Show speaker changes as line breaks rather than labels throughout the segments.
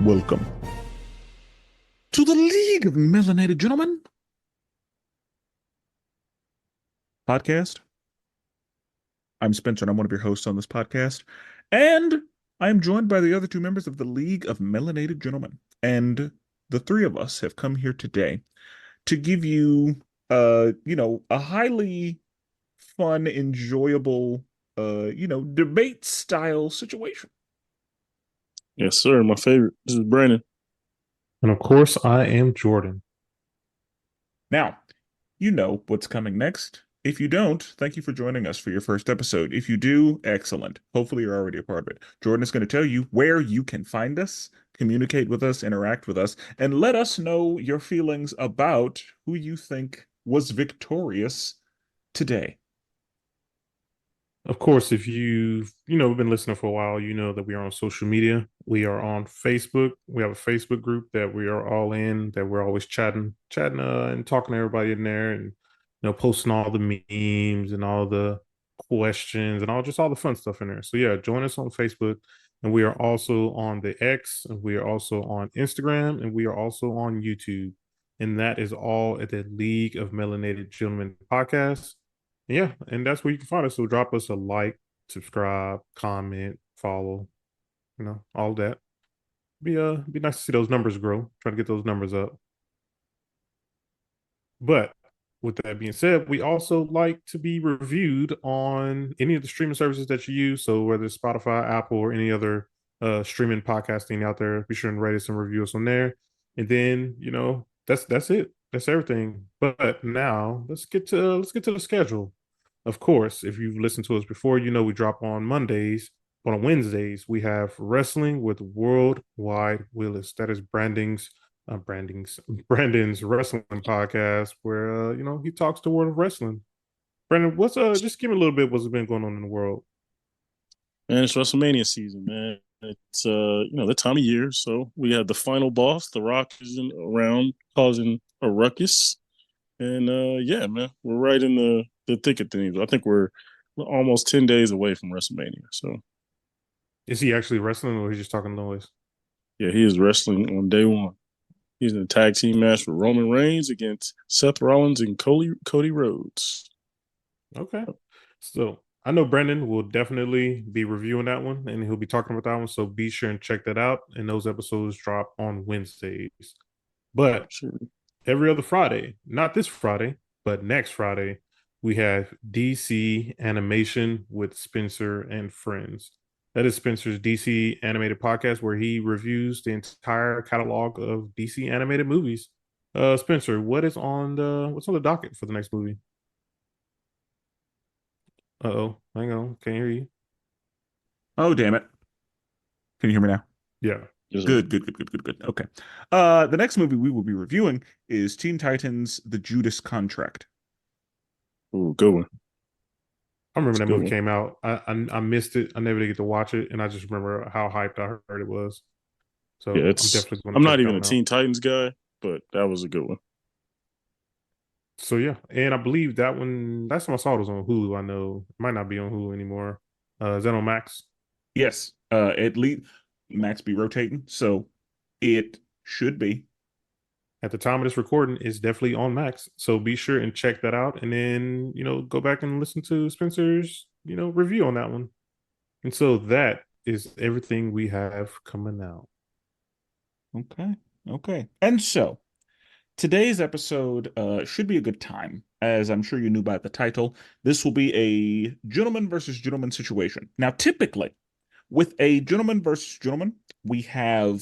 Welcome to the League of Melanated Gentlemen podcast. I'm Spencer, and I'm one of your hosts on this podcast. And I am joined by the other two members of the League of Melanated Gentlemen. And the three of us have come here today to give you, a highly fun, enjoyable, debate style situation.
Yes, sir. My favorite. This is Brandon.
And of course, I am Jordan.
Now, you know what's coming next. If you don't, thank you for joining us for your first episode. If you do, excellent. Hopefully, you're already a part of it. Jordan is going to tell you where you can find us, communicate with us, interact with us, and let us know your feelings about who you think was victorious today.
Of course, if you've been listening for a while, you know that we are on social media. We are on Facebook. We have a Facebook group that we are all in, that we're always chatting, and talking to everybody in there, and posting all the memes and all the questions and all the fun stuff in there. So yeah, join us on Facebook, and we are also on the X, and we are also on Instagram, and we are also on YouTube, and that is all at the League of Melanated Gentlemen podcast. Yeah, and that's where you can find us. So drop us a like, subscribe, comment, follow, all of that. Be nice to see those numbers grow. Try to get those numbers up. But with that being said, we also like to be reviewed on any of the streaming services that you use. So whether it's Spotify, Apple, or any other streaming podcasting out there, be sure and rate us and review us on there. And then, that's it. That's everything. But now let's get to the schedule. Of course, if you've listened to us before, we drop on Mondays. But on Wednesdays, we have Wrestling with Worldwide Willis. That is Brandon's wrestling podcast, where he talks the world of wrestling. Brandon, what's just give me a little bit what's been going on in the world.
Man, it's WrestleMania season, man. It's the time of year, so we have the final boss. The Rock is around causing a ruckus, and yeah, man, we're right in the thick of things. I think we're almost 10 days away from WrestleMania. So
Is he actually wrestling, or he's just talking noise?
yeah, he is wrestling on day one. He's in a tag team match with Roman Reigns against Seth Rollins and Cody Rhodes.
Okay, so I know Brandon will definitely be reviewing that one, and he'll be talking about that one. So be sure and check that out. And those episodes drop on Wednesdays. But
Sure.
every other Friday, not this Friday, but next Friday, we have DC Animation with Spenser and Friends. That is Spencer's DC animated podcast where he reviews the entire catalog of DC animated movies. Spencer, what's on the docket for the next movie? Uh-oh, hang on, can't hear you.
Oh, damn it. Can you hear me now?
Yeah.
Yes, sir.
Good. Okay. The next movie we will be reviewing is Teen Titans: The Judas Contract.
Ooh, good one.
I remember
It's a
that
good
movie
one.
came out. I missed it. I never did get to watch it, and I just remember how hyped I heard it was.
Yeah,
So I'm
it's.
definitely going
I'm
to check
not
that
even a
one out.
Teen Titans guy, but that was a good one.
So yeah, and I believe that one. Last time I saw it was on Hulu. I know it might not be on Hulu anymore. Is that on Max?
Yes. At least Max be rotating, so it should be.
At the time of this recording, it's definitely on Max. So be sure and check that out, and then go back and listen to Spencer's review on that one. And so that is everything we have coming out.
Okay. Okay. And so today's episode should be a good time, as I'm sure you knew by the title. This will be a gentleman versus gentleman situation. Now, typically, with a gentleman versus gentleman, we have,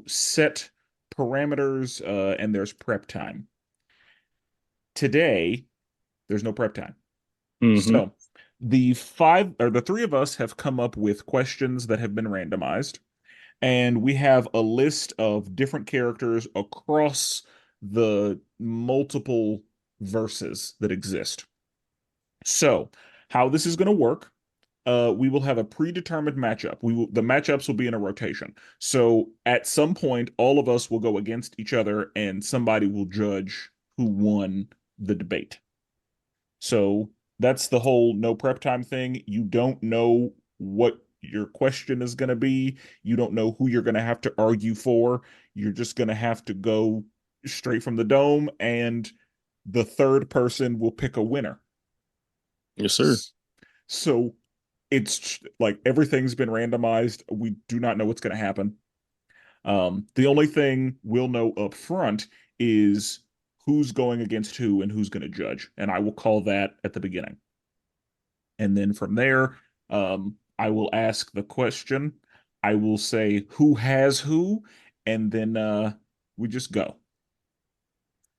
set parameters and there's prep time. Today, there's no prep time.
Mm-hmm.
So, the three of us have come up with questions that have been randomized, and we have a list of different characters across the multiple verses that exist. So, how this is going to work, we will have a predetermined matchup. The matchups will be in a rotation. So, at some point, all of us will go against each other, and somebody will judge who won the debate. So, that's the whole no prep time thing. You don't know what your question is going to be. You don't know who you're going to have to argue for. You're just going to have to go straight from the dome, and the third person will pick a winner.
Yes, sir.
So it's like everything's been randomized. We do not know what's going to happen. The only thing we'll know up front is who's going against who and who's going to judge. And I will call that at the beginning. And then from there, I will ask the question. I will say who has who, and then we just go.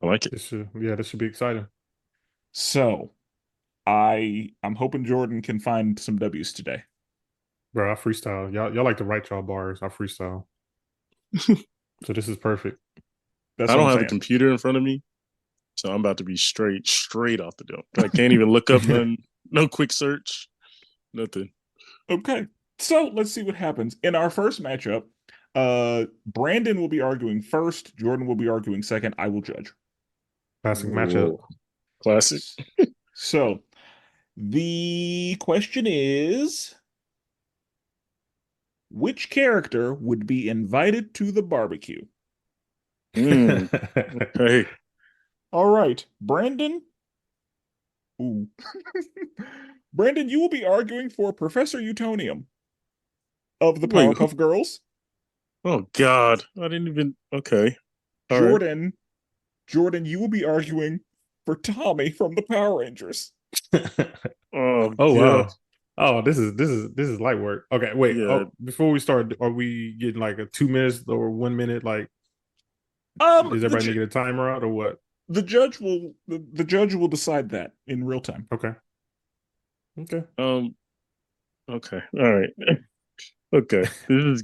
I like it.
This should be exciting.
So I'm hoping Jordan can find some W's today.
Bro, I freestyle. Y'all like to write y'all bars. I freestyle. So this is perfect.
That's
I
what
don't
I'm
have the
saying.
computer in front of me, so I'm about to be straight off the dome. I can't even look up none, no quick search, nothing.
Okay. So let's see what happens. In our first matchup, Brandon will be arguing first, Jordan will be arguing second, I will judge.
Classic matchup.
Whoa. Classic.
So the question is, which character would be invited to the barbecue?
Hey.
All right, Brandon. Ooh. Brandon, you will be arguing for Professor Utonium of the
Wait.
Powerpuff Girls.
Oh God. I didn't even. Okay. All right.
Jordan, Jordan, you will be arguing for Tommy from the Power Rangers.
Oh
Oh
God.
wow. Oh, this is light work. Okay, wait.
Yeah.
Oh, before we start, are we getting like a 2 minutes or 1 minute? Like, is
The
everybody making a timer out or what?
the judge will decide that in real time.
Okay. Okay.
Okay. All right. Okay. This is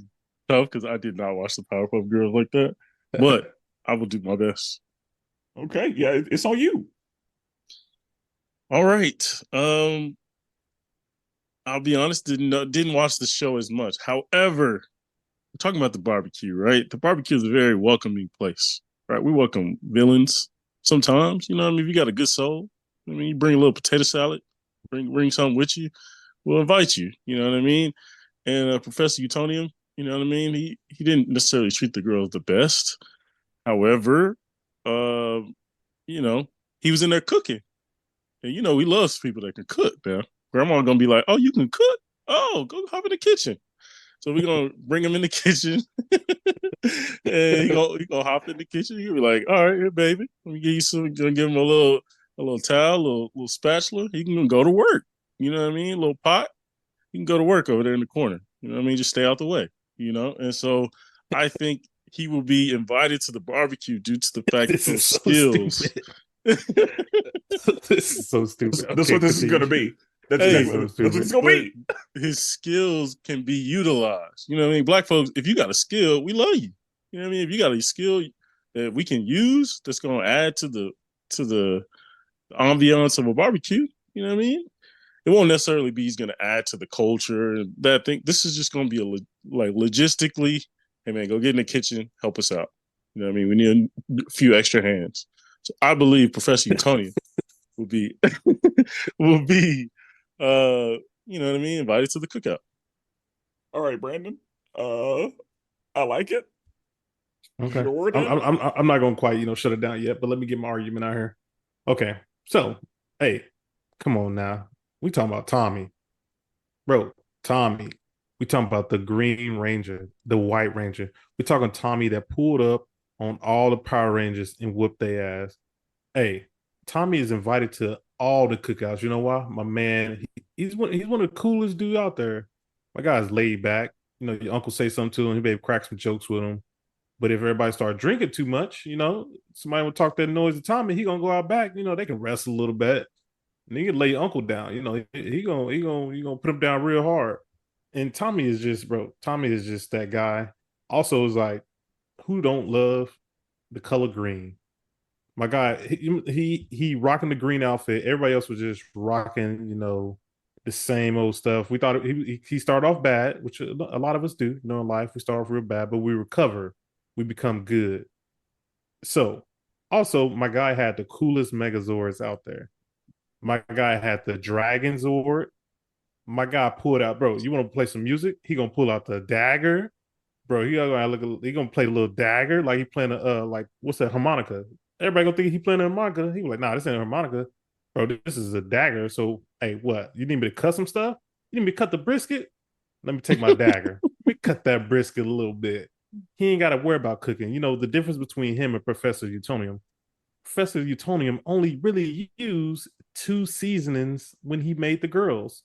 tough because I did not watch the Powerpuff Girls like that, but I will do my best.
Okay, yeah, it's all you.
All right. I'll be honest, didn't watch the show as much. However, we're talking about the barbecue, right? The barbecue is a very welcoming place, right? We welcome villains sometimes. You know what I mean? If you got a good soul, I mean, you bring a little potato salad, bring something with you. We'll invite you. You know what I mean? And Professor Utonium, you know what I mean? He didn't necessarily treat the girls the best. However, uh, you know, he was in there cooking. And you know, we love people that can cook now. Grandma gonna be like, "Oh, you can cook? Oh, go hop in the kitchen." So we're gonna bring him in the kitchen, and he gonna hop in the kitchen. He'll be like, "All right, here, baby, let me give you some." Gonna give him a little towel, little spatula. He can go to work. You know what I mean? A little pot. He can go to work over there in the corner. You know what I mean? Just stay out the way. You know, and so I think he will be invited to the barbecue due to the fact that
This is
those
so
skills.
stupid. This is so stupid.
That's
Okay,
what this is
continue.
going to be. That's
This is
Hey,
exactly
so
that's what it's
stupid.
going to
but
be.
his skills can be utilized. You know what I mean? Black folks, if you got a skill, we love you. You know what I mean? If you got a skill that we can use that's gonna add to the ambiance of a barbecue, you know what I mean? It won't necessarily be he's gonna add to the culture and that thing. This is just gonna be like logistically, hey man, go get in the kitchen, help us out. You know what I mean? We need a few extra hands. So I believe Professor Utonian will be will be you know what I mean, invited to the cookout.
All right, Brandon. Uh, I like it.
Okay. I'm
Jordan.
I'm I'm not gonna quite, shut it down yet, but let me get my argument out here. Okay. So, hey, come on now. We talking about Tommy. Bro, Tommy. We talking about the Green Ranger, the White Ranger. We talking Tommy that pulled up on all the Power Rangers and whooped their ass. Hey, Tommy is invited to all the cookouts. You know why? My man, he's one of the coolest dudes out there. My guy's laid back. Your uncle say something to him, he maybe crack some jokes with him. But if everybody start drinking too much, somebody will talk that noise to Tommy. He gonna go out back. They can wrestle a little bit, and he can lay your uncle down. He gonna put him down real hard. And Tommy is just, bro. Tommy is just that guy. Also, is like, who don't love the color green? My guy, he rocking the green outfit. Everybody else was just rocking, the same old stuff. We thought he started off bad, which a lot of us do. In life we start off real bad, but we recover. We become good. So, also, my guy had the coolest Megazords out there. My guy had the Dragon Zord. My guy pulled out, bro. You want to play some music? He gonna pull out the dagger, bro. He gonna play the little dagger like he playing a like what's that harmonica? Everybody gonna think he playing a harmonica. He was like, nah, this ain't a harmonica, bro. This is a dagger. So hey, what? You need me to cut some stuff? You need me to cut the brisket? Let me take my dagger. Let me cut that brisket a little bit. He ain't got to worry about cooking. You know the difference between him and Professor Utonium. Professor Utonium only really used two seasonings when he made the girls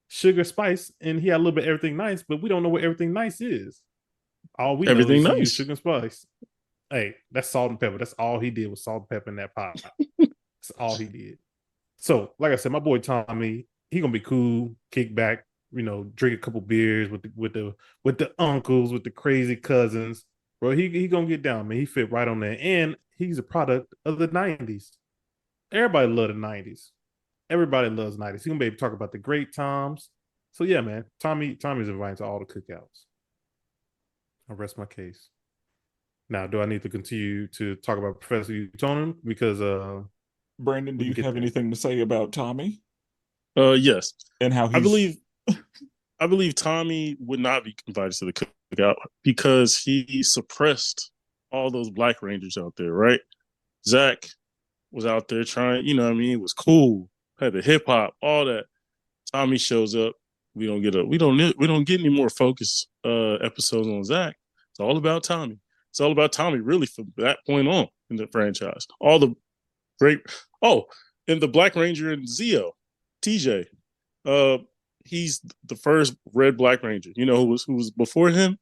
sugar, spice, and he had a little bit of everything nice, but we don't know what everything nice is. All we know
Everything
is he used
nice.
sugar and spice. Hey, that's salt and pepper. That's all he did was salt and pepper in that pot. That's all he did. So, like I said, my boy Tommy, he gonna be cool, kick back, drink a couple beers with the uncles, with the crazy cousins. Bro, he gonna get down, man. He fit right on there. And he's a product of the 90s. Everybody loved the 90s. Everybody loves 90s. He's gonna be able to talk about the great times. So yeah, man. Tommy's invited to all the cookouts. I'll rest my case. Now, do I need to continue to talk about Professor Utonin? Because
Brandon, do
we can
you
get
have
there.
anything to say about Tommy
Yes.
and how
I
he's
believe I believe Tommy would not be invited to the cookout because he suppressed all those black rangers out there, right? Zach was out there trying, you know what I mean, it was cool, had the hip hop, all that. Tommy shows up. We don't get any more focus episodes on Zach. It's all about Tommy. It's all about Tommy really from that point on in the franchise. All the great oh, and the Black Ranger and Zeo, TJ. Uh he's the first red Black Ranger. You know who was before him?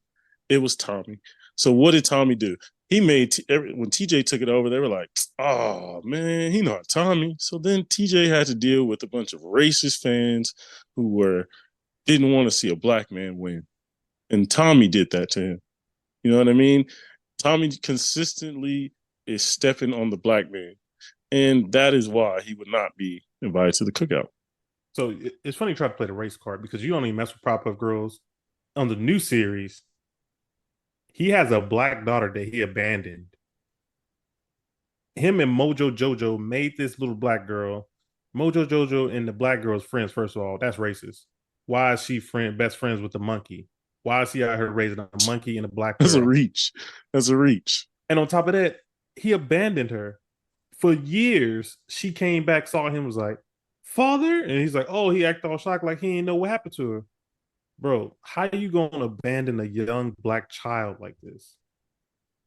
It was Tommy. So what did Tommy do? He made when TJ took it over, they were like, "Oh man, he not Tommy." So then TJ had to deal with a bunch of racist fans who were didn't want to see a black man win, and Tommy did that to him. You know what I mean? Tommy consistently is stepping on the black man, and that is why he would not be invited to the cookout.
So it's funny to try to play the race card because you only mess with Pop Up Girls on the new series. He has a black daughter that he abandoned. Him and Mojo Jojo made this little black girl. Mojo Jojo and the black girl's friends. First of all, that's racist. Why is she best friends with the monkey? Why is he out here raising a monkey and a black
That's a
girl?
reach. That's a reach.
And on top of that, he abandoned her for years. She came back, saw him, was like, "Father," and he's like, "Oh," he acted all shocked, like he didn't know what happened to her. Bro, how you gonna abandon a young black child like this?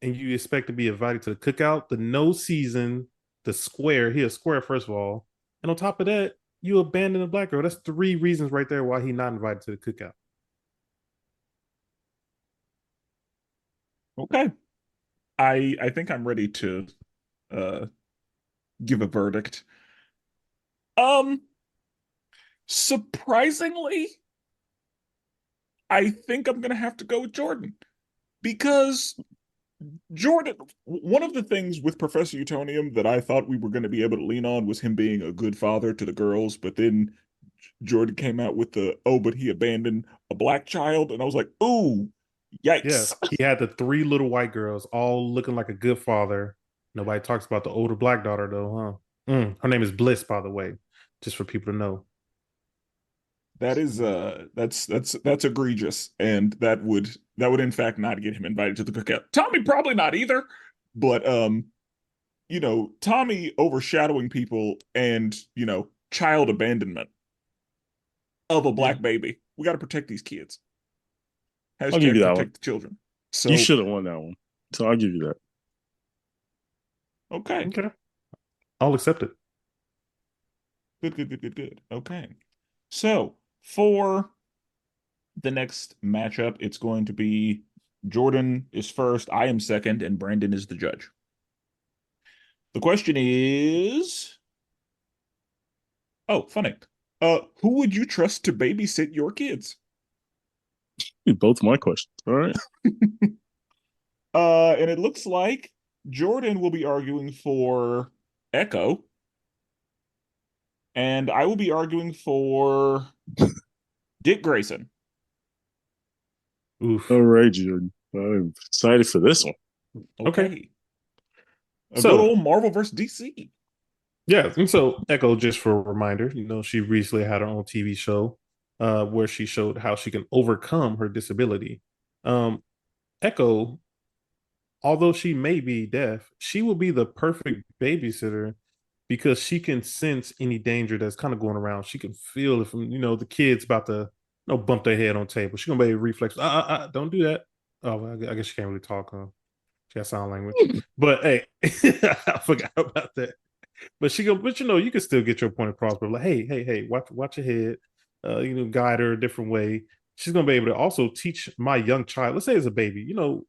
And you expect to be invited to the cookout, the no season, the square. He a square, first of all. And on top of that, you abandon a black girl. That's three reasons right there why he not invited to the cookout.
okay. I think I'm ready to uh give a verdict. Um, Surprisingly, I think I'm gonna have to go with Jordan because Jordan, one of the things with Professor Utonium that I thought we were going to be able to lean on was him being a good father to the girls, but then Jordan came out with the, oh, but he abandoned a black child, and I was like, ooh,
Yeah,
yikes.
he had the three little white girls all looking like a good father. Nobody talks about the older black daughter though, huh? Her name is Bliss, by the way, just for people to know.
That is that's egregious, and that would in fact not get him invited to the cookout. Tommy probably not either, but Tommy overshadowing people and, child abandonment of a
Yeah.
black baby. We got to protect these kids.
I'll give
Hashtag
you that one.
protect the children.
You
So,
should have won that one. So I'll give you that.
okay.
Okay. I'll accept it.
Good, good, good, good, good. Okay. So, for the next matchup, it's going to be Jordan is first, I am second, and Brandon is the judge. The question is, oh, funny. Who would you trust to babysit your kids?
Both my questions. All right.
And it looks like Jordan will be arguing for Echo, and I will be arguing for Dick Grayson.
Oof.
All right, Jordan. I'm excited for this one.
Okay.
A good
So
old Marvel versus DC.
yeah, and so Echo, just for a reminder, she recently had her own TV show. where she showed how she can overcome her disability. Um, Echo, although she may be deaf, she will be the perfect babysitter because she can sense any danger that's kind of going around. She can feel if the kid's about to bump their head on table. She's gonna be able to reflex. Don't do that. Oh, I guess she can't really talk. She has sign language. But hey, I forgot about that. But you can still get your point across. But like, hey, watch your head. Guide her a different way. She's gonna be able to also teach my young child. Let's say it's a baby. When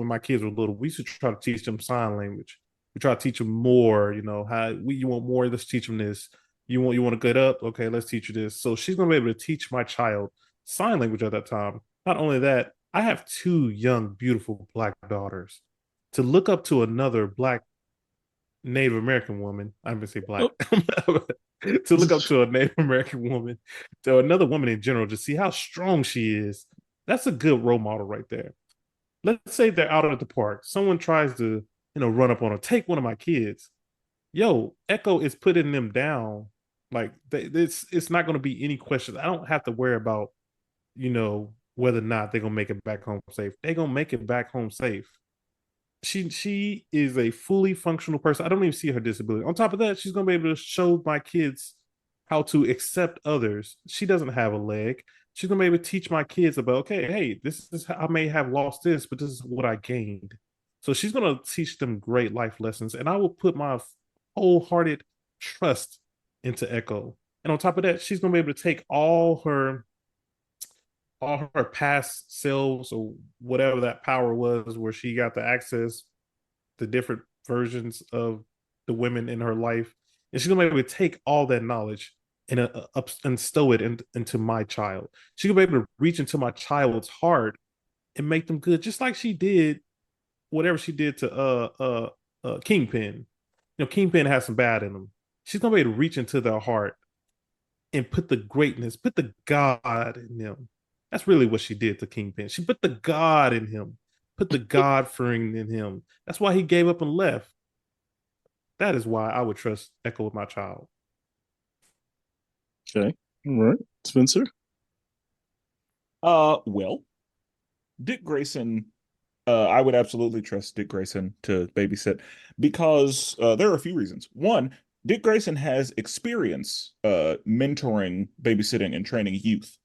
my kids were little, we used to try to teach them sign language. We try to teach them more. You want more. Let's teach them this. You want to get up. Okay, let's teach you this. So she's gonna be able to teach my child sign language at that time. Not only that, I have two young, beautiful black daughters. To look up to another black Native American woman. I'm gonna say black.
Oh.
To look up to a Native American woman, to another woman in general, to see how strong she is. That's a good role model right there. Let's say they're out at the park. Someone tries to, run up on her. Take one of my kids. Yo, Echo is putting them down. Like it's not going to be any questions. I don't have to worry about, whether or not they're gonna make it back home safe. They're gonna make it back home safe. She is a fully functional person. I don't even see her disability. On top of that, she's gonna be able to show my kids how to accept others. She doesn't have a leg. She's gonna be able to teach my kids about, okay, hey, this is how I may have lost this, but this is what I gained. So she's gonna teach them great life lessons, and I will put my wholehearted trust into Echo. And on top of that, she's gonna be able to take all her past selves or whatever that power was, where she got to access the different versions of the women in her life, and she's gonna be able to take all that knowledge and stow it into my child. She's gonna be able to reach into my child's heart and make them good, just like she did whatever she did to Kingpin. Kingpin has some bad in him. She's gonna be able to reach into their heart and put the greatness, put the God in them. That's really what she did to Kingpin. She put the God in him, put the God fearing in him. That's why he gave up and left. That is why I would trust Echo with my child.
Okay. All right. Spenser?
Well, Dick Grayson, I would absolutely trust Dick Grayson to babysit because there are a few reasons. One, Dick Grayson has experience mentoring, babysitting, and training youth.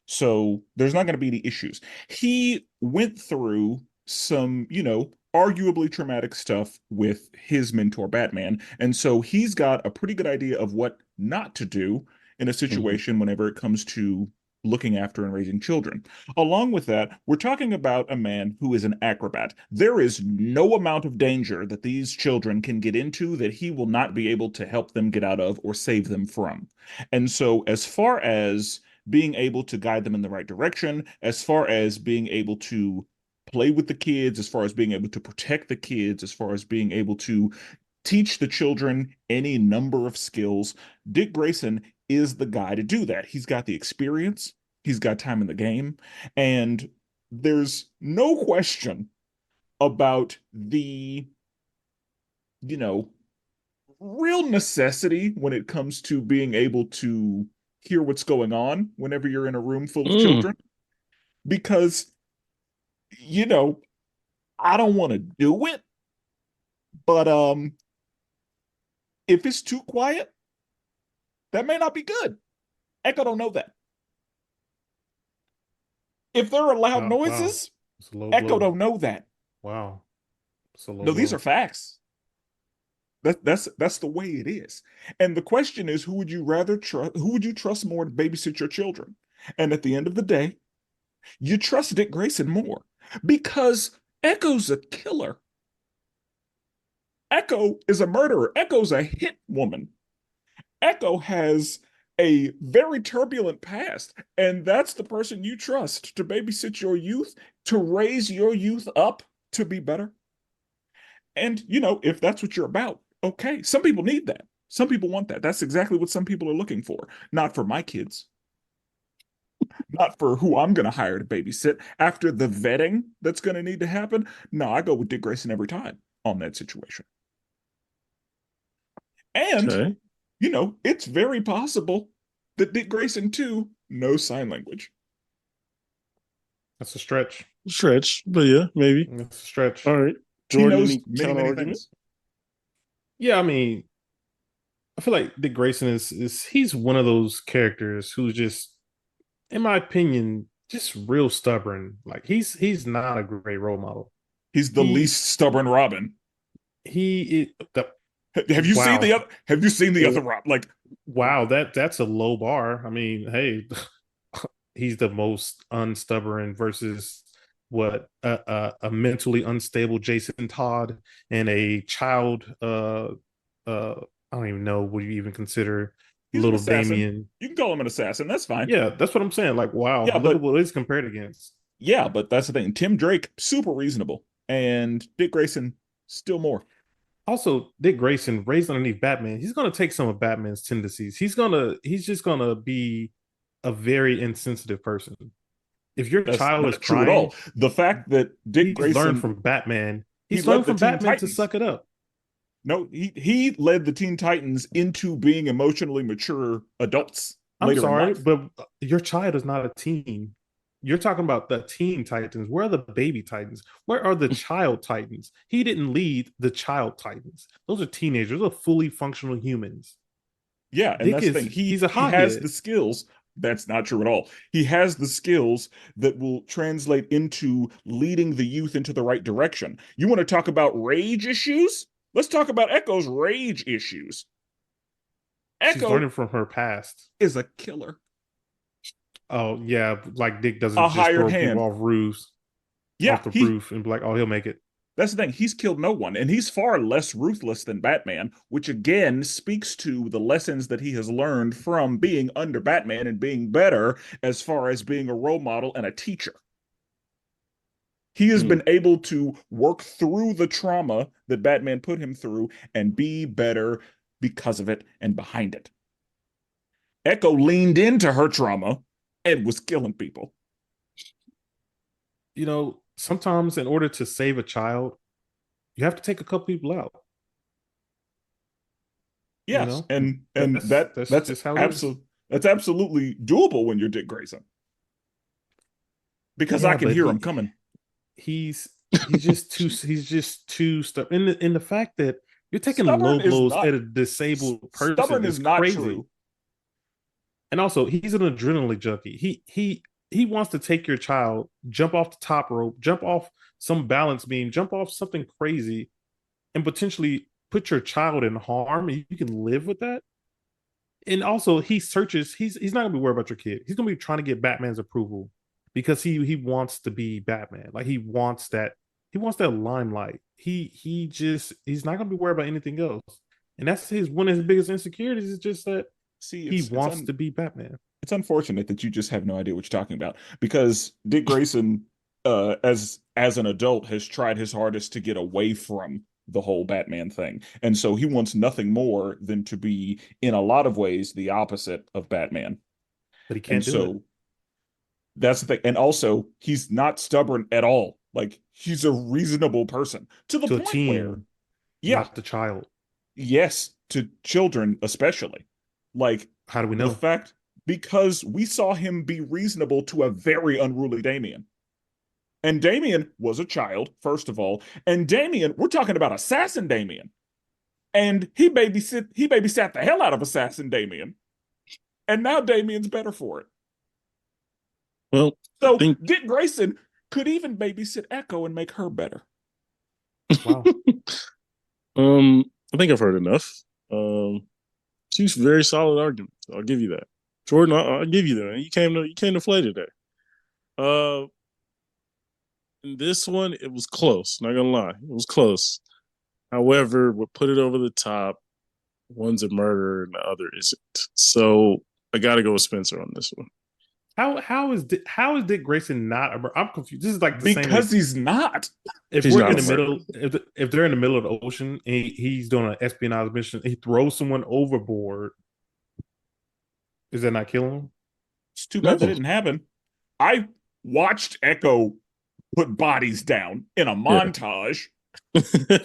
So there's not going to be any issues. He went through some, arguably traumatic stuff with his mentor, Batman. And so he's got a pretty good idea of what not to do in a
Mm-hmm.
situation whenever it comes to looking after and raising children. Along with that, we're talking about a man who is an acrobat. There is no amount of danger that these children can get into that he will not be able to help them get out of or save them from. And so, as far as being able to guide them in the right direction, as far as being able to play with the kids, as far as being able to protect the kids, as far as being able to teach the children any number of skills, Dick Grayson is the guy to do that. He's got the experience, he's got time in the game, and there's no question about the, you know, real necessity when it comes to being able to hear what's going on whenever you're in a room full of
Mm.
children. Because, you know, I don't want to do it, but if it's too quiet, that may not be good. Echo don't know that. If there are loud
Wow, wow.
noises,
It's a low
Echo
blow.
don't know that.
Wow. It's a low
No, these are
blow.
facts. That's the way it is. And the question is, who would you rather trust? Who would you trust more to babysit your children? And at the end of the day, you trust Dick Grayson more because Echo's a killer. Echo is a murderer. Echo's a hit woman. Echo has a very turbulent past, and that's the person you trust to babysit your youth, to raise your youth up to be better. And, if that's what you're about, okay. Some people need that. Some people want that. That's exactly what some people are looking for. Not for my kids, not for who I'm going to hire to babysit. After the vetting that's going to need to happen, no, I go with Dick Grayson every time on that situation. And,
Okay.
it's very possible that Dick Grayson 2 knows sign language.
That's a stretch.
Stretch, but yeah, maybe.
That's a stretch.
All right.
He
Jordan,
knows
any
many,
counter
many
argument?
things.
Yeah, I mean, I feel like Dick Grayson is he's one of those characters who's just, in my opinion, just real stubborn. Like he's not a great role model.
He's the
He
least stubborn Robin.
the
Have you seen the
wow
other? Have you seen the other Rob? Like,
wow that's a low bar. I mean, hey, he's the most unstubborn versus what a mentally unstable Jason Todd and a child I don't even know what you even consider
he's an
little
assassin.
Damien.
You can call him an assassin. That's fine.
Yeah, that's what I'm saying. Like, wow,
Yeah,
look at
but
what he's compared against.
yeah, but that's the thing. Tim Drake, super reasonable, and Dick Grayson, still more.
Also, Dick Grayson raised underneath Batman. He's gonna take some of Batman's tendencies. He's just gonna be a very insensitive person. If your
That's
child is
not true at
crying,
all. The fact that Dick
he's learned
Grayson,
from Batman.
he
He's
led
learned
the
from
Teen
Batman to
Titans.
suck it up.
No, he led the Teen Titans into being emotionally mature adults
I'm
later in
sorry,
life.
but your child is not a teen. You're talking about the teen Titans. Where are the baby Titans? Where are the child Titans? He didn't lead the child Titans. Those are teenagers. Those are fully functional humans.
Yeah, and
Dick
that's the thing.
is he's a
He has
hothead.
the skills. That's not true at all. He has the skills that will translate into leading the youth into the right direction. You want to talk about rage issues? Let's talk about Echo's rage issues.
She's
Echo
learning from her past.
is a killer,
Oh yeah, like Dick doesn't
a
just
hired
throw people
hand.
off roofs,
Yeah,
off the
he
roof, and be like, "Oh, he'll make it."
that's the thing. He's killed no one, and he's far less ruthless than Batman, which again speaks to the lessons that he has learned from being under Batman and being better as far as being a role model and a teacher. He has
Hmm.
been able to work through the trauma that Batman put him through and be better because of it and behind it. Echo leaned into her trauma and was killing people.
You know, sometimes in order to save a child, you have to take a couple people out. You
Yes,
know,
and
that's just how it is.
that's absolutely doable when you're Dick Grayson because I
Yeah,
can
but
hear him coming.
he's he's just too stuck in the fact that you're taking low
Stubborn is
blows
not
at a disabled person
stubborn
is
is not
crazy.
true.
And also, he's an adrenaline junkie. He wants to take your child, jump off the top rope, jump off some balance beam, jump off something crazy, and potentially put your child in harm. And you can live with that. And also, he searches. He's not gonna be worried about your kid. He's gonna be trying to get Batman's approval because he wants to be Batman. Like he wants that limelight. He's not gonna be worried about anything else. And that's his one of his biggest insecurities is just that
See,
he wants to be Batman.
it's unfortunate that you just have no idea what you're talking about because Dick Grayson, as an adult, has tried his hardest to get away from the whole Batman thing, and so he wants nothing more than to be, in a lot of ways, the opposite of Batman.
But he
And
can't do it
so that's the thing. And also, he's not stubborn at all. Like he's a reasonable person to the
to a
point where,
teen,
yeah,
not the child.
yes, to children especially. Like
How do we
the
know?
fact because we saw him be reasonable to a very unruly Damien. And Damien was a child, first of all. And Damien, we're talking about Assassin Damien. And he babysat the hell out of Assassin Damien. And now Damien's better for it.
Well, I
So
think
Dick Grayson could even babysit Echo and make her better.
Wow.
I think I've heard enough. Um, she's very solid argument. I'll give you that. Jordan, I'll give you that. You came to play today. Uh, in this one, it was close. Not gonna lie, it was close. However, what put it over the top, one's a murder and the other isn't. So I got to go with Spenser on this one.
How is Dick Grayson not I'm confused. This is like the same
Because
as
he's not.
if
He's
we're
not
in
a
the
murderer.
middle if they're in the middle of the ocean and he's doing an espionage mission, he throws someone overboard. Is that not killing him?
It's too bad that
No.
didn't happen. I watched Echo put bodies down in a
Yeah.
montage.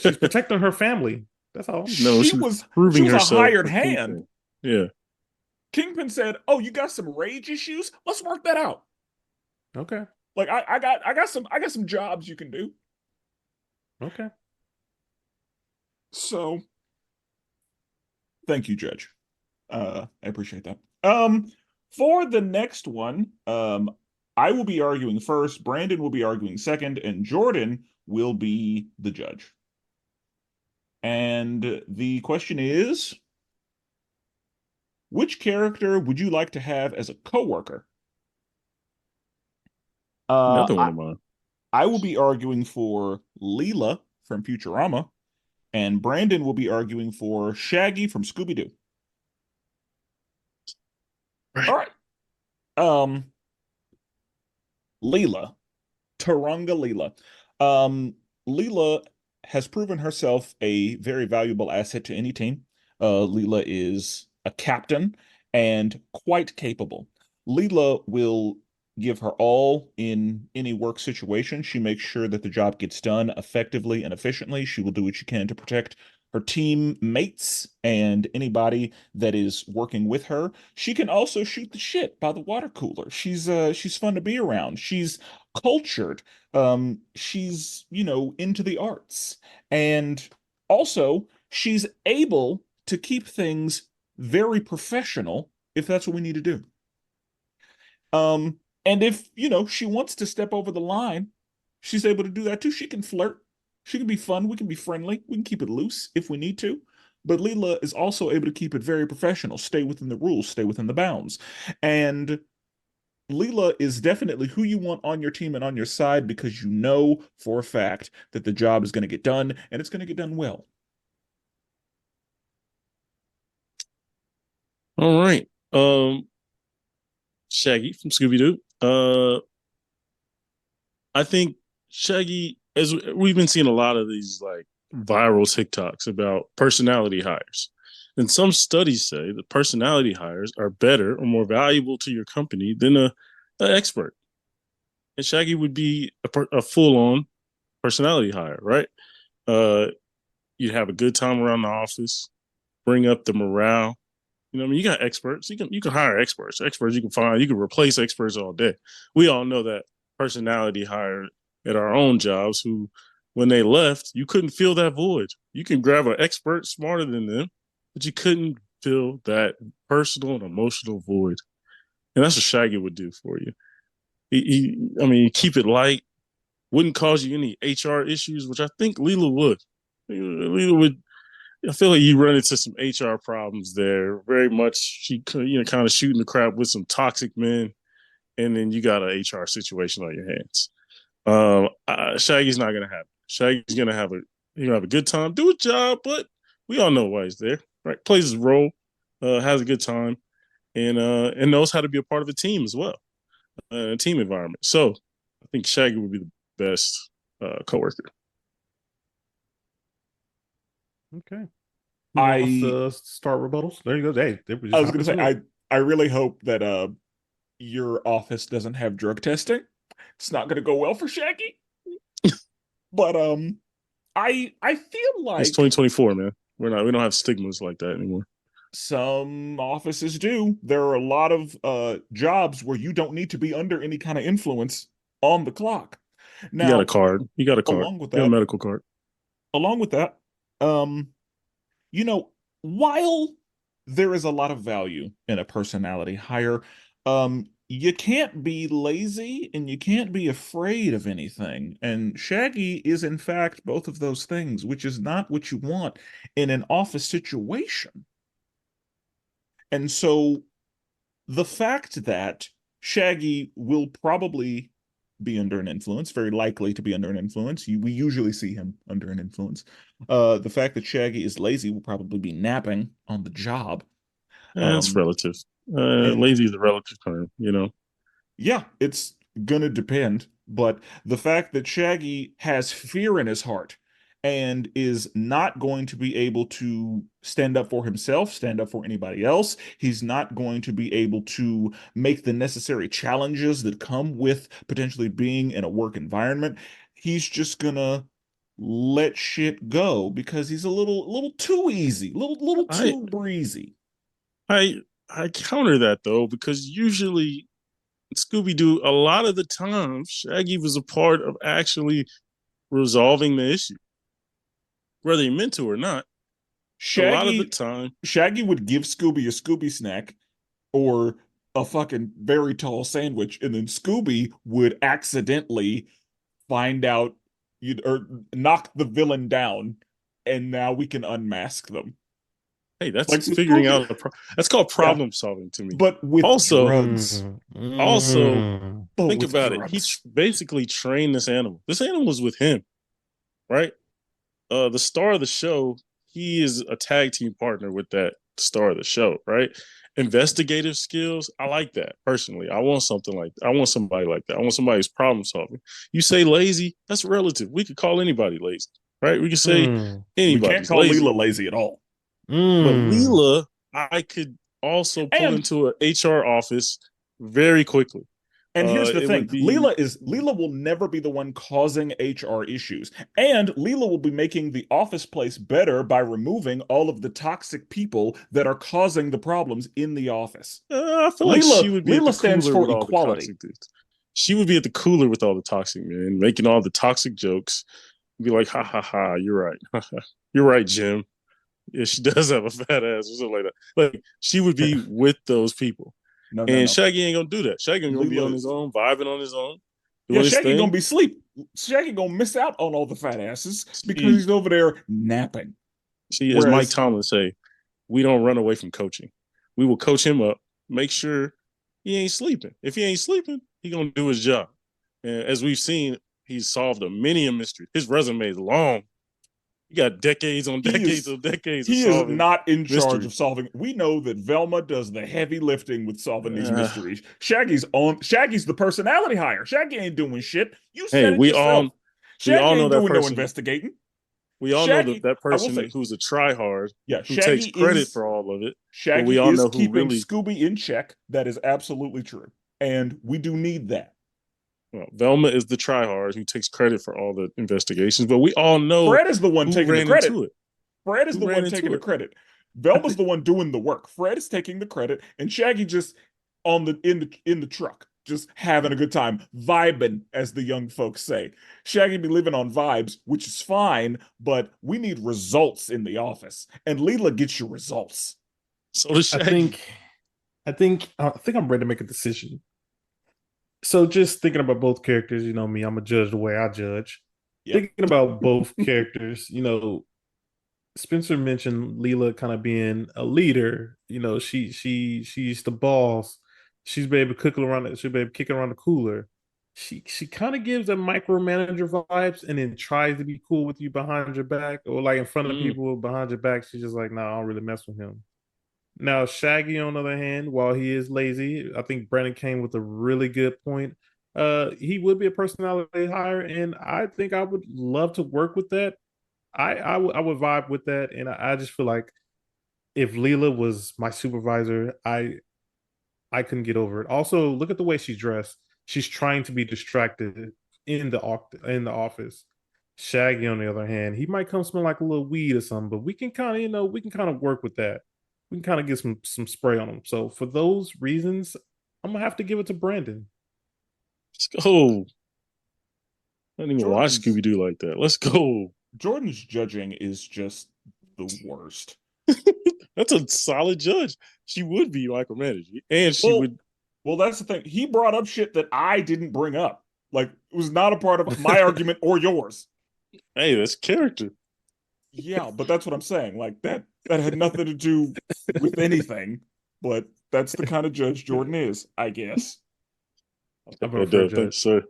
She's protecting her family. That's all.
No,
She
she's
was she
proving
was a
herself
hired
for
hand.
people. Yeah.
Kingpin said, "Oh, you got some rage issues? Let's work that out.
Okay.
Like I got some jobs you can do."
Okay.
So thank you, Judge. I appreciate that. For the next one, I will be arguing first, Brandon will be arguing second, and Jordan will be the judge. And the question is, which character would you like to have as a coworker? Uh,
Another one
I,
of mine.
I will be arguing for Leela from Futurama, and Brandon will be arguing for Shaggy from Scooby-Doo.
Right.
All right. Um, Leela. Taranga Leela. Um, Leela has proven herself a very valuable asset to any team. Leela is a captain and quite capable. Leela will give her all in any work situation. She makes sure that the job gets done effectively and efficiently. She will do what she can to protect her teammates and anybody that is working with her. She can also shoot the shit by the water cooler. She's fun to be around. She's cultured. She's, into the arts. And also, she's able to keep things very professional if that's what we need to do. And if, she wants to step over the line, she's able to do that too. She can flirt. She can be fun. We can be friendly. We can keep it loose if we need to. But Leela is also able to keep it very professional, stay within the rules, stay within the bounds. And Leela is definitely who you want on your team and on your side because you know for a fact that the job is going to get done and it's going to get done well.
All right. Shaggy from Scooby Doo. I think Shaggy, as we've been seeing a lot of these like viral TikToks about personality hires. And some studies say that personality hires are better or more valuable to your company than an expert. And Shaggy would be a full on personality hire, right? Uh, you'd have a good time around the office, bring up the morale. You know, what I mean, you got experts. You can hire experts. Experts you can find. You can replace experts all day. We all know that personality hire at our own jobs who, when they left, you couldn't fill that void. You can grab an expert smarter than them, but you couldn't fill that personal and emotional void. And that's what Shaggy would do for you. I mean, keep it light, wouldn't cause you any HR issues, which I think Leela would. Leela would. I feel like you run into some HR problems there. Very much, she kind of shooting the crap with some toxic men, and then you got an HR situation on your hands. Shaggy's not gonna have it. Shaggy's gonna have a good time, do a job, but we all know why he's there, right? Plays his role, has a good time, and knows how to be a part of a team as well, a team environment. So I think Shaggy would be the best coworker.
Okay. Who wants
I
to start rebuttals? There you go. Hey, we
I
just
was
hop
gonna say
into it.
I really hope that your office doesn't have drug testing. It's not gonna go well for Shaggy. But I feel
It's
like
2024, man. We don't have stigmas like that anymore.
some offices do. There are a lot of jobs where you don't need to be under any kind of influence on the clock.
You got a
Now,
card. You got a card.
along with
You got a
that,
medical card.
along with that, um, you know, while there is a lot of value in a personality hire, you can't be lazy and you can't be afraid of anything. And Shaggy is, in fact, both of those things, which is not what you want in an office situation. And so the fact that Shaggy will probably be under an influence, very likely to be under an influence. We usually see him under an influence. The fact that Shaggy is lazy will probably be napping on the job.
It's
Um,
relative.
and
Lazy is a relative term, you know.
yeah, it's gonna depend. But the fact that Shaggy has fear in his heart and is not going to be able to stand up for himself, stand up for anybody else, he's not going to be able to make the necessary challenges that come with potentially being in a work environment. He's just gonna let shit go because he's a little too easy, little
I
too breezy.
I I counter that though, because usually Scooby Doo, a lot of the time, Shaggy was a part of actually resolving the issue, whether he meant to or not. A lot of the
Shaggy
time,
Shaggy would give Scooby a Scooby snack or a fucking very tall sandwich, and then Scooby would accidentally find out you or knock the villain down, and now we can unmask them.
hey, that's
Like so
figuring
Scooby,
out that's called
yeah,
problem solving to me.
but with
Also,
drugs.
also
But
think
with
about it. He
drugs.
basically trained this animal. This animal was with him, right? The star of the show, he is a tag team partner with that star of the show, right? Investigative skills, I like that personally. I want something like that. I want somebody like that. I want somebody who's problem solving. You say lazy, that's relative. We could call anybody lazy, right? We could say
We can't
anybody's
call
lazy.
Leela lazy at all.
But Leela, I could also pull
And
into an HR office very quickly.
And here's the
It
thing,
would be
Leela will never be the one causing HR issues. And Leela will be making the office place better by removing all of the toxic people that are causing the problems in the office.
I feel like she would be at the
Leela stands
cooler
for
with all the
equality.
toxic dudes. She would be at the cooler with all the toxic men, making all the toxic jokes. Be like, ha ha ha, you're right. You're right, Jim. Yeah, she does have a fat ass or something like that. Like she would be with those people.
No, no,
And
no.
Shaggy ain't gonna do that. Shaggy gonna be on
Leela,
his own, vibing on his own,
yeah,
doing his
Shaggy gonna
thing.
be asleep. Shaggy gonna miss out on all the fat asses because
She,
he's over there napping.
as Mike
Whereas,
Tomlin say, we don't run away from coaching. We will coach him up, make sure he ain't sleeping. If he ain't sleeping, he gonna do his job. And as we've seen, he's solved a many a mystery. His resume is long. He got decades on
he
decades
is
on decades of
he is
solving
not in charge of
mysteries.
solving. We know that Velma does the heavy lifting with solving these
Uh,
mysteries. Shaggy's the personality hire. Shaggy ain't doing shit. You
hey,
said it yourself.
we
Shaggy
all know
ain't
that
doing no
person.
investigating.
We all know that
Shaggy,
that
I will
person
say,
who's a tryhard,
yeah,
who takes credit for all of it. But we
Shaggy
all
is
know who
keeping
really.
Scooby in check. That is absolutely true. And we do need that.
Well, Velma is the tryhard who takes credit for all the investigations. But we all know
Fred is the one
who
taking the
ran
credit.
into it.
Fred is
Who
the
ran
one taking
into
the
it?
credit.
I
Velma's
think
the one doing the work. Fred is taking the credit, and Shaggy just on the truck, just having a good time, vibing, as the young folks say. Shaggy be living on vibes, which is fine, but we need results in the office, and Leela gets you results.
so. Does
I
Shaggy.
think, I think I'm ready to make a decision. So just thinking about both characters, you know me, I'm a judge the way I judge.
Yep.
Thinking about both characters, Spencer mentioned Leela kind of being a leader. She's the boss. She's baby cooking around. She's baby kicking around the cooler. She kind of gives a micromanager vibes, and then tries to be cool with you behind your back, or like in front of
Mm,
people behind your back. She's just like, nah, I don't really mess with him. Now, Shaggy, on the other hand, while he is lazy, I think Brandon came with a really good point. He would be a personality hire, and I think I would love to work with that. I would vibe with that, and I just feel like if Leela was my supervisor, I couldn't get over it. Also, look at the way she's dressed. She's trying to be distracted in the office. Shaggy, on the other hand, he might come smell like a little weed or something, but we can kind of work with that. We can kind of get some spray on him. So for those reasons, I'm gonna have to give it to Brandon.
let's go. I didn't even watch
Jordan's
Scooby Doo like that. Let's go.
Jordan's judging is just the worst.
That's a solid judge. She would be micromanaging, and she
Well,
would.
well, that's the thing. He brought up shit that I didn't bring up. Like it was not a part of my argument or yours.
Hey, that's character.
Yeah, but that's what I'm saying. Like that had nothing to do with anything. But that's the kind of judge Jordan is, I guess.
I
I
vote for a
do. Thanks,
judge.
sir.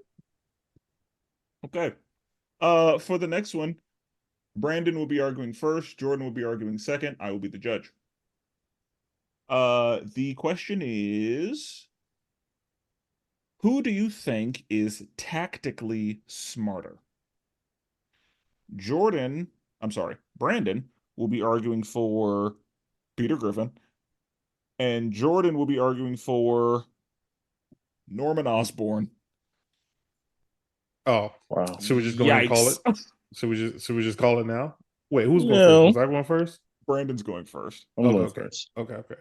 Okay. For the next one, Brandon will be arguing first, Jordan will be arguing second, I will be the judge. The question is, who do you think is tactically smarter? Jordan, I'm sorry, Brandon will be arguing for Peter Griffin, and Jordan will be arguing for Norman Osborn.
Oh,
Wow.
should we just go ahead and call it?
Yikes.
Should we just call it now? Wait, who's going first?
No,
Was I going first?
Brandon's going first.
I'm
Okay,
going
okay,
first.
okay, okay.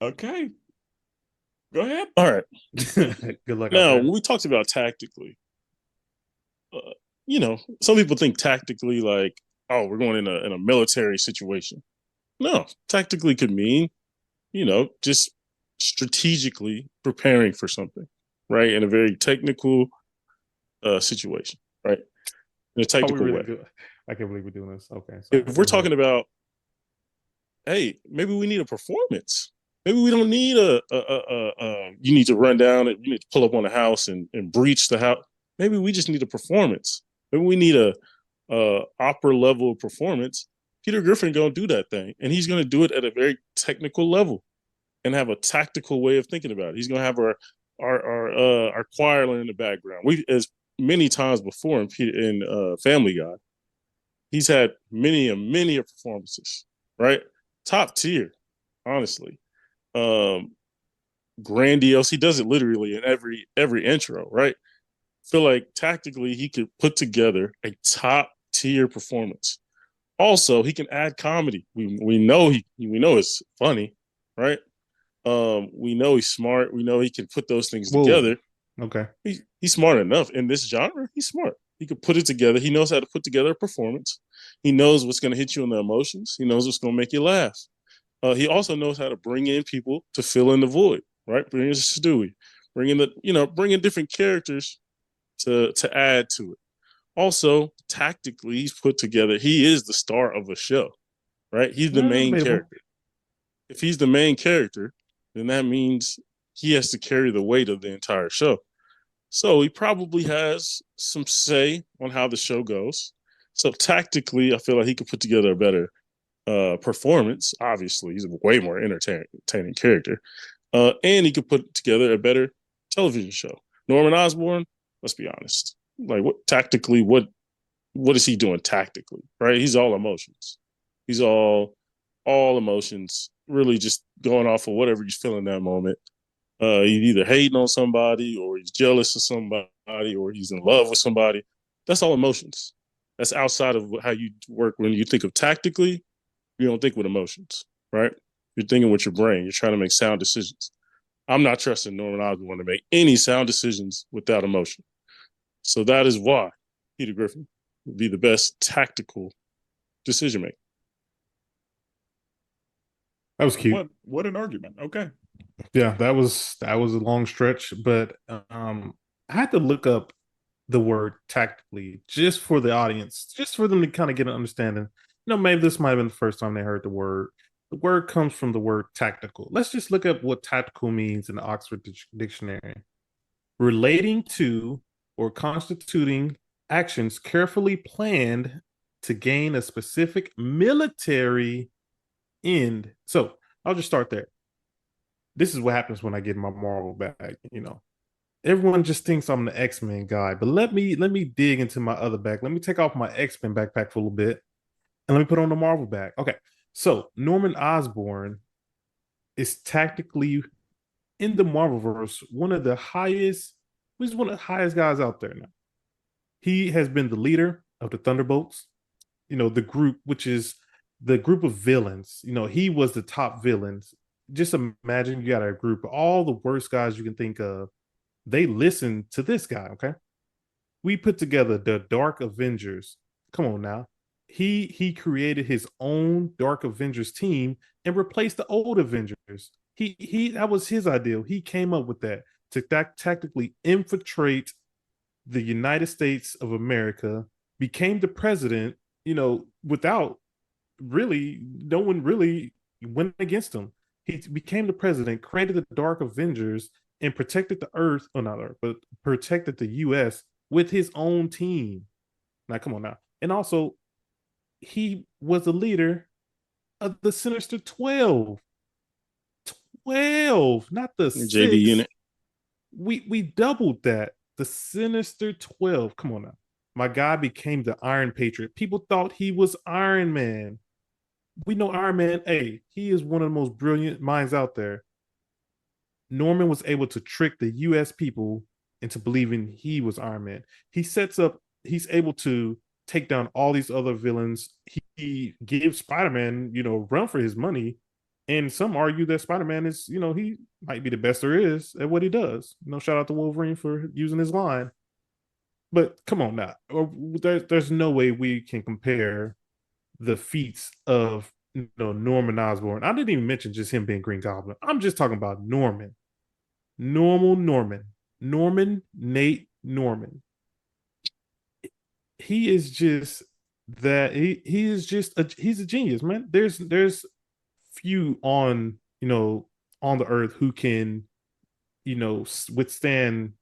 Okay, go ahead.
All right.
Good luck out
Now,
there.
when we talked about tactically, some people think tactically like, oh, we're going in a military situation. No, tactically could mean, just strategically preparing for something, right? In a very technical situation, right? In a
Are we
technical
really
way.
good? I can't believe we're doing this. Okay, sorry.
If we're
Go ahead.
talking about, hey, maybe we need a performance. Maybe we don't need you need to run down and you need to pull up on a house and breach the house. Maybe we just need a performance. Maybe we need a opera level performance. Peter Griffin gonna do that thing, and he's gonna do it at a very technical level and have a tactical way of thinking about it. He's gonna have our choir in the background. We as many times before in Family Guy, he's had many performances, right? Top tier, honestly. Um, Grandiose. He does it literally in every intro, right? Feel like tactically he could put together a top tier performance. Also, he can add comedy. We know we know it's funny, right? We know he's smart. We know he can put those things
Whoa.
together.
Okay.
He's smart enough in this genre. He's smart. He could put it together. He knows how to put together a performance. He knows what's going to hit you in the emotions. He knows what's going to make you laugh. He also knows how to bring in people to fill in the void, right? Bring in Stewie, bring in different characters to add to it. Also, tactically, he's put together. He is the star of a show, right? He's the main
Debatable.
character. If he's the main character, then that means he has to carry the weight of the entire show. So he probably has some say on how the show goes. So tactically, I feel like he could put together a better performance. Obviously, he's a way more entertaining character, and he could put together a better television show. Norman Osborn, let's be honest, like what is he doing tactically? Right, he's all emotions. He's all emotions. Really, just going off of whatever he's feeling that moment. He's either hating on somebody, or he's jealous of somebody, or he's in love with somebody. That's all emotions. That's outside of how you work when you think of tactically. You don't think with emotions, right? You're thinking with your brain. You're trying to make sound decisions. I'm not trusting Norman Osborn to make any sound decisions without emotion. So that is why Peter Griffin would be the best tactical decision maker.
That was cute.
What an argument. Okay.
Yeah, that was a long stretch, but I had to look up the word tactically just for the audience, just for them to kind of get an understanding. Maybe this might have been the first time they heard the word. The word comes from the word tactical. Let's just look up what tactical means in the Oxford Dictionary. Relating to or constituting actions carefully planned to gain a specific military end. So I'll just start there. This is what happens when I get my Marvel bag. Everyone just thinks I'm the X-Men guy, but let me dig into my other bag. Let me take off my X-Men backpack for a little bit and let me put on the Marvel bag. Okay. So Norman Osborn is tactically in the Marvelverse he's one of the highest guys out there now. He has been the leader of the Thunderbolts, the group, which is the group of villains. He was the top villains. Just imagine you got a group of all the worst guys you can think of. They listen to this guy, okay? We put together the Dark Avengers. Come on now. He created his own Dark Avengers team and replaced the old Avengers. He that was his ideal. He came up with that to tactically infiltrate the United States of America, became the president, without really no one really went against him. He became the president, created the Dark Avengers, and protected the Earth, or not Earth, but protected the U.S. with his own team. Now, come on now. And also, he was the leader of the Sinister 12. 12, not the
JV
6.
unit.
We doubled that. The Sinister 12. Come on now. My guy became the Iron Patriot. People thought he was Iron Man. We know Iron Man, hey, he is one of the most brilliant minds out there. Norman was able to trick the US people into believing he was Iron Man. He's able to take down all these other villains. He gives Spider-Man, run for his money. And some argue that Spider-Man is, he might be the best there is at what he does. Shout out to Wolverine for using his line. But come on now, there's no way we can compare the feats of Norman Osborn. I didn't even mention just him being Green Goblin. I'm just talking about Norman, normal Norman Nate Norman. He is just that he is just he's a genius, man. There's few on the earth who can withstand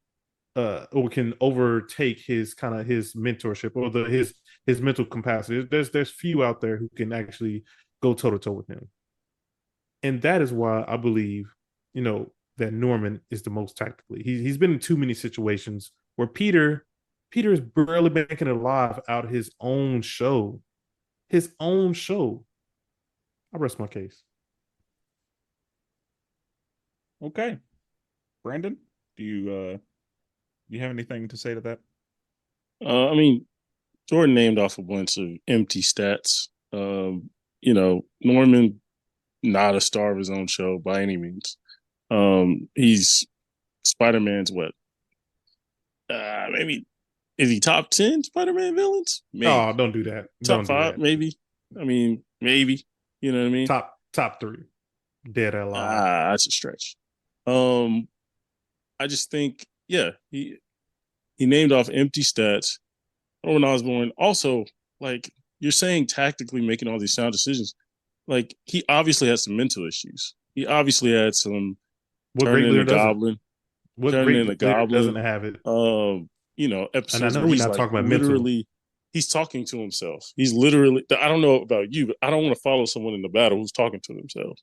or can overtake his kind of his mentorship or his mental capacity. There's few out there who can actually go toe to toe with him, and that is why I believe that Norman is the most tactically. He's been in too many situations where Peter is barely making it alive out of his own show. His own show. I rest my case.
Okay. Brandon, do you have anything to say to that?
I mean, Jordan named off a bunch of empty stats. Norman, not a star of his own show by any means. He's Spider-Man's what? Maybe is he top 10 Spider-Man villains? Maybe.
Oh, don't do that.
Top
Don't
5,
do that.
maybe. I mean, maybe. You know what I mean?
Top 3. Dead alive.
That's a stretch. I just think, yeah, he named off empty stats. Norman Osborn also, like, you're saying tactically making all these sound decisions. Like, he obviously had some mental issues. He obviously had some turning into Goblin. Turning into Goblin
doesn't have it.
Episodes
and I know
where
we're
he's
not
like
talking about
literally,
mental.
he's talking to himself. He's literally, I don't know about you, but I don't want to follow someone in the battle who's talking to themselves.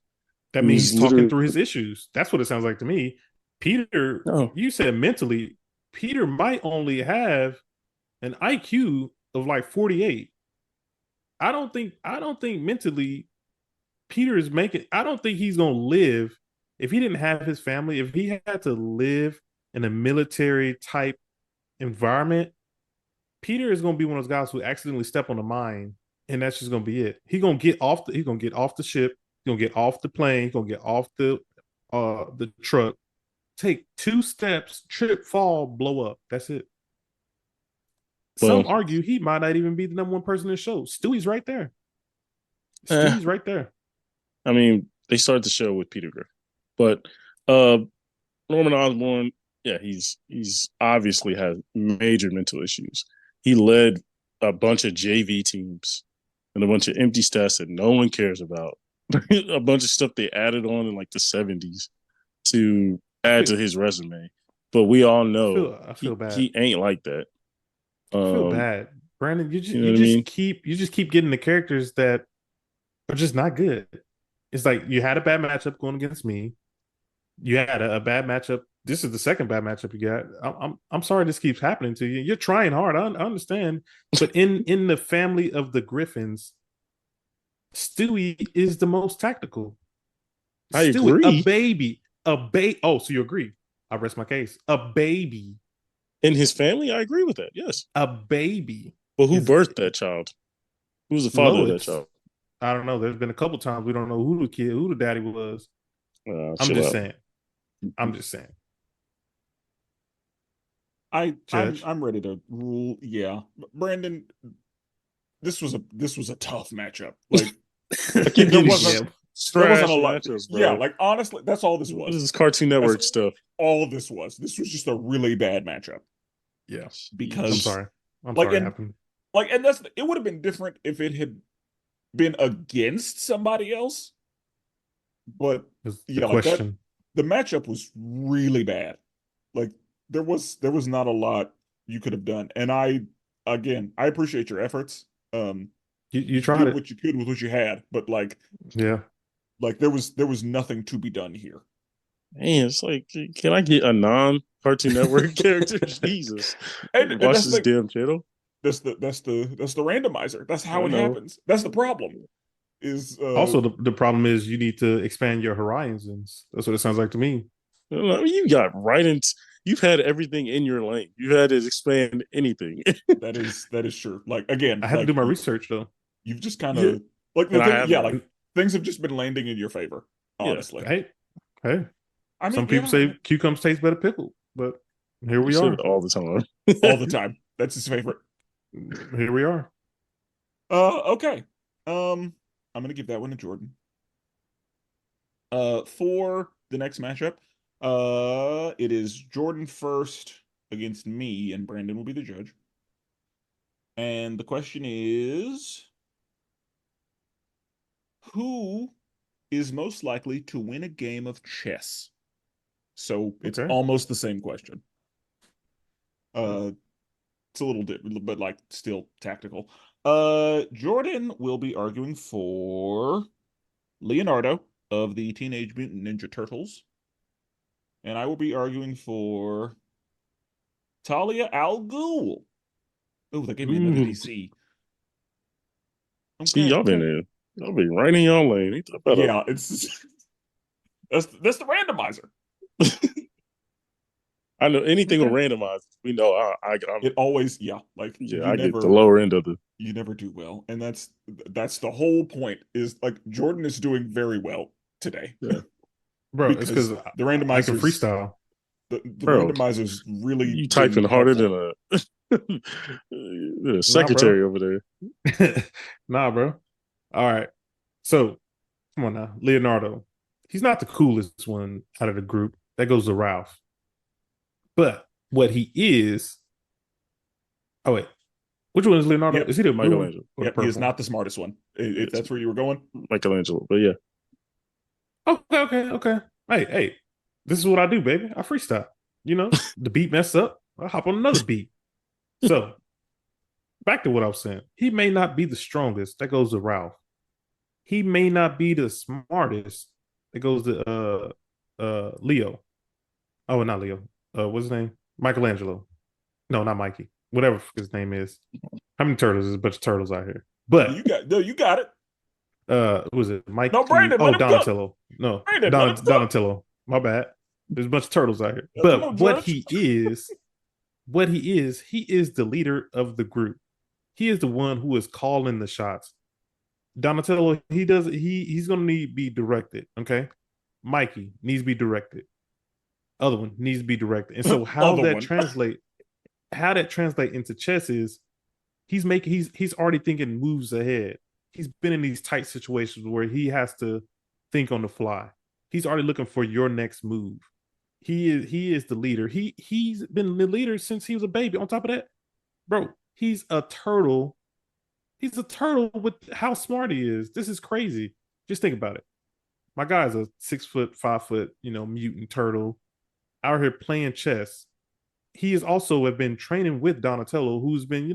That means he's talking through his issues. That's what it sounds like to me. Peter, you said mentally, Peter might only have an IQ of like 48. I don't think mentally Peter is making, I don't think he's gonna live if he didn't have his family, if he had to live in a military type environment. Peter is gonna be one of those guys who accidentally step on a mine, and that's just gonna be it. He's gonna get off the ship, he's gonna get off the plane, he's gonna get off the truck, take 2 steps, trip, fall, blow up. That's it. Some argue he might not even be the number 1 person in the show. Stewie's right there. Stewie's right there.
I mean, they started the show with Peter Griffin, but Norman Osborn, yeah, he's obviously has major mental issues. He led a bunch of JV teams and a bunch of empty stats that no one cares about. A bunch of stuff they added on in like the 70s to add to his resume. But we all know
I feel bad.
He ain't like that.
I feel bad. Brandon, you just keep getting the characters that are just not good. It's like you had a bad matchup going against me. You had a bad matchup. This is the second bad matchup you got. I'm sorry this keeps happening to you. You're trying hard. I understand. But in the family of the Griffins, Stewie is the most tactical.
I agree.
A baby. Oh, so you agree. I rest my case. A baby.
In his family, I agree with that. Yes.
A baby.
But who birthed that child? Who's the father of that child?
I don't know. There's been a couple times we don't know who the daddy was. I'm just saying.
I'm ready to rule. Yeah, Brandon, this was a tough matchup. Like there wasn't a lot. Matchups, yeah, like honestly, that's all this was.
This is Cartoon Network stuff.
All this was. This was just a really bad matchup.
Yeah,
because
I'm sorry. It happened.
And it would have been different if it had been against somebody else. But yeah, question. The matchup was really bad. Like there was not a lot you could have done. And I appreciate your efforts.
You tried
what you could with what you had, but there was nothing to be done here.
Man, it's like, can I get a non-Cartoon Network character? Jesus, and watch this damn channel.
That's the randomizer. That's how it happens. That's the problem. Is
also the problem is you need to expand your horizons. That's what it sounds like to me.
You got right into. You've had everything in your lane. You had to expand anything.
that is true. Like again,
I had to do my research though.
You've just kind of like the thing, like things have just been landing in your favor,
Yeah,
honestly.
Hey.
I mean,
Some people say cucumbers taste better pickled, but here
you
we
say
are.
it all the time.
all the time. That's his favorite.
Here we are.
Okay. I'm gonna give that one to Jordan. For the next matchup, it is Jordan first against me, and Brandon will be the judge. And the question is, who is most likely to win a game of chess? So it's
Okay.
almost the same question. Uh, it's a little different, but like still tactical. Jordan will be arguing for Leonardo of the Teenage Mutant Ninja Turtles, and I will be arguing for Talia al Ghul. Oh, that gave me another
Ooh.
DC.
See,
Okay,
y'all been
okay.
in. Y'all be right in y'all lane. Ain't that better?
Yeah, it's that's the randomizer.
I know anything with
Okay.
randomized. We know I'm
It always, yeah, like
yeah, I get the lower end of the
you never do well. And that's the whole point is like Jordan is doing very well today
yeah.
Bro, it's
because
because I can freestyle.
the
Bro,
randomizers really
you
been
typing harder
helpful.
than a
Nah, bro.
secretary over there.
Nah, bro. All right. So come on now. Leonardo. He's not the coolest one out of the group. That goes to Ralph. But what he is. Oh, wait. Which one is Leonardo?
Yep.
Is he the blue one
Michelangelo.
or the
Yep, he is
purple?
not the smartest one. If
Yes,
that's where you were going.
Michelangelo. But yeah.
Okay. Hey. This is what I do, baby. I freestyle. The beat mess up. I hop on another beat. So back to what I was saying. He may not be the strongest. That goes to Ralph. He may not be the smartest. That goes to Leo. Oh, not Leo. What's his name? Michelangelo. No, not Mikey. Whatever his name is. How many turtles? There's a bunch of turtles out here. But
You got it.
who was it?
No,
Mikey.
Brandon, let
Oh,
him cook.
Donatello. No,
Brandon, let him cook.
Donatello. My bad. There's a bunch of turtles out here.
Come
But
on, Judge.
he is the leader of the group. He is the one who is calling the shots. Donatello, he's gonna need to be directed. Okay. Mikey needs to be directed. Other one needs to be directed. And so
Other one.
how that translate into chess is he's already thinking moves ahead. He's been in these tight situations where he has to think on the fly. He's already looking for your next move. He is the leader. He's been the leader since he was a baby. On top of that, bro, he's a turtle. He's a turtle with how smart he is. This is crazy. Just think about it. My guy's a 6 foot, 5 foot, mutant turtle out here playing chess. He is also have been training with Donatello, who's been,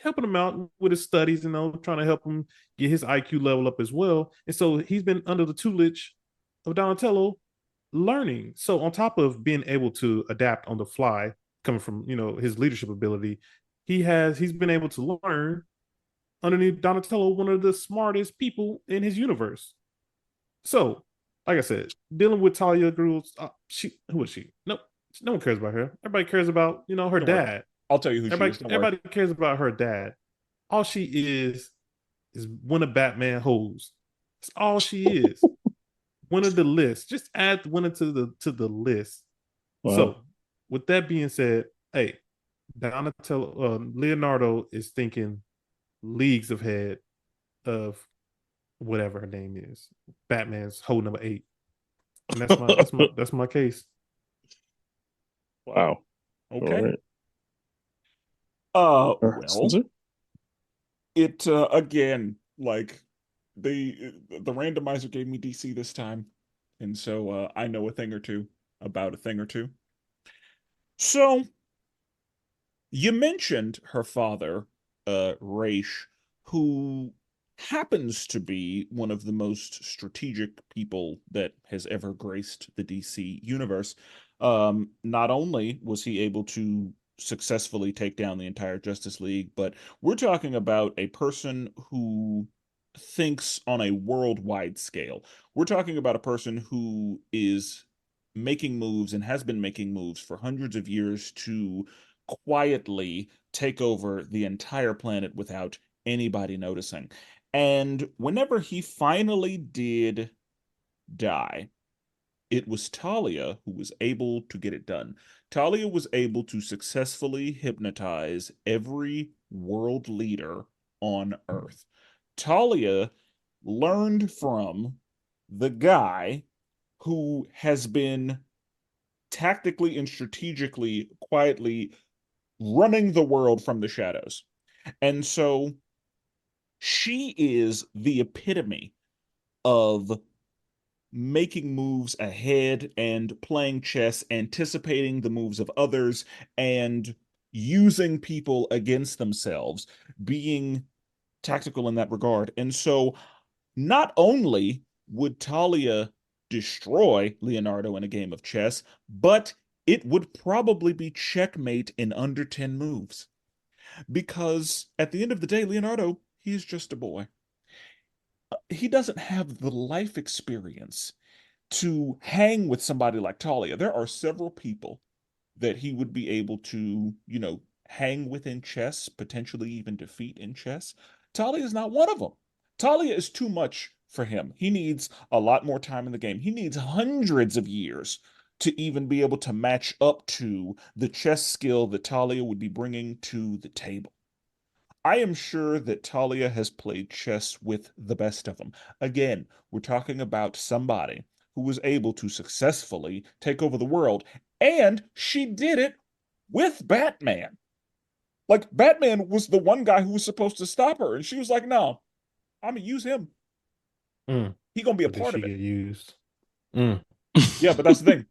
helping him out with his studies, trying to help him get his IQ level up as well. And so he's been under the tutelage of Donatello learning. So on top of being able to adapt on the fly, coming from, his leadership ability, he's been able to learn underneath Donatello, one of the smartest people in his universe. So, like I said, dealing with Talia Grooves, who is she? Nope, no one cares about her. Everybody cares about her
Don't worry.
dad.
I'll tell you who she is. Don't worry.
Everybody cares about her dad. All she is one of Batman hoes. That's all she is. One of the list. Just add one to the list.
Wow.
So, with that being said, hey, Donatello, Leonardo is thinking leagues ahead of whatever her name is. Batman's hoe number 8. And that's my case.
Wow. All
Okay.
right.
Well,
Spenser?
it again, like the randomizer gave me DC this time, and so I know a thing or two about a thing or two. So you mentioned her father, Raish, who happens to be one of the most strategic people that has ever graced the DC universe. Not only was he able to successfully take down the entire Justice League, but we're talking about a person who thinks on a worldwide scale. We're talking about a person who is making moves and has been making moves for hundreds of years to quietly take over the entire planet without anybody noticing. And whenever he finally did die, it was Talia who was able to get it done. Talia was able to successfully hypnotize every world leader on Earth. Talia learned from the guy who has been tactically and strategically, quietly running the world from the shadows. And so she is the epitome of making moves ahead and playing chess, anticipating the moves of others, and using people against themselves, being tactical in that regard. And so not only would Talia destroy Leonardo in a game of chess, but it would probably be checkmate in under 10 moves. Because at the end of the day, Leonardo, he's just a boy. He doesn't have the life experience to hang with somebody like Talia. There are several people that he would be able to, hang with in chess, potentially even defeat in chess. Talia is not one of them. Talia is too much for him. He needs a lot more time in the game. He needs hundreds of years to even be able to match up to the chess skill that Talia would be bringing to the table. I am sure that Talia has played chess with the best of them. Again, we're talking about somebody who was able to successfully take over the world, and she did it with Batman. Like, Batman was the one guy who was supposed to stop her, and she was like, no, I'm gonna use him.
Mm.
He gonna be a
But did
part
she
of it.
get used? Mm.
Yeah, but that's the thing.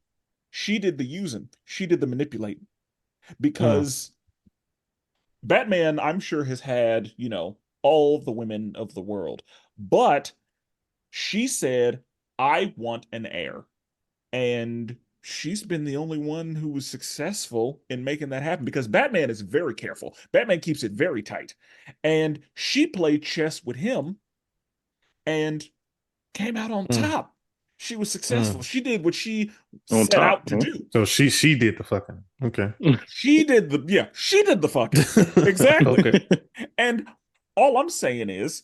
She did the using. She did the manipulating.
Mm.
Because Batman, I'm sure, has had, all the women of the world. But she said, I want an heir. And she's been the only one who was successful in making that happen because Batman is very careful. Batman keeps it very tight. And she played chess with him and came out on
Mm.
top. She was successful.
Mm.
She did what she
On
set
top,
out to
huh?
do.
So she did the fucking. Okay.
She did the fucking. Exactly.
Okay.
And all I'm saying is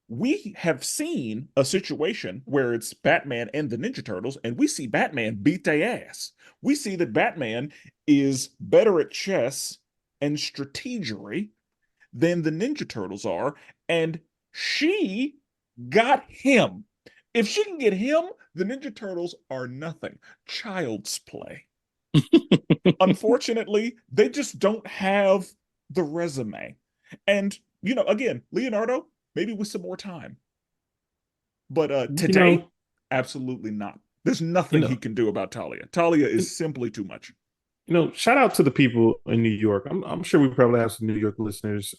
we have seen a situation where it's Batman and the Ninja Turtles, and we see Batman beat their ass. We see that Batman is better at chess and strategery than the Ninja Turtles are, and she got him. If she can get him, the Ninja Turtles are nothing. Child's play. Unfortunately, they just don't have the resume. And, again, Leonardo, maybe with some more time. But
you
today,
know,
absolutely not. There's
you
nothing he
know,
can do about Talia. Talia
you
is simply too much.
shout out to the people in New York. I'm sure we probably have some New York listeners.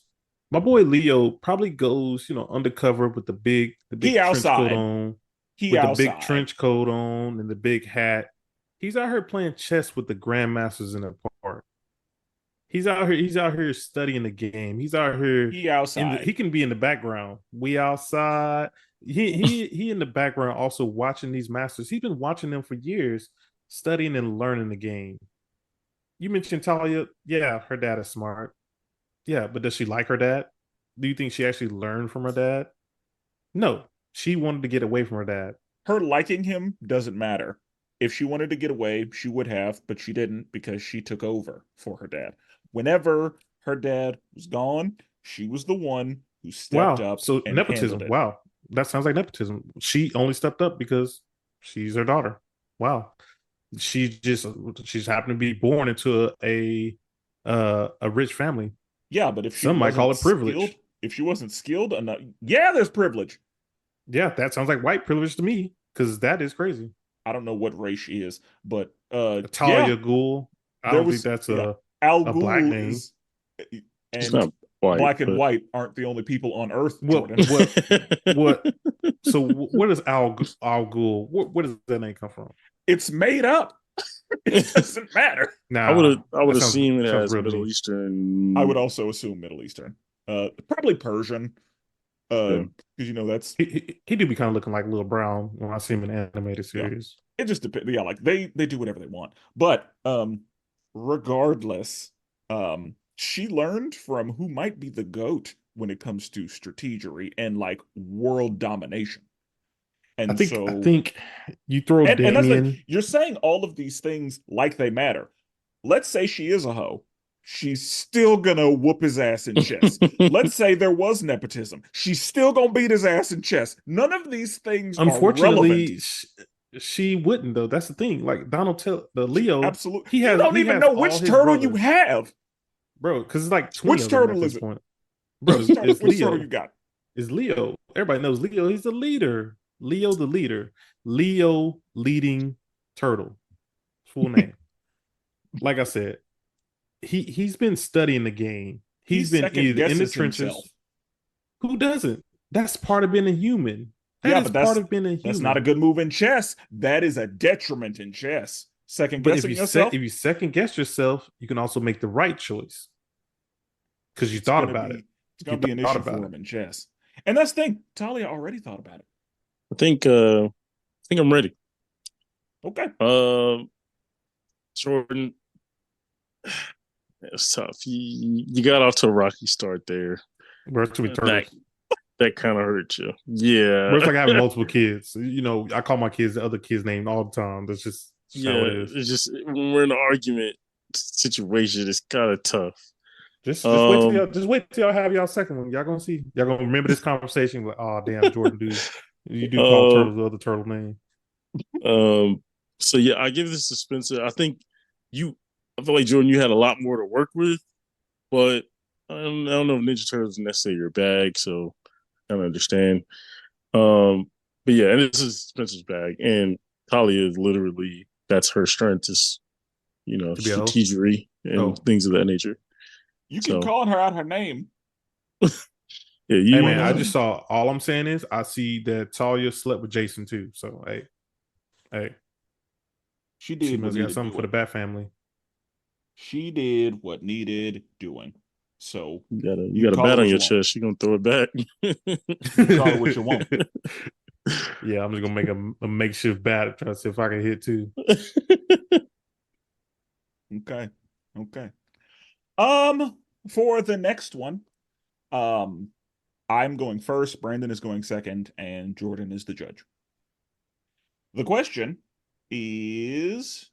My boy Leo probably goes, undercover with the
He
big trench coat
outside.
on,
He
with the big
outside.
trench coat on and the big hat. He's out here playing chess with the grandmasters in the park. He's out here studying the game. He's out here
He
he
outside.
can be in the background. We outside. He in the background also watching these masters. He's been watching them for years, studying and learning the game. You mentioned Talia. Yeah, her dad is smart. Yeah, but does she like her dad? Do you think she actually learned from her dad? No. She wanted to get away from her dad.
Her liking him doesn't matter. If she wanted to get away, she would have, but she didn't because she took over for her dad. Whenever her dad was gone, she was the one who stepped
Wow.
up
So
and handled
nepotism.
it.
Wow. That sounds like nepotism. She only stepped up because she's her daughter. Wow. She's happened to be born into a rich family.
Yeah, but if she
Some might call
wasn't
it privilege.
skilled, if she wasn't skilled enough, yeah, there's privilege.
Yeah, that sounds like white privilege to me because that is crazy.
I don't know what race she is, but yeah,
Talia Ghul. I
there
don't think
was
that's
yeah. Al
a black
Ghul
name.
is,
She's
and
not white,
black and
but
white aren't the only people on Earth,
What
Jordan.
what? So where does Al Ghul? Where does that name come from?
It's made up. It doesn't matter.
Nah,
I would
that sounds
assume it
sounds
has
real to
Middle
me.
I would
Eastern.
also assume Middle Eastern. Probably Persian.
Yeah.
Because that's
He do be kind of looking like Little Brown when I see him in the animated
yeah.
series.
It just depends. Yeah, like they do whatever they want. But regardless, she learned from who might be the GOAT when it comes to strategery and like world domination.
I
And
think I
so,
think you throw
and that's like
Damien.
you're saying all of these things like they matter. Let's say she is a hoe. She's still gonna whoop his ass in chess. Let's say there was nepotism. She's still gonna beat his ass in chess. None of these things are relevant.
Unfortunately, she wouldn't though. That's the thing. Like the Leo,
Absolutely.
he
You
has
don't
he
even
has
know
all
which
his
turtle you
brothers,
have.
bro. Because it's like 20
Which
of them at
turtle
this
is it?
point, bro. It's
Which turtle you
Leo.
got?
It's Leo. Everybody knows Leo. He's the leader. Leo, the leader. Leo, leading turtle. Full name. Like I said, he's been studying the game.
He
He's been
second
either in the
guesses himself.
trenches. Who doesn't? That's part of being a human. That
Yeah,
is
but
part of being a
that's not a
human.
good move in chess. That is a detriment in chess. Second
But
guessing yourself,
if you second guess yourself, you can also make the right choice because you
it's
thought
gonna
about it.
be it's
You
gonna be an
thought
issue
about
for
it.
him in chess. And that's the thing. Talia already thought about it.
I think I'm ready.
Okay.
Jordan, it's tough. You got off to a rocky start there.
Bro, it's too many
That
turtles.
that kind of hurt you.
Bro, it's
Yeah.
like having multiple kids. You know, I call my kids the other kids' name all the time. That's just how it
Yeah.
is.
It's just when we're in an argument situation, it's kind of tough.
Just
Um,
wait till y'all have y'all second one. Y'all gonna see. Y'all gonna remember this conversation. Like, oh damn, Jordan, dude, you do call
um,
turtles the other turtle name.
um. So yeah, I give this to Spencer. You. I feel like Jordan, you had a lot more to work with, but I don't know if Ninja Turtles is necessarily your bag, so I don't understand. Um, but yeah, and this is Spencer's bag, and Talia is literally that's her strength is
To be a hoe.
strategery and
Oh,
things of that nature.
You keep
So
calling her out her name.
yeah,
hey
On
man, I
the
just saw. All I'm saying is, I see that Talia slept with Jason too. So hey,
she
she
did what
must got
needed
something for the
doing.
Bat family.
She did what needed doing. So
you
you
got
can
a
call her
bat on
what
your
you want.
chest. You're gonna throw it back.
You can call her what you want.
Yeah, I'm just gonna make a makeshift bat try to see if I can hit too.
Okay. Okay. Um, for the next one, um, I'm going first, Brandon is going second, and Jordan is the judge. The question is,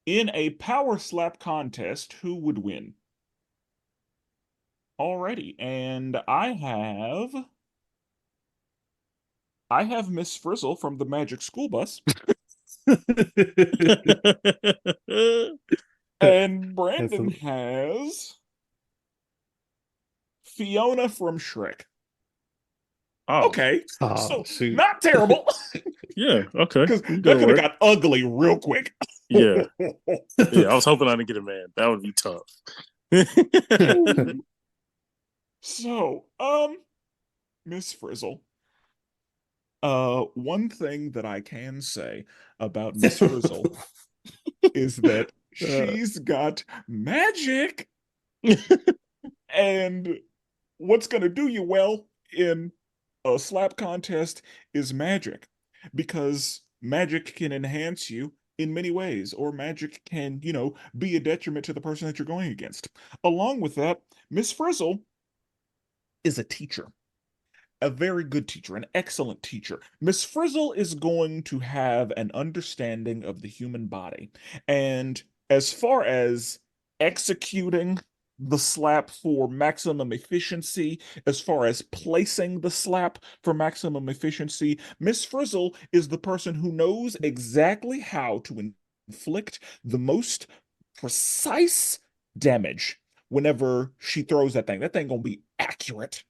in a power slap contest, who would win? Alrighty, and I have Miss Frizzle from the Magic School Bus, and
That's
Brandon has Fiona from Shrek.
Oh,
Okay,
oh
so
shoot.
not terrible,
yeah. Okay,
because
you
that
go
could have
work.
got ugly real quick.
Yeah, yeah. I was hoping I didn't get a man. That would be tough.
So, Miss Frizzle, one thing that I can say about Miss Frizzle is that
uh,
she's got magic, and what's going to do you well in a slap contest is magic, because magic can enhance you in many ways, or magic can, be a detriment to the person that you're going against. Along with that, Miss Frizzle is a teacher, a very good teacher, an excellent teacher. Miss Frizzle is going to have an understanding of the human body. And as far as executing the slap for maximum efficiency, as far as placing the slap for maximum efficiency, Miss Frizzle is the person who knows exactly how to inflict the most precise damage whenever she throws that thing. That thing gonna be accurate.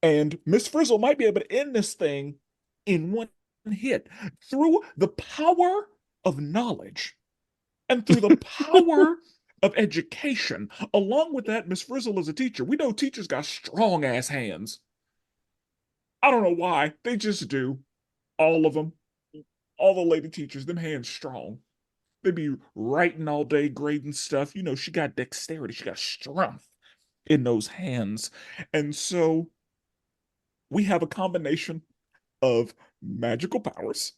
And Miss Frizzle might be able to end this thing in one hit through the power of knowledge and through the power of education. Along with that, Miss Frizzle is a teacher. We know teachers got strong ass hands. I don't know why. They just do. All of them. All the lady teachers, them hands strong. They be writing all day, grading stuff. She got dexterity. She got strength in those hands. And so we have a combination of magical powers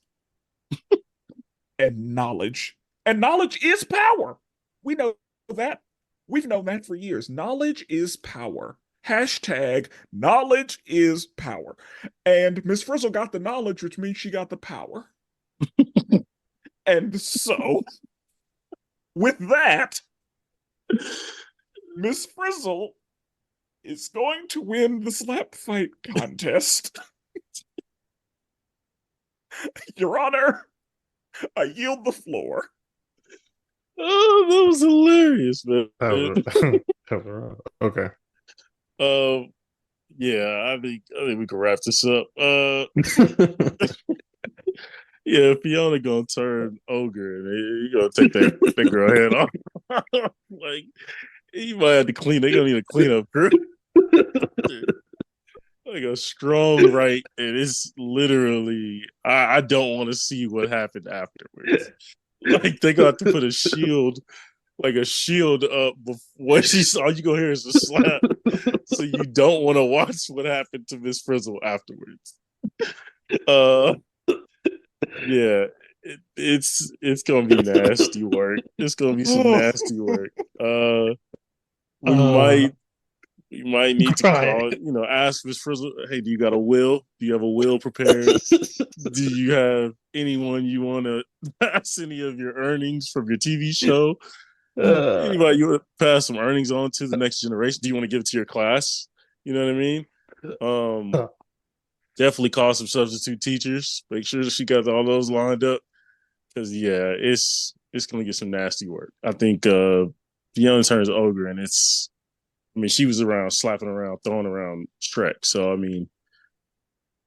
and knowledge. And knowledge is power. We know that. We've known that for years. Knowledge is power. Hashtag knowledge is power. And Miss Frizzle got the knowledge, which means she got the power. And so, with that, Miss Frizzle is going to win the slap fight contest. Your Honor, I yield the floor.
Oh, that was hilarious, man.
Okay.
Yeah, I think we can wrap this up. Yeah, Fiona gonna turn ogre and you gonna take that girl head off. Like you might have to clean. They gonna need a cleanup crew. Like a strong right, and it's literally I don't want to see what happened afterwards. Like they got to put a shield up before she's all you gonna hear is a slap. So you don't want to watch what happened to Miss Frizzle afterwards. Yeah, it's gonna be nasty work. It's gonna be some nasty work. We might need to call, ask Miss Frizzle, hey, do you got a will? Do you have a will prepared? Do you have anyone you want to pass any of your earnings from your TV show? Anybody you want to pass some earnings on to the next generation? Do you want to give it to your class? You know what I mean? Definitely call some substitute teachers. Make sure that she got all those lined up. Because yeah, it's gonna get some nasty work. I think Fiona turns ogre, and she was around slapping around, throwing around Shrek. So I mean,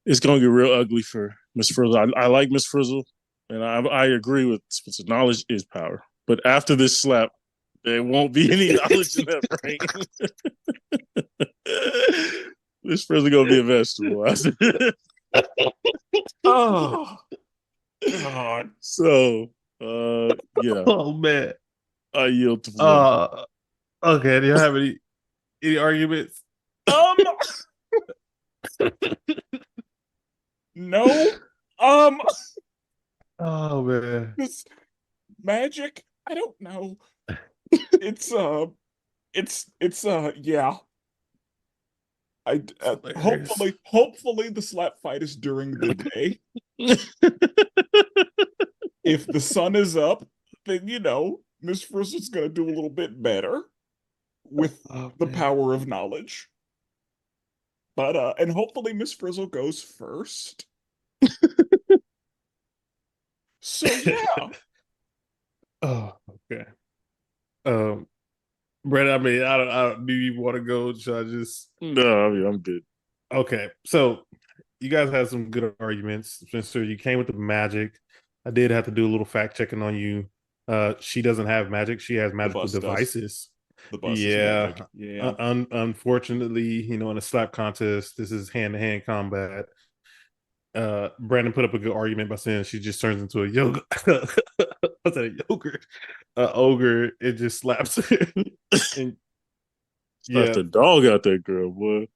it's gonna get real ugly for Miss Frizzle. I like Miss Frizzle, and I agree with Spenser. Knowledge is power. But after this slap, there won't be any knowledge in that brain. Miss Frizzle gonna be a vegetable.
Oh God.
So yeah.
Oh man.
I yield to floor.
Okay. Do you have any arguments?
No.
Oh man.
This magic, I don't know. It's yeah. Hopefully the slap fight is during the day. If the sun is up, then Miss Frizzle's gonna do a little bit better with the power of knowledge. But and hopefully Miss Frizzle goes first. So yeah.
Oh, okay. Brett, I mean, I don't. Do you want to go? Should I just?
No, I mean, I'm good.
Okay, so you guys had some good arguments, Spenser. You came with the magic. I did have to do a little fact checking on you. She doesn't have magic. She has magical devices.
The bus
Yeah.
is magic. Yeah.
Unfortunately, in a slap contest, this is hand-to-hand combat. Brandon put up a good argument by saying she just turns into a yogurt. I said a yogurt, ogre. It just slaps her. And
yeah, the dog out there, girl, boy.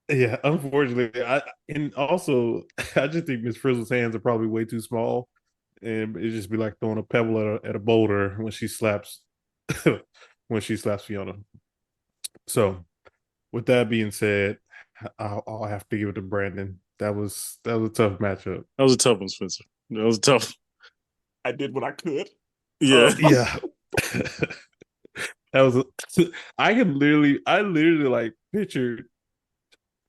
Yeah, unfortunately, and also I just think Miss Frizzle's hands are probably way too small, and it just be like throwing a pebble at a boulder when she slaps Fiona. So, with that being said, I'll have to give it to Brandon. That was a tough matchup.
That was a tough one, Spenser. That was tough.
I did what I could.
Yeah,
yeah. That was. I literally like pictured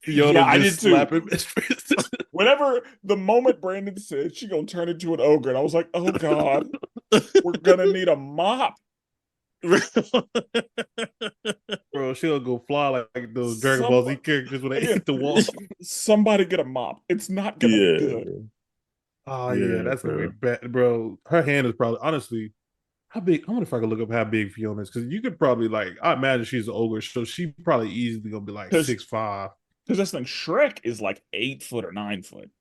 Fiona
I did too.
slapping Miss Frizzle.
Whenever the moment Brandon said she gonna turn into an ogre, and I was like, oh God, we're gonna need a mop.
Bro, she'll go fly like those Dragon Ball Z characters when they hit the wall.
Somebody get a mop. It's not gonna be good.
Oh yeah, that's gonna be bad, bro. Her hand is probably honestly how big. I wonder if I could look up how big Fiona is, because you could probably I imagine she's an ogre, so she probably easily gonna be like 6'5".
Because this thing, Shrek is like 8 foot or 9 foot.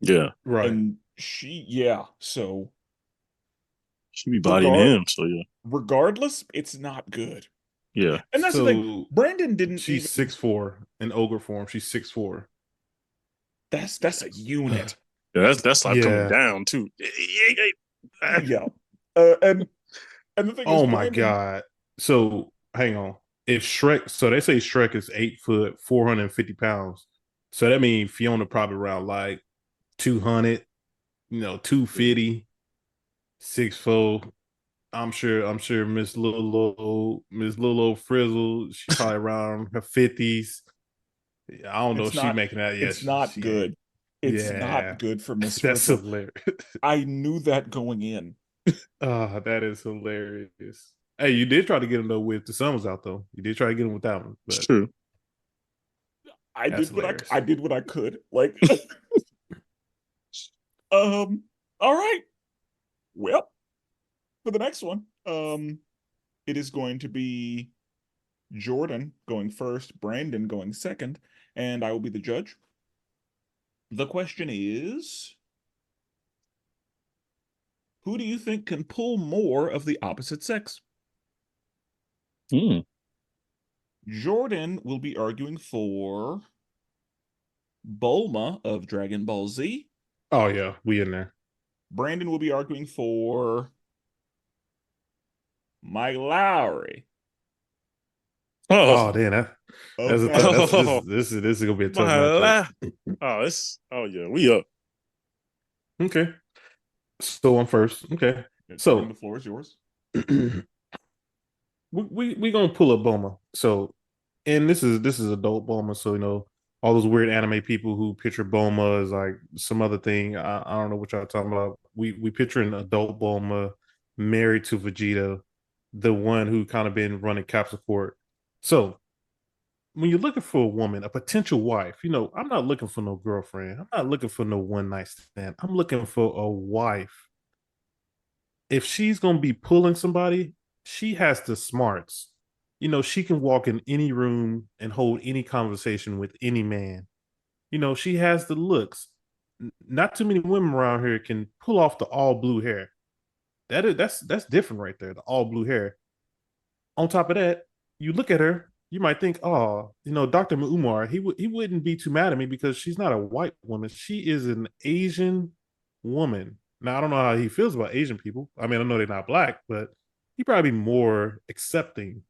Yeah,
right.
And so
she be bodying him. So yeah,
regardless, it's not good.
Yeah,
and that's the thing. Brandon didn't.
She's 6'4" in ogre form. She's 6'4".
That's a unit.
Yeah, that's like coming down too.
Yeah, and the thing.
Oh my God! So hang on. If Shrek, so they say Shrek is 8 foot, 450 pounds. So that means Fiona probably around like 200, 250, 6'4". I'm sure Miss Lilo Frizzle, she probably around her 50s. I don't know
It's
if she
not
making that. Yeah,
it's
she,
not
she ain't.
good. It's not
Yeah.
good for Miss
That's
Frizzle.
hilarious.
I knew that going in.
Oh, that is hilarious. Hey, you did try to get him though with the sun was out though. You did try to get him with that one,
It's
but
true.
that's hilarious.
I did what I could. Like all right. Well, for the next one, it is going to be Jordan going first, Brandon going second, and I will be the judge. The question is, who do you think can pull more of the opposite sex?
Hmm.
Jordan will be arguing for Bulma of Dragon Ball Z.
Oh yeah, we in there.
Brandon will be arguing for Mike Lowry
Oh,
Oh damn, that's
of
a tough. That's
oh,
this is gonna be a tough
my
matchup.
Oh, it's oh yeah, we up.
Okay, so I'm first. Okay,
Jordan. The
so
floor is yours.
we gonna pull up Boma. So, and this is adult Boma. So all those weird anime people who picture Boma as like some other thing. I don't know what y'all talking about. We picture an adult Boma married to Vegeta, the one who kind of been running capsule court. So when you're looking for a woman, a potential wife, I'm not looking for no girlfriend. I'm not looking for no one night stand. I'm looking for a wife. If she's gonna be pulling somebody, she has the smarts. She can walk in any room and hold any conversation with any man. She has the looks. Not too many women around here can pull off the all blue hair. That's different right there. The all blue hair. On top of that, you look at her, you might think, oh, Dr. Umar, he wouldn't be too mad at me because she's not a white woman. She is an Asian woman. Now I don't know how he feels about Asian people. I mean, I know they're not black, but he'd probably be more accepting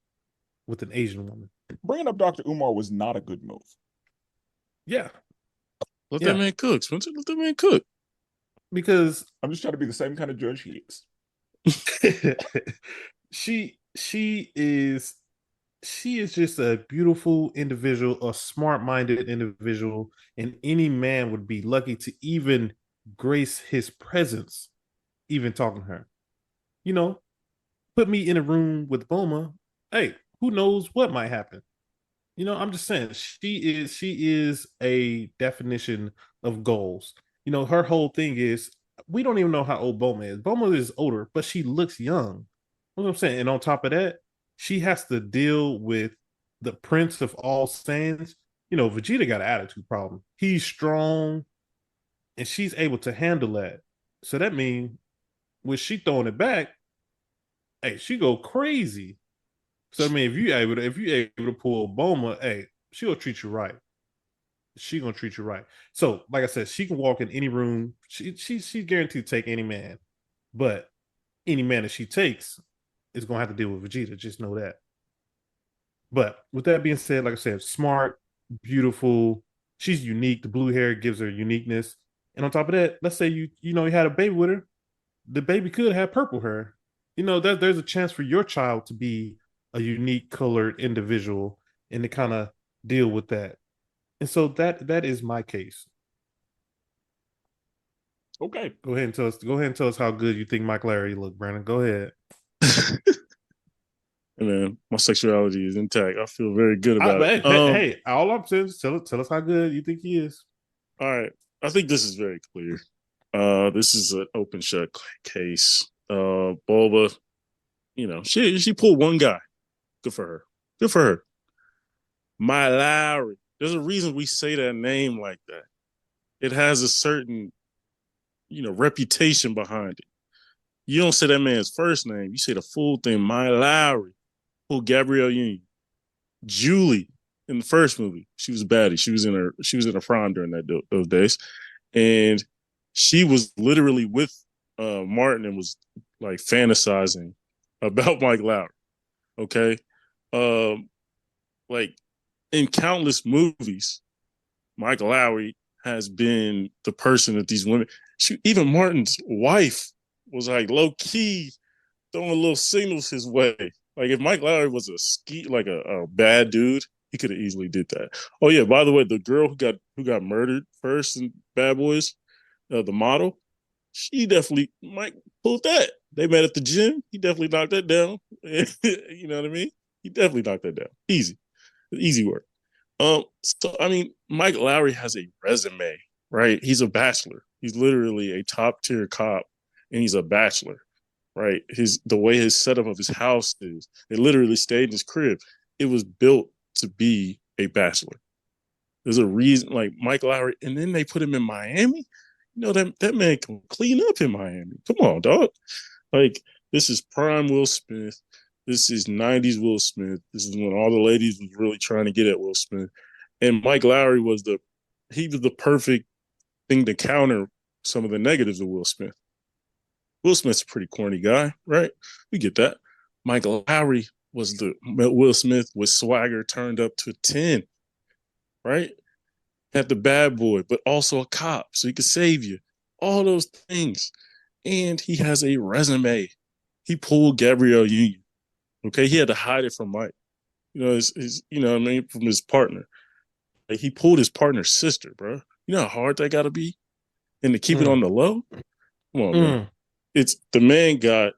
with an Asian woman.
Bringing up Dr. Umar was not a good move.
Yeah,
Let that
yeah,
man cook, Spencer. Let that man cook.
because
I'm just trying to be the same kind of judge he is.
she is just a beautiful individual, a smart-minded individual, and any man would be lucky to even grace his presence, even talking to her. You know, put me in a room with Boma. Hey, who knows what might happen? I'm just saying she is a definition of goals. Her whole thing is we don't even know how old Boma is. Boma is older, but she looks young. What I'm saying, and on top of that, she has to deal with the Prince of all Saiyans. Vegeta got an attitude problem. He's strong, and she's able to handle that. So that means when she throwing it back, hey, she go crazy. So I mean, if you able to pull Boma, hey, she'll treat you right. She gonna treat you right. So, like I said, she can walk in any room. She's guaranteed to take any man, but any man that she takes is gonna have to deal with Vegeta. Just know that. But with that being said, like I said, smart, beautiful. She's unique. The blue hair gives her uniqueness. And on top of that, let's say you had a baby with her, the baby could have purple hair. There's a chance for your child to be a unique colored individual and to kind of deal with that. And so that is my case.
Okay.
Go ahead and tell us how good you think Mike Larry looked, Brandon. Go ahead.
Man, my sexuality is intact. I feel very good about
But
it.
hey, all I'm saying is tell us how good you think he is.
All right. I think this is very clear. This is an open shut case. Bulba, she pulled one guy. Good for her. Good for her. My Lowry. There's a reason we say that name like that. It has a certain, reputation behind it. You don't say that man's first name. You say the full thing. My Lowry. Pulled Gabrielle Union. Julie in the first movie, she was a baddie. She was in her prime during those days, and she was literally with Martin and was like fantasizing about Mike Lowry. Okay, Um, like in countless movies, Mike Lowry has been the person that these women. Even Martin's wife was like low key throwing little signals his way. Like if Mike Lowry was like a bad dude, he could have easily did that. Oh yeah, by the way, the girl who got murdered first in Bad Boys, the model, she definitely Mike pulled that. They met at the gym. He definitely knocked that down. You know what I mean? He definitely knocked that down. Easy work. So I mean, Mike Lowry has a resume, right? He's a bachelor. He's literally a top tier cop, and he's a bachelor, right? The way his setup of his house is, it literally stayed in his crib. It was built to be a bachelor. There's a reason, like Mike Lowry, and then they put him in Miami. You know that man can clean up in Miami. Come on, dog. Like this is prime Will Smith. This is '90s Will Smith. This is when all the ladies was really trying to get at Will Smith, and Mike Lowry he was the perfect thing to counter some of the negatives of Will Smith. Will Smith's a pretty corny guy, right? We get that. Mike Lowry was the Will Smith with swagger turned up to 10, right? Had the bad boy, but also a cop, so he could save you. All those things. And he has a resume. He pulled Gabrielle Union. Okay, he had to hide it from Mike. You know, you know what I mean, from his partner. Like, he pulled his partner's sister, bro. You know how hard that got to be, and to keep it on
Mm,
the low. Come on, man.
mm.
It's the man got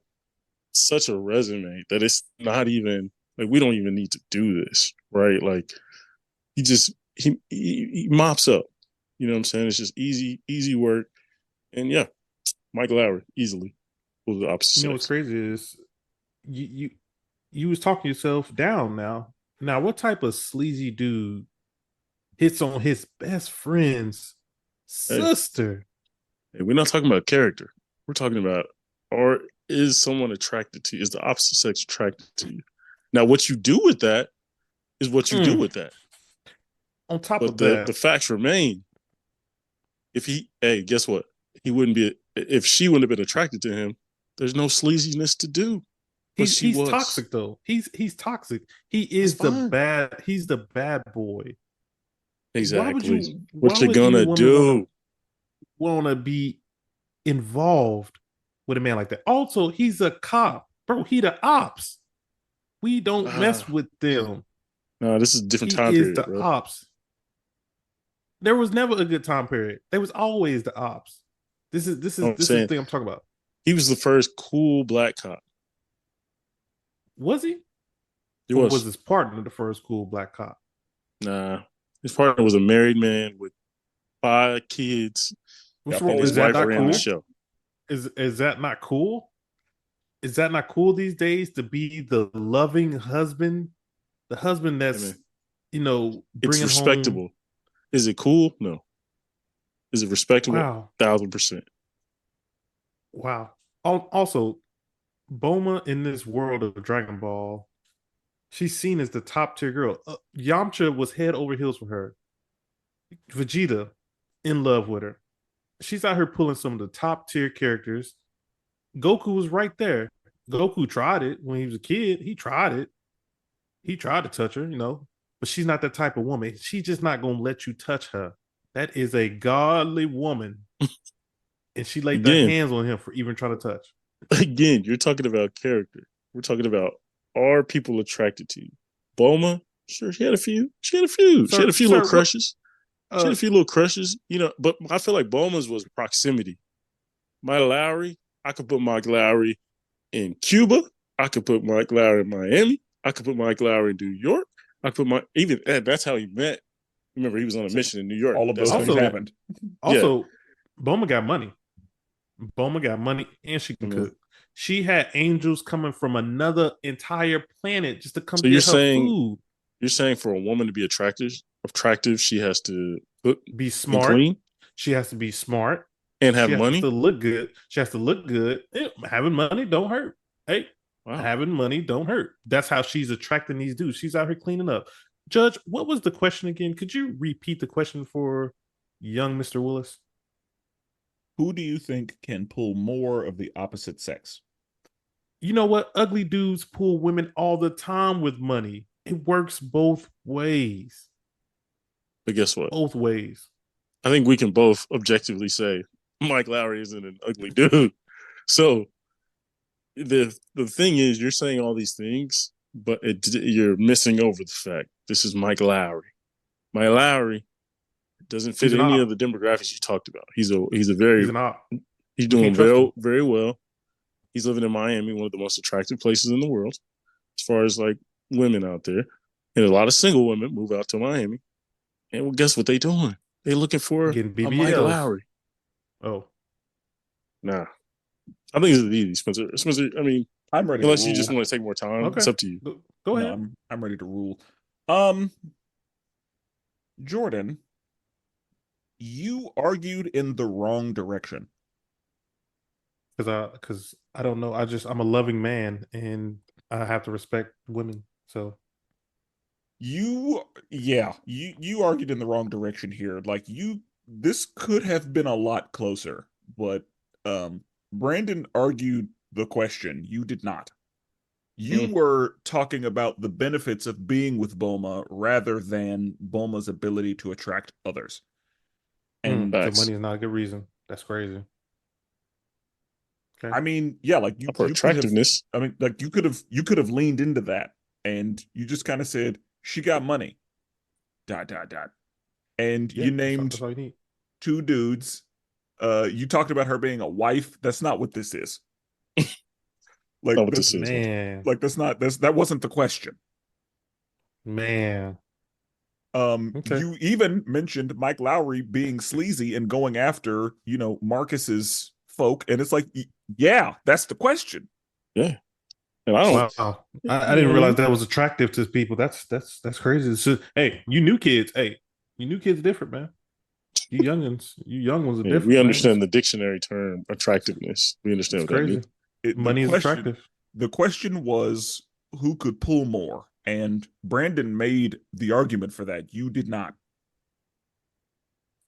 such a resume that it's not even like we don't even need to do this, right? Like he mops up. You know what I'm saying? It's just easy work, and yeah, Mike Lowry easily was the opposite
You know what's
sex.
crazy is you you you was talking yourself down now. Now, what type of sleazy dude hits on his best friend's
Hey,
sister?
hey, we're not talking about character. We're talking about or is someone attracted to you? Is the opposite sex attracted to you? Now, what you do with that is what you do
Mm.
with that.
On top
But
of
the
that,
facts remain. If guess what? He wouldn't be if she wouldn't have been attracted to him. There's no sleaziness to do, but she
he's
was.
toxic though. He's toxic. He
That's
is
fine.
he's the bad boy.
Exactly.
Why
What you
would any
gonna
woman
do?
want to be involved with a man like that? Also, he's a cop. Bro, he the ops. We don't mess
Ah,
with them.
no, this is a different
He
time
is
period,
the
bro.
ops. There was never a good time period. There was always the ops.
I'm
This is the
saying
thing I'm talking about.
he was the first cool black cop.
Was he?
He
Or was
was.
his partner the first cool black cop?
Nah, his partner was a married man with 5 kids,
Which
and
one
his
is that
wife
not
ran the
cool?
show.
Is that not cool? Is that not cool these days to be the loving husband, the husband
I
that's
mean, it's
bringing home?
respectable. Is it cool? No. Is it respectable?
Wow,
1,000%.
wow. Also, Boma in this world of Dragon Ball, she's seen as the top tier girl. Yamcha was head over heels for her. Vegeta in love with her. She's out here pulling some of the top tier characters. Goku was right there. Goku tried it when he was a kid. He tried it. He tried to touch her, but she's not that type of woman. She's just not gonna let you touch her. That is a godly woman, and she laid the
Again,
hands on him for even trying to touch.
again, you're talking about character. We're talking about are people attracted to you? Boma, sure, she had a few. She had a few. She had a few little
Sir, what?
crushes. She had
Uh,
a few little crushes, but I feel like Boma's was proximity. Mike Lowry, I could put Mike Lowry in Cuba. I could put Mike Lowry in Miami. I could put Mike Lowry in New York. I could put my even that's how he met. Remember, he was on a mission in New York.
All of
That's
those
how he
things
also,
met.
happened.
Yeah.
also, Boma got money. Boma got money, and she can
Mm-hmm.
cook. She had angels coming from another entire planet just to come
So you're
get her
saying
food.
you're saying for a woman to be attractive, she has to cook
Be
and
smart.
clean
She has to be smart.
and have
She has to
money.
look good. She has to look good. Having money don't hurt. Hey,
Wow.
having money don't hurt. That's how she's attracting these dudes. She's out here cleaning up. Judge, what was the question again? Could you repeat the question for young Mr. Willis?
Who do you think can pull more of the opposite sex?
You know what? Ugly dudes pull women all the time with money. It works both ways.
But guess what?
Both ways.
I think we can both objectively say Mike Lowry isn't an ugly dude. So the thing is, you're saying all these things, but you're missing over the fact this is Mike Lowry. Mike Lowry doesn't fit
He's an
any of
op.
the demographics you talked about. He's a
He's
very
an op.
he's
We
doing
can't trust
very
him.
very well. He's living in Miami, one of the most attractive places in the world, as far as like women out there. And a lot of single women move out to Miami. And well, guess what they doing? They looking for
Getting
a Mike
BBLs.
Lowry.
Oh,
Nah, I think this is easy, Spencer. Spencer, I mean,
I'm ready to
unless you just
rule.
want to take more time, it's
okay.
up to you.
Go
No,
ahead.
I'm ready to rule. Um, Jordan, you argued in the wrong direction.
Because I don't know. I'm a loving man and I have to respect women. So
You argued in the wrong direction here. Like this could have been a lot closer, but Brandon argued the question. You did not. You
Mm,
were talking about the benefits of being with Bulma rather than Bulma's ability to attract others. And
so
facts.
money is not a good reason. That's crazy. Okay.
I mean, yeah, like
Not for
you could have
attractiveness.
I mean, like you could have leaned into that and you just kind of said, she got money. Dot dot dot. And
Yeah,
you named
that's all you need.
two dudes. You talked about her being a wife. That's not what this is.
Not
Like
what this
that's
is, man.
Man,
like that's not that wasn't the question.
man. Okay.
You even mentioned Mike Lowry being sleazy and going after, Marcus's folk, and it's like, yeah, that's the question.
Yeah. And I don't,
Wow. I
you know
didn't
what I
realize
mean?
that was attractive to people. That's crazy. So, hey, you new kids. Hey, you new kids different, man. You young ones are
Yeah, we
different, man.
understand the dictionary term attractiveness. We understand
It's
what that
crazy.
means.
It, the
Money is
question,
attractive.
the question was who could pull more, and Brandon made the argument for that. You did not.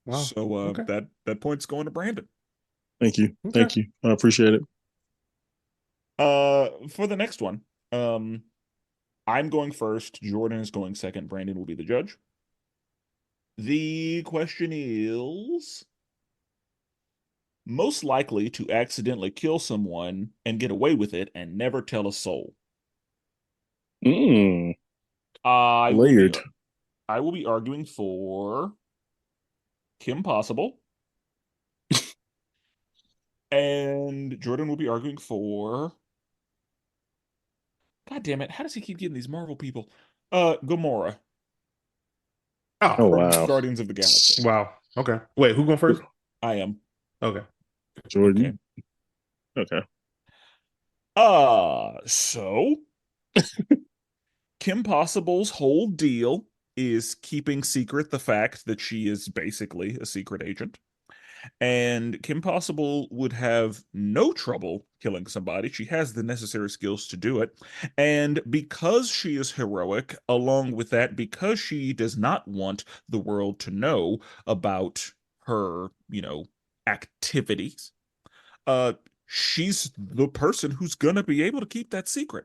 Wow.
So
Okay.
that point's going to Brandon.
Thank you.
Okay.
Thank you. I appreciate it.
For the next one, um, I'm going first. Jordan is going second. Brandon will be the judge. The question is most likely to accidentally kill someone and get away with it and never tell a soul.
Mm,
I will be
layered.
I will be arguing for Kim Possible, and Jordan will be arguing for. God damn it! How does he keep getting these Marvel people? Gamora
Oh,
Oh,
from
wow.
Guardians of the Galaxy.
wow. Okay. Wait, who going first?
I am
Okay.
okay.
Jordan. Okay.
So Kim Possible's whole deal is keeping secret the fact that she is basically a secret agent. And Kim Possible would have no trouble killing somebody. She has the necessary skills to do it. And because she is heroic, along with that, because she does not want the world to know about her, activities, uh, she's the person who's gonna be able to keep that secret.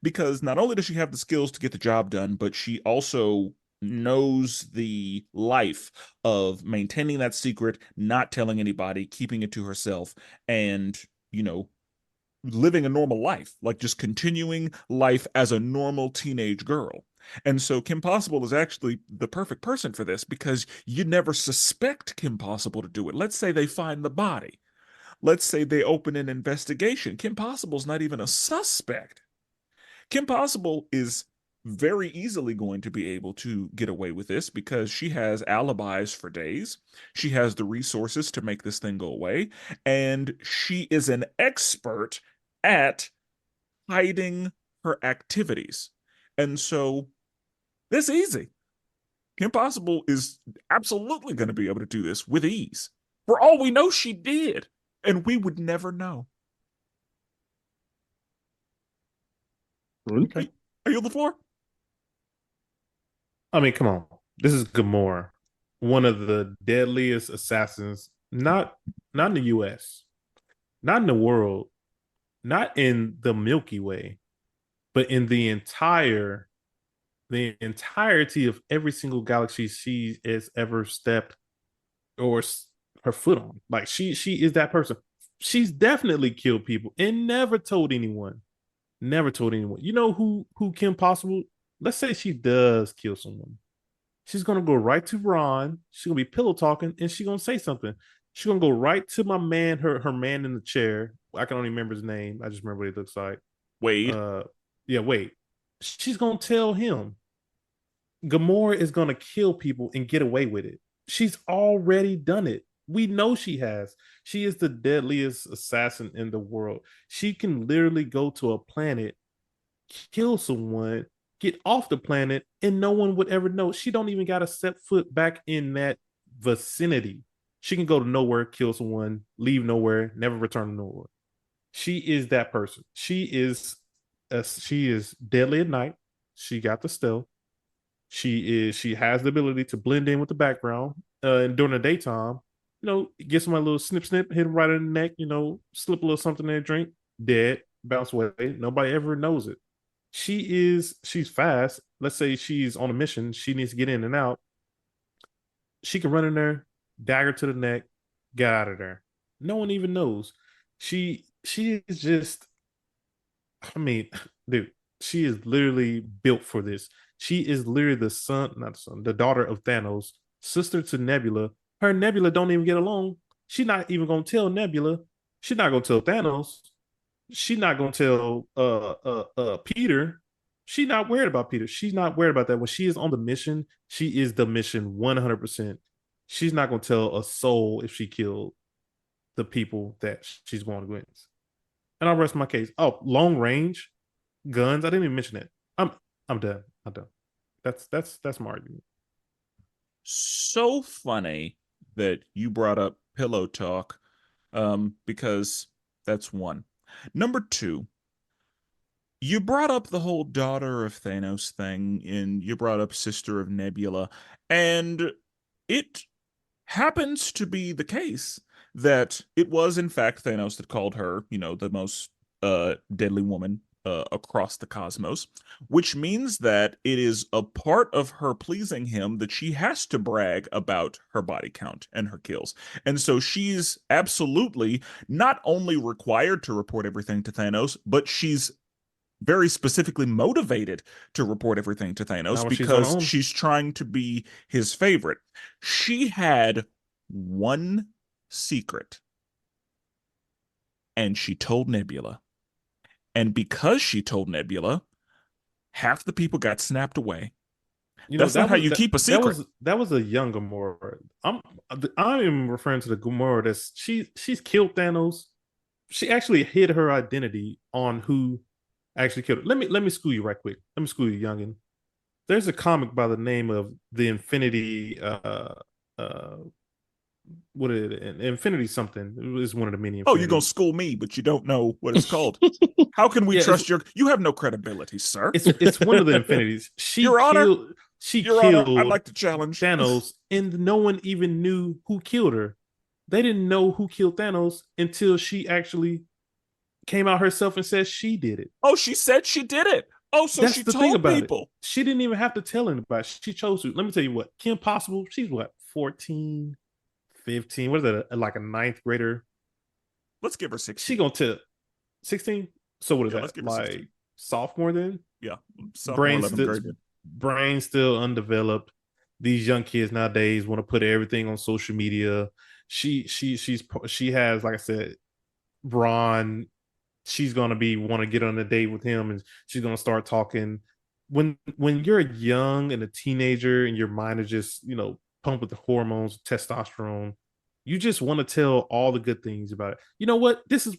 Because not only does she have the skills to get the job done, but she also knows the life of maintaining that secret, not telling anybody, keeping it to herself, and, you know, living a normal life, like just continuing life as a normal teenage girl. And so Kim Possible is actually the perfect person for this because you never suspect Kim Possible to do it. Let's say they find the body. Let's say they open an investigation. Kim Possible's not even a suspect. Kim Possible is very easily going to be able to get away with this because she has alibis for days. She has the resources to make this thing go away. And she is an expert at hiding her activities. And so this easy. Kim Possible is absolutely going to be able to do this with ease. For all we know, she did. And we would never know.
Okay.
Are you on the floor?
I mean, come on. This is Gamora, one of the deadliest assassins, not in the US, not in the world, not in the Milky Way, but in the entirety of every single galaxy she has ever stepped or her foot on. Like she is that person. She's definitely killed people and never told anyone. Never told anyone. You know who Kim Possible? Let's say she does kill someone. She's gonna go right to Ron. She's gonna be pillow talking, and she's gonna say something. She's gonna go right to my man, her man in the chair. I can only remember his name. I just remember what he looks like.
Wade.
Uh, yeah, wait. She's gonna tell him Gamora is gonna kill people and get away with it. She's already done it. We know she has. She is the deadliest assassin in the world. She can literally go to a planet, kill someone, get off the planet, and no one would ever know. She don't even got to set foot back in that vicinity. She can go to nowhere, kill someone, leave nowhere, never return to nowhere. She is that person. She is deadly at night. She got the stealth. She has the ability to blend in with the background. And during the daytime, get somebody a little snip snip, hit him right in the neck, slip a little something in a drink, dead, bounce away. Nobody ever knows it. She's fast. Let's say she's on a mission, she needs to get in and out. She can run in there, dagger to the neck, get out of there. No one even knows. She is just, I mean, dude, she is literally built for this. She is literally the son, not the son, the daughter of Thanos, sister to Nebula. Her and Nebula don't even get along. She's not even gonna tell Nebula. She's not gonna tell Thanos. She's not gonna tell Peter. She's not worried about Peter. She's not worried about that. When she is on the mission, she is the mission 100%. She's not gonna tell a soul if she killed the people that she's going against. And I'll rest my case. Oh, long range guns. I didn't even mention that. I'm done. I'm done. That's my argument.
So funny that you brought up pillow talk, because that's one. Number two, you brought up the whole daughter of Thanos thing, and you brought up sister of Nebula, and it happens to be the case that it was in fact Thanos that called her, the most deadly woman across the cosmos, which means that it is a part of her pleasing him that she has to brag about her body count and her kills. And so she's absolutely not only required to report everything to Thanos, but she's very specifically motivated to report everything to Thanos because she's trying to be his favorite. She had one secret, and she told Nebula. And because she told Nebula, half the people got snapped away. That's not how you keep a secret.
That was a young Gamora. I'm referring to the Gamora that's she's killed Thanos. She actually hid her identity on who actually killed her. Let me school you right quick. Let me school you, youngin. There's a comic by the name of the Infinity what is it? Infinity something. It was one of the many.
Oh, you're gonna school me, but you don't know what it's called. How can we trust you have no credibility, sir.
It's one of the Infinities.
Your Honor, I'd like to challenge
Thanos, and no one even knew who killed her. They didn't know who killed Thanos until she actually came out herself and said she did it.
Oh, she said she did it. Oh, so
that's
she
the
told
thing about
people.
It. She didn't even have to tell anybody. She chose to. Let me tell you what. Kim Possible, she's what, 14, 15? What is that? Like a ninth grader?
Let's give her 16.
She gonna tell 16? So what is that? Like 16. Sophomore then?
Yeah. Sophomore,
brain still undeveloped. These young kids nowadays want to put everything on social media. She has, like I said, Ron. She's gonna want to get on a date with him, and she's gonna start talking. When you're young and a teenager, and your mind is just pumped with the hormones, testosterone, you just want to tell all the good things about it. You know what? This is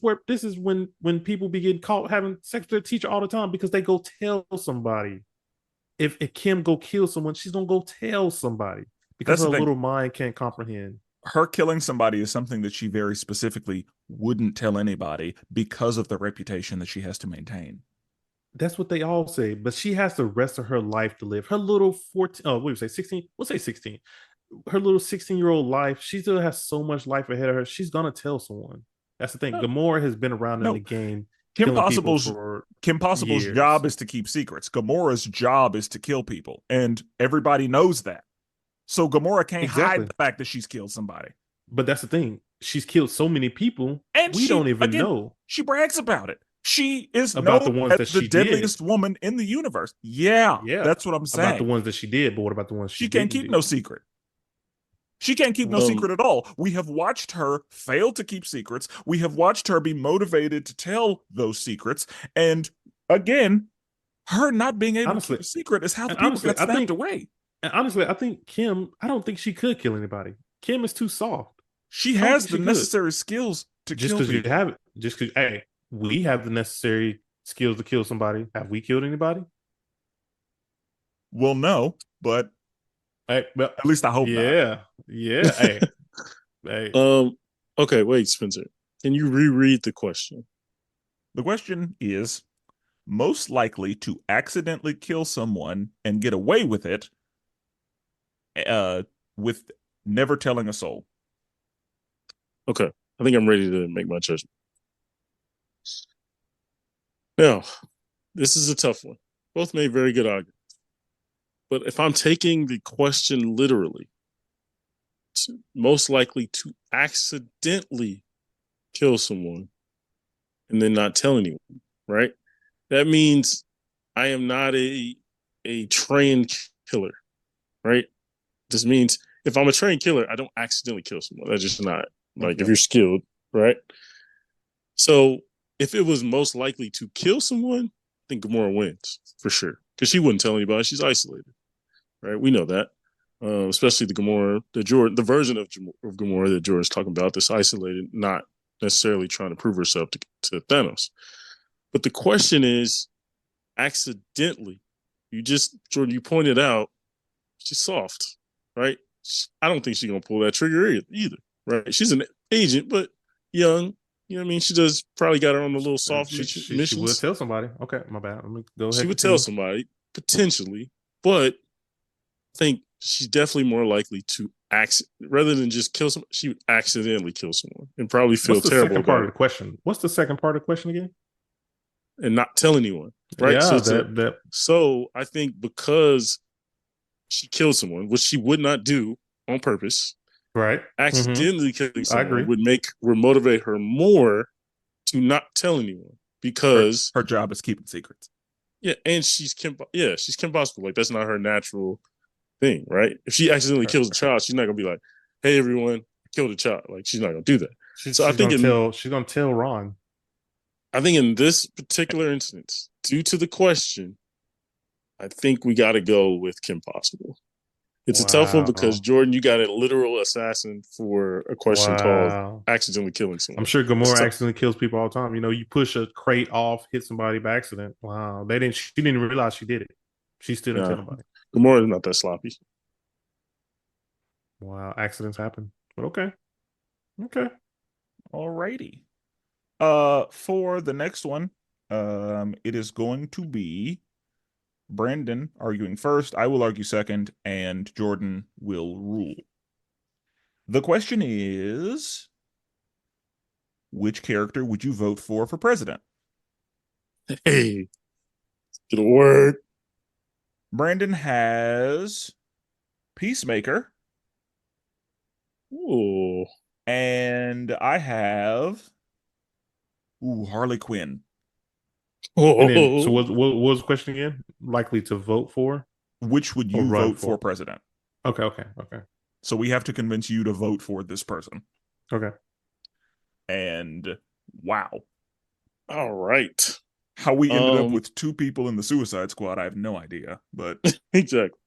when people begin caught having sex with their teacher all the time because they go tell somebody. If Kim go kill someone, she's gonna go tell somebody because her little mind can't comprehend.
Her killing somebody is something that she very specifically wouldn't tell anybody because of the reputation that she has to maintain.
That's what they all say, but she has the rest of her life to live. Her little 14, what do you say, 16? We'll say 16. Her little 16-year-old life, she still has so much life ahead of her. She's gonna tell someone. That's the thing. Gamora has been around in the game
Kim
killing people
Possible's
for
Kim Possible's
years.
job is to keep secrets. Gamora's job is to kill people, and everybody knows that. So Gamora can't hide
Exactly.
the fact that she's killed somebody.
But that's the thing. She's killed so many people,
And
we don't even
again,
know
she brags about it. She is
about
known
the ones
as
that
the
she did.
deadliest woman in the universe. Yeah,
Yeah,
that's what I'm
about the
saying.
ones that she did, but what about the ones she
She can't
didn't
keep
do?
no secret. She can't keep no secret at all. We have watched her fail to keep secrets. We have watched her be motivated to tell those secrets. And again, her not being able to keep
Honestly,
a secret is how the
and
people
honestly,
got
I
snapped
think,
away.
and honestly, I think Kim. I don't think she could kill anybody. Kim is too soft.
She
I don't
has
think
the
she could.
necessary skills to
Just
kill
because you
people.
have it, just because, hey, we have the necessary skills to kill somebody. Have we killed anybody?
Well, no, but
Hey, well,
at least I hope not.
yeah, yeah. Hey, hey.
Okay, wait, Spencer. Can you reread the question?
The question is most likely to accidentally kill someone and get away uh, with never telling a soul.
Okay, I think I'm ready to make my judgment. Now, this is a tough one. Both made very good arguments. But if I'm taking the question literally, most likely to accidentally kill someone and then not tell anyone, right? That means I am not a trained killer, right? This means if I'm a trained killer, I don't accidentally kill someone. That's just not like if you're skilled, right? So if it was most likely to kill someone, I think Gamora wins for sure because she wouldn't tell anybody. She's isolated, right? We know that, especially the Gamora, the version of Gamora that Jordan's talking about, this isolated, not necessarily trying to prove herself to Thanos. But the question is, accidentally, Jordan, you pointed out she's soft, right? I don't think she's gonna pull that trigger either, right? She's an agent, but young. You know what I mean? She does probably got her on the little soft
She would
missions.
tell somebody. Okay, my bad. Let me go
She
ahead.
would tell
Continue.
somebody potentially, but I think she's definitely more likely to rather than just kill someone. She would accidentally kill someone and probably feel
What's the
terrible
second part
about
of
it
the question? What's the second part of the question again?
and not tell anyone, right?
Yeah, that
So I think because she killed someone, which she would not do on purpose,
right.
accidentally killing
I
someone
agree.
would motivate her more to not tell anyone because
Her job is keeping secrets.
yeah, and she's Kim Possible. Like that's not her natural thing, right? If she accidentally kills a child, she's not gonna be like, "Hey, everyone, I killed a child." Like she's not gonna do that. So
She's gonna tell Ron.
I think in this particular instance, due to the question, I think we got to go with Kim Possible. It's a tough one because
Wow.
Jordan, you got a literal assassin for a question called
Wow.
accidentally killing
I'm
someone.
sure
It's
Gamora
tough.
accidentally kills people all the time. You know, you push a crate off, hit somebody by accident. Wow. She didn't realize she did it. She still didn't tell
Yeah,
nobody.
Gamora is not that sloppy.
Wow. Accidents happen. But okay. Okay.
Alrighty. For the next one, it is going to be Brandon arguing first. I will argue second, and Jordan will rule. The question is, which character would you vote for president?
Hey, get a word.
Brandon has Peacemaker,
Ooh.
and I have Harley Quinn.
And then, so
Oh.
what was the question again? Likely to vote for
Which would
or
you
run
vote for
for?
president?
Okay. Okay. Okay.
So we have to convince you to vote for this person.
Okay.
And wow,
All right.
how we ended up with two people in the Suicide Squad, I have no idea. But
exactly.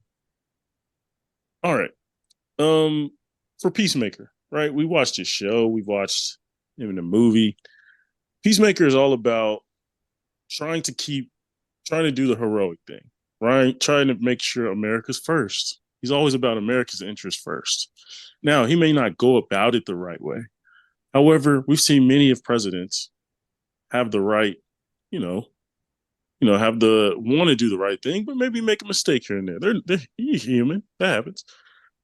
All right. For Peacemaker, right? We watched this show. We watched even the movie. Peacemaker is all about trying to do the heroic thing, right? Trying to make sure America's first. He's always about America's interest first. Now, he may not go about it the right way. Hehowever, we've seen many of presidents have the right, you know, have the want to do the right thing, but maybe make a mistake here and there. They're human. That happens.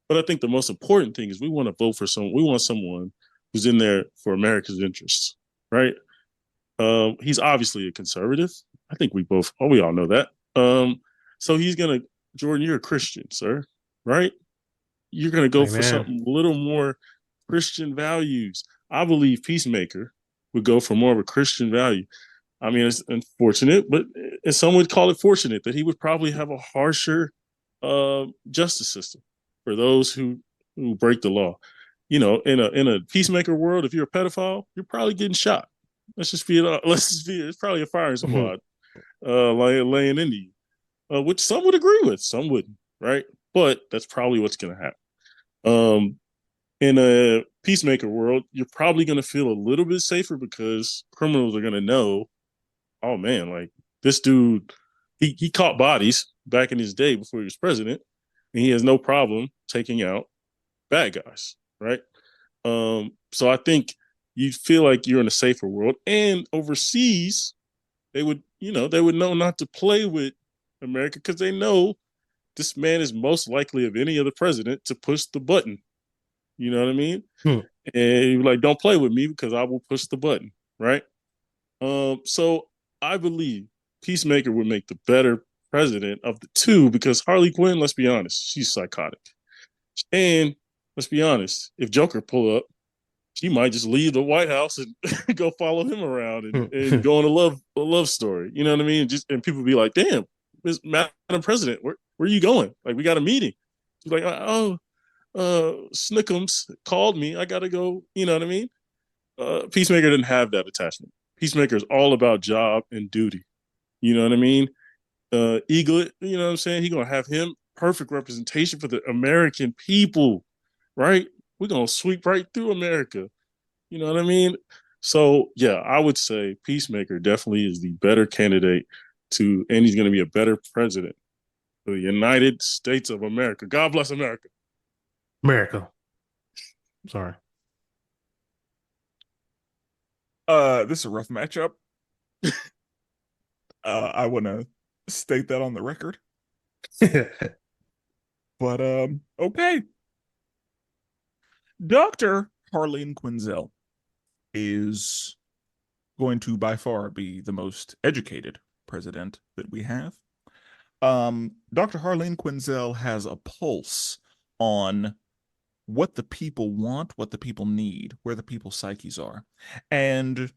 But I think the most important thing is we want to vote for someone. We want someone who's in there for America's interests, right? He's obviously a conservative. I think we all know that. So he's gonna, Jordan, you're a Christian, sir, right? You're gonna go for
Amen.
something a little more Christian values. I believe Peacemaker would go for more of a Christian value. I mean, it's unfortunate, but and some would call it fortunate that he would probably have a harsher justice system for those who break the law. You know, in a peacemaker world, if you're a pedophile, you're probably getting shot. Let's just be it's probably a firing squad laying into you, which some would agree with, some wouldn't, right? But that's probably what's going to happen. In a peacemaker world, you're probably going to feel a little bit safer because criminals are going to know, oh man, like this dude, he caught bodies back in his day before he was president, and he has no problem taking out bad guys, right? So I think you feel like you're in a safer world, and overseas, they would know not to play with America because they know this man is most likely of any other president to push the button. You know what I mean?
Hmm.
And you're like, don't play with me because I will push the button, right? So I believe Peacemaker would make the better president of the two because Harley Quinn, let's be honest, she's psychotic. And let's be honest, if Joker pull up, she might just leave the White House and go follow him around and go on a love story. You know what I mean? And people be like, damn, Madam President, where are you going? Like, we got a meeting. She's like, oh, Snickums called me. I gotta go. You know what I mean? Peacemaker didn't have that attachment. Peacemaker is all about job and duty. You know what I mean? Eaglet, you know what I'm saying? He gonna have him perfect representation for the American people, right? We're gonna sweep right through America. You know what I mean? So yeah, I would say Peacemaker definitely is the better candidate and he's gonna be a better president for the United States of America. God bless America.
America. Sorry.
This is a rough matchup. I want to state that on the record. But okay. Dr. Harleen Quinzel is going to by far be the most educated president that we have. Dr. Harleen Quinzel has a pulse on what the people want, what the people need, where the people's psyches are. And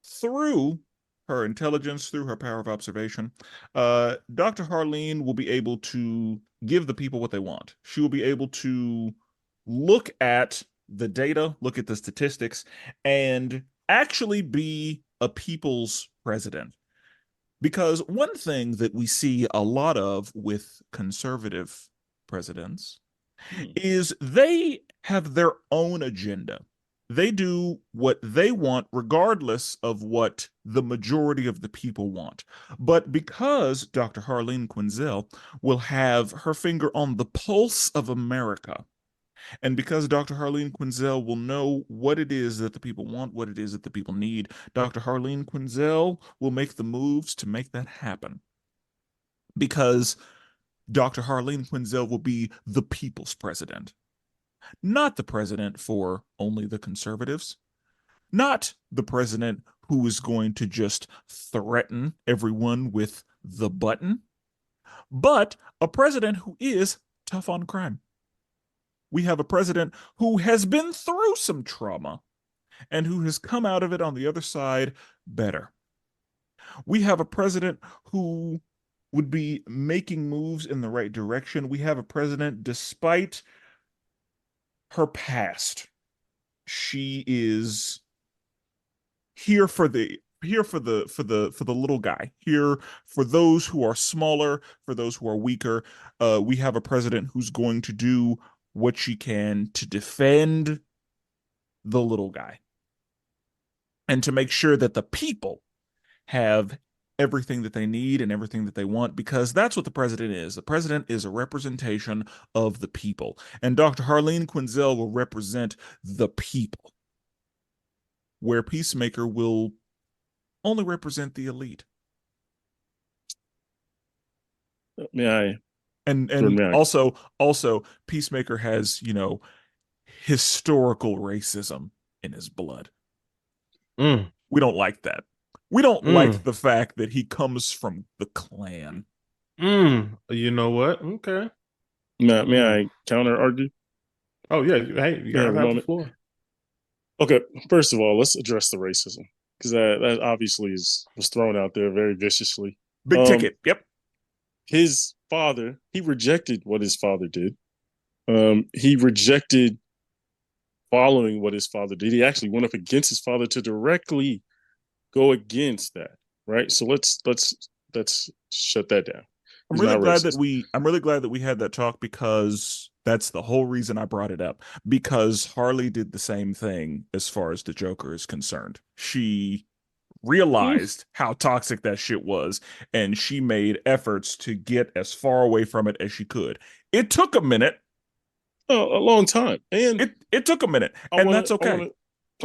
through her intelligence, through her power of observation, Dr. Harleen will be able to give the people what they want. She will be able to look at the data, look at the statistics, and actually be a people's president. Because one thing that we see a lot of with conservative presidents is they have their own agenda. They do what they want, regardless of what the majority of the people want. But because Dr. Harleen Quinzel will have her finger on the pulse of America, and because Dr. Harleen Quinzel will know what it is that the people want, what it is that the people need, Dr. Harleen Quinzel will make the moves to make that happen. Because Dr. Harleen Quinzel will be the people's president, not the president for only the conservatives, not the president who is going to just threaten everyone with the button, but a president who is tough on crime. We have a president who has been through some trauma and who has come out of it on the other side better. We have a president who would be making moves in the right direction. We have a president, despite her past, she is here for the little guy, here for those who are smaller, for those who are weaker. We have a president who's going to do what she can to defend the little guy and to make sure that the people have everything that they need and everything that they want, because that's what the president is. The president is a representation of the people, and Dr. Harleen Quinzel will represent the people, where Peacemaker will only represent the elite. And also Peacemaker has, historical racism in his blood.
Mm.
We don't like that. We don't like
Mm,
the fact that he comes from the clan.
you know what? Okay.
May
Mm.
I counter argue?
Oh yeah. Hey, you
May I
guys
have a
have the
moment?
floor.
Okay, first of all, let's address the racism because that obviously was thrown out there very viciously.
Big
Um,
ticket. Yep.
his father, he rejected what his father did. He rejected following what his father did. He actually went up against his father to directly go against that. Right. So let's shut that down. He's not racist.
I'm really glad that we had that talk because that's the whole reason I brought it up. Because Harley did the same thing as far as the Joker is concerned. She
Mm,
realized how toxic that shit was, and she made efforts to get as far away from it as she could. It took a minute.
a long time, and
It took a minute,
I
and
want
that's
to I want
okay.
to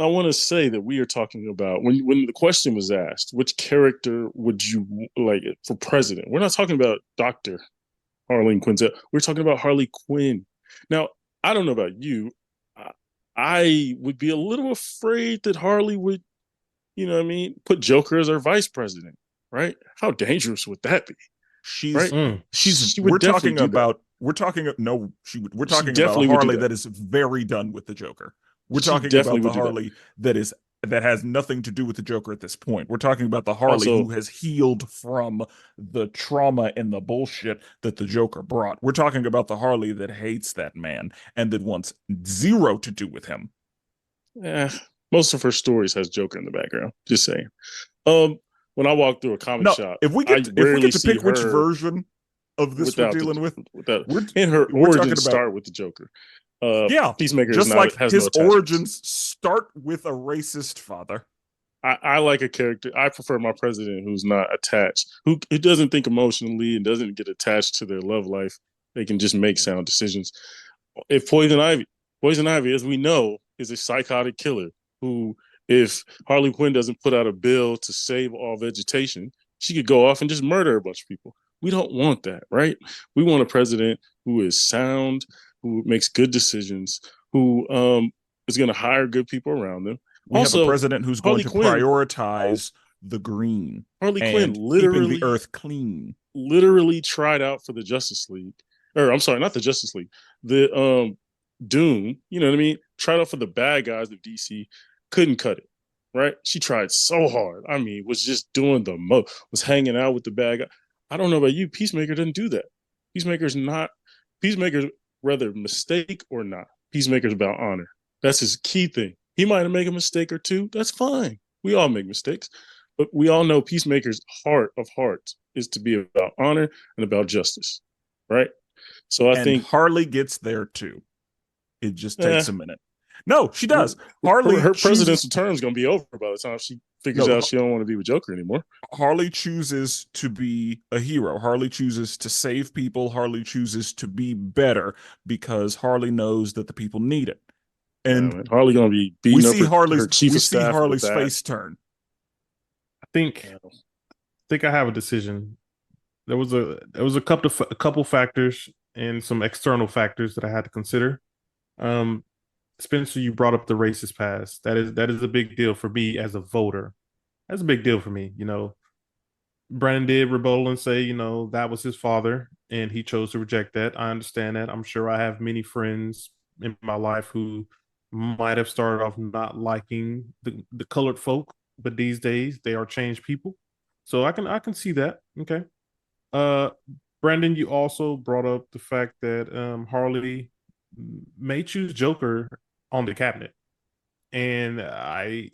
I want to say that we are talking about when the question was asked, which character would you like for president? We're not talking about Doctor Harleen Quinzel. We're talking about Harley Quinn. Now, I don't know about you. I, I would be a little afraid that Harley would, what I mean, put Joker as our vice president, right? How dangerous would that be,
She's
right?
Mm.
She would definitely do that.
we're talking no we're
She
talking about a
definitely would do
Harley
that.
that is very done with the Joker. We're
She
talking
definitely
about the
would do that.
Harley that has nothing to do with the Joker at this point. We're talking about the Harley who
Also,
has healed from the trauma and the bullshit that the Joker brought. We're talking about the Harley that hates that man and that wants zero to do with him.
eh, most of her stories has Joker in the background. Just saying. Um, when I walk through a comic
No,
shop, I
if we
rarely
get to
see
pick which
her
version of this we're
without the
dealing with,
without,
we're
and her
we're talking
origins
about
start with the Joker.
yeah,
Peacemaker is
just
not
like
has no
his
attachments.
origins start with a racist father.
I like a character. I prefer my president who's not attached, who doesn't think emotionally and doesn't get attached to their love life. They can just make sound decisions. If Poison Ivy, as we know, is a psychotic killer who, if Harley Quinn doesn't put out a bill to save all vegetation, she could go off and just murder a bunch of people. We don't want that, right? We want a president who is sound, who makes good decisions, who is going to hire good people around them.
We have a
Also,
president who's going
Harley
to
Quinn,
prioritize the green
Harley Quinn
and keeping the earth clean.
literally tried out for the Justice League, or I'm sorry, not the Justice League, the Doom. You know what I mean? Tried out for the bad guys of DC, couldn't cut it. Right? She tried so hard. I mean, was just doing the most, was hanging out with the bad guy. I don't know about you. Peacemaker doesn't do that. Peacemaker's not. Peacemaker's whether mistake or not. Peacemaker's about honor. That's his key thing. He might make a mistake or two. That's fine. We all make mistakes. But we all know Peacemaker's heart of hearts is to be about honor and about justice, right? So I
And
think
Harley gets there too. It just
eh,
takes a minute. No, she
her,
does. Harley
her
chooses
presidential term is going to be over by the time she figures out
no,
she don't want to be with Joker anymore.
Harley chooses to be a hero. Harley chooses to save people. Harley chooses to be better because Harley knows that the people need it.
Yeah,
And
man. Harley going to be beating up her chief
We
of
see
staff with a
Harley's
bat.
face turn.
I think I have a decision. There was a couple factors and some external factors that I had to consider. Um, Spencer, you brought up the racist past. That is a big deal for me as a voter. That's a big deal for me. Brandon did rebuttal and say, that was his father, and he chose to reject that. I understand that. I'm sure I have many friends in my life who might have started off not liking the colored folk, but these days they are changed people. So I can see that. Okay. Uh, Brandon, you also brought up the fact that Harley may choose Joker on the cabinet, and I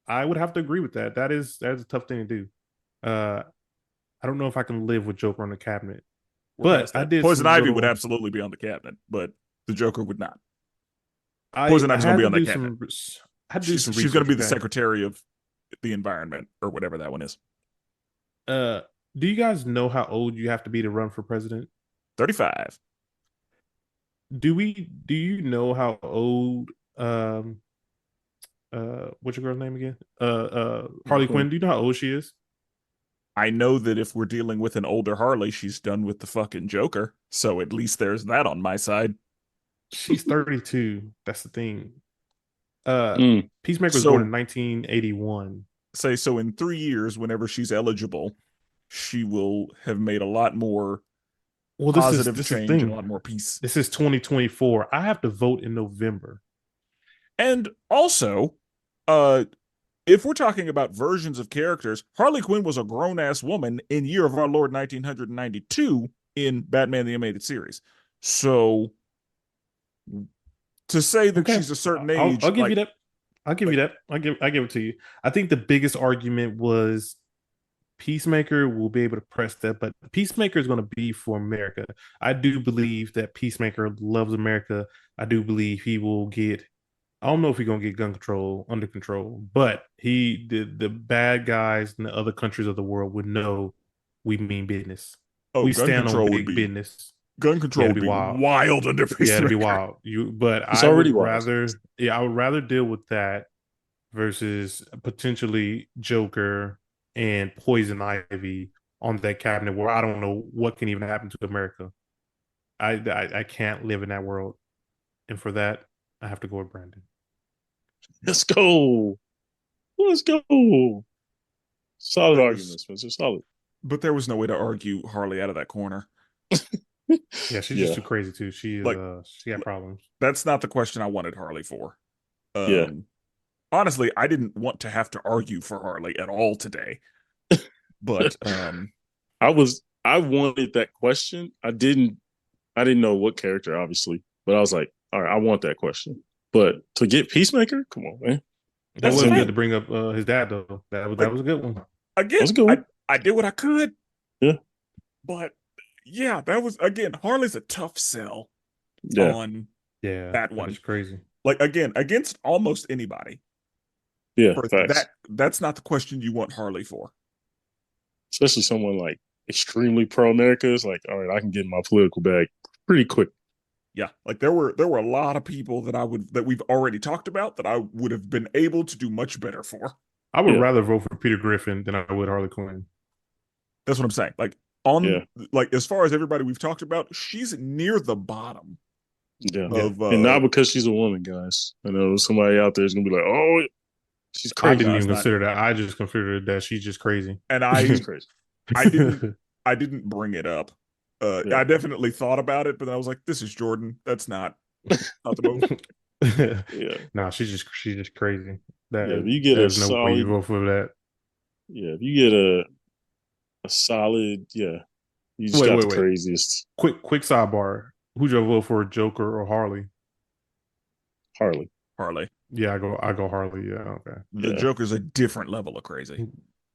would have to agree with that. That's a tough thing to do. Uh, I don't know if I can live with Joker on the cabinet,
We're
but
past
I
that.
did
Poison
some
Ivy would
little.
absolutely be on the cabinet, but the Joker would not.
I
Poison
I
Ivy's going to
had
be
to
on that
do
cabinet.
some. I had to do some
She's going to
research.
be the
Okay.
Secretary of the Environment or whatever that one is.
Uh, do you guys know how old you have to be to run for president?
35.
Do you know how old what's your girl's name again?
Harley
Harley Quinn.
Quinn.
Do you know how old she is?
I know that if we're dealing with an older Harley, she's done with the fucking Joker. So at least there's that on my side.
She's 32. That's the thing. Uh
Mm.
Peacemaker was born in
So
1981.
say so in 3 years, whenever she's eligible, she will have made a lot more
Well,
positive
this is the
change and a
thing.
lot more peace.
This is 2024. I have to vote in November.
And also, uh, if we're talking about versions of characters, Harley Quinn was a grown ass woman in Year of Our Lord 1992 in Batman the Animated Series. So to say that
Okay,
she's a certain
I'll
age,
give you that. I'll give you
like
that. I give it to you. I think the biggest argument was Peacemaker will be able to press that, but Peacemaker is going to be for America. I do believe that Peacemaker loves America. I do believe he will get. I don't know if he's gonna get gun control under control, but the bad guys in the other countries of the world would know we mean business.
oh,
We stand on big business.
gun
Yeah,
control
it'd
would
be
be
wild.
wild under
Yeah, it'd be
Peacemaker.
wild. But
It's
I
already
would
wild.
rather, yeah, I would rather deal with that versus potentially Joker and Poison Ivy on that cabinet where I don't know what can even happen to America. I can't live in that world, and for that, I have to go with Brandon.
Let's go. Let's go. Solid
There was,
argument, Spencer. Solid.
but there was no way to argue Harley out of that corner.
Yeah, she's just
Yeah.
too crazy too.
Like,
She got problems.
that's not the question I wanted Harley for.
Yeah.
Honestly, I didn't want to have to argue for Harley at all today. But
I wanted that question. I didn't know what character, obviously, but I was like, all right, I want that question. But to get Peacemaker, come on, man.
That
that's
That's
wasn't good
in
to
fine.
bring up his dad though. That
Like,
was a good one.
that was
again,
a good one.
I did what I could,
Yeah.
but yeah, that was again, Harley's a tough sell
Yeah.
on
Yeah,
that
that
one.
is crazy.
Like again, against almost anybody.
Yeah.
For
Facts.
that's not the question you want Harley for.
Especially someone like extremely pro America is like, all right, I can get my political bag pretty quick.
Yeah, like there were a lot of people that we've already talked about that I would have been able to do much better for.
I would
Yeah.
rather vote for Peter Griffin than I would Harley Quinn.
That's what I'm saying. Like on
Yeah.
like as far as everybody we've talked about, she's near the bottom
Yeah.
Yeah,
of
And not because she's a woman, guys. I know somebody out there is gonna be like, oh, she's
I
crazy.
didn't
no,
even
it's not.
consider that. I just considered that she's just crazy.
And
She's crazy.
I didn't I didn't bring it up.
Yeah.
I definitely thought about it, but I was like, this is Jordan. That's not the move.
Yeah.
Nah, she's just crazy.
Yeah. If you get a
There's no way you
solid,
vote for that.
yeah, if you get a solid, yeah, you just got the
Wait.
craziest
Quick sidebar. Who'd you vote for, Joker or Harley?
Harley.
Harley.
Yeah, I go Harley. Yeah, okay.
The
Yeah.
Joker's a different level of crazy.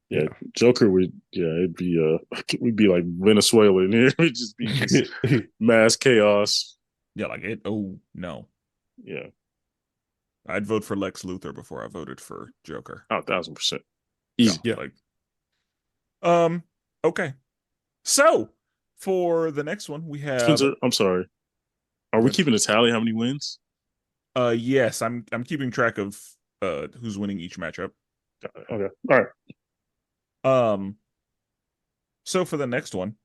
Yeah.
Yeah.
Joker would, yeah, it'd be, we'd be like Venezuela in here. It'd just be just mass chaos.
Yeah, like it. Oh no,
Yeah.
I'd vote for Lex Luthor before I voted for Joker.
Oh, 1,000%.
Yeah,
Easy.
Yeah.
like okay. So for the next one, we have
Spencer, I'm sorry. Are we keeping a tally? How many wins?
yes, I'm keeping track of who's winning each matchup.
Okay. All right.
Um, so for the next one,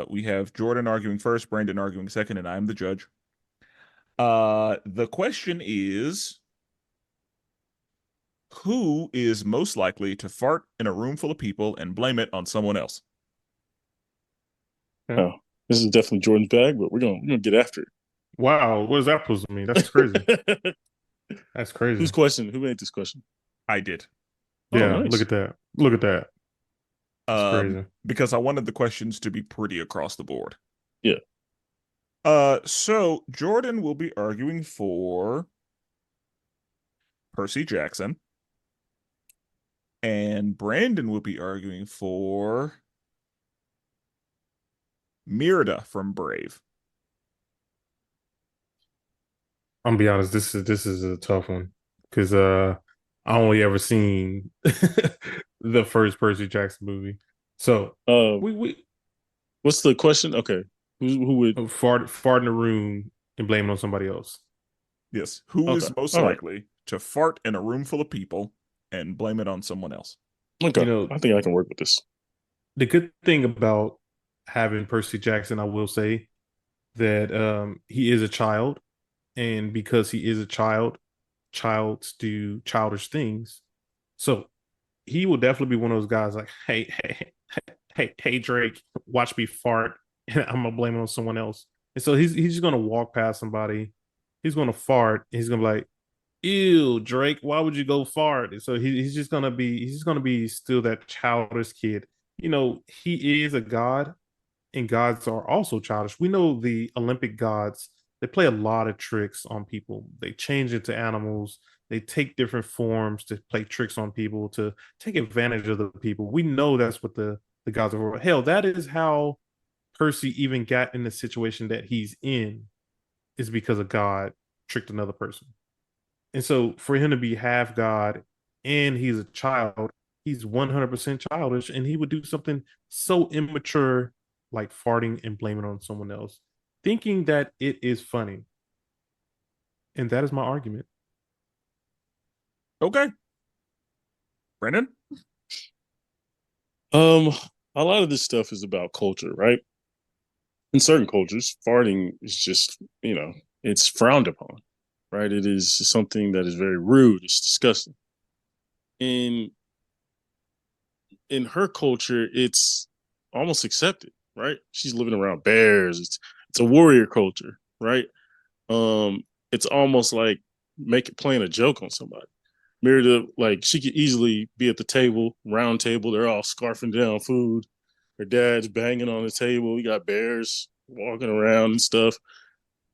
we have Jordan arguing first, Brandon arguing second, and I'm the judge. The question is, who is most likely to fart in a room full of people and blame it on someone else?
Oh, this is definitely Jordan's bag, but we're gonna get after
Wow, what is that supposed to mean? That's crazy.
it.
That's crazy.
Whose question? Who made this question?
I did.
Oh,
Yeah,
nice.
look at that. Look at that. That's crazy.
Because I wanted the questions to be pretty across the board.
Yeah.
So Jordan will be arguing for Percy Jackson, and Brandon will be arguing for Mirda from Brave.
I'm gonna be honest, this is a tough one. Cause I only ever seen the first Percy Jackson movie. So we
What's the question? Okay. Who would
fart in the room and blame it on somebody else.
Yes. Who
Okay.
is most
All right.
likely to fart in a room full of people and blame it on someone else?
Okay.
You know,
I think I can work with this.
the good thing about having Percy Jackson, I will say that he is a child, and because he is a child, childs do childish things. So he will definitely be one of those guys like, hey, Drake, watch me fart, and I'm gonna blame it on someone else. And so he's just gonna walk past somebody, he's gonna fart, and he's gonna be like, ew, Drake, why would you go fart? And so he's just gonna be still that childish kid. He is a god, and gods are also childish. We know the Olympic gods, they play a lot of tricks on people. They change into animals, they take different forms to play tricks on people, to take advantage of the people. We know that's what the gods are. Hell, that is how Percy even got in the situation that he's in, is because a god tricked another person. And so for him to be half god and he's a child, he's 100% childish, and he would do something so immature like farting and blaming on someone else, thinking that it is funny. And that is my argument.
Okay. Brandon?
Um, a lot of this stuff is about culture, right? In certain cultures, farting is just, it's frowned upon, right? It is something that is very rude. It's disgusting. In in her culture, it's almost accepted, right? She's living around bears. It's a warrior culture, right? It's almost like playing a joke on somebody. Merida, like she could easily be at the table, round table. They're all scarfing down food. Her dad's banging on the table. We got bears walking around and stuff,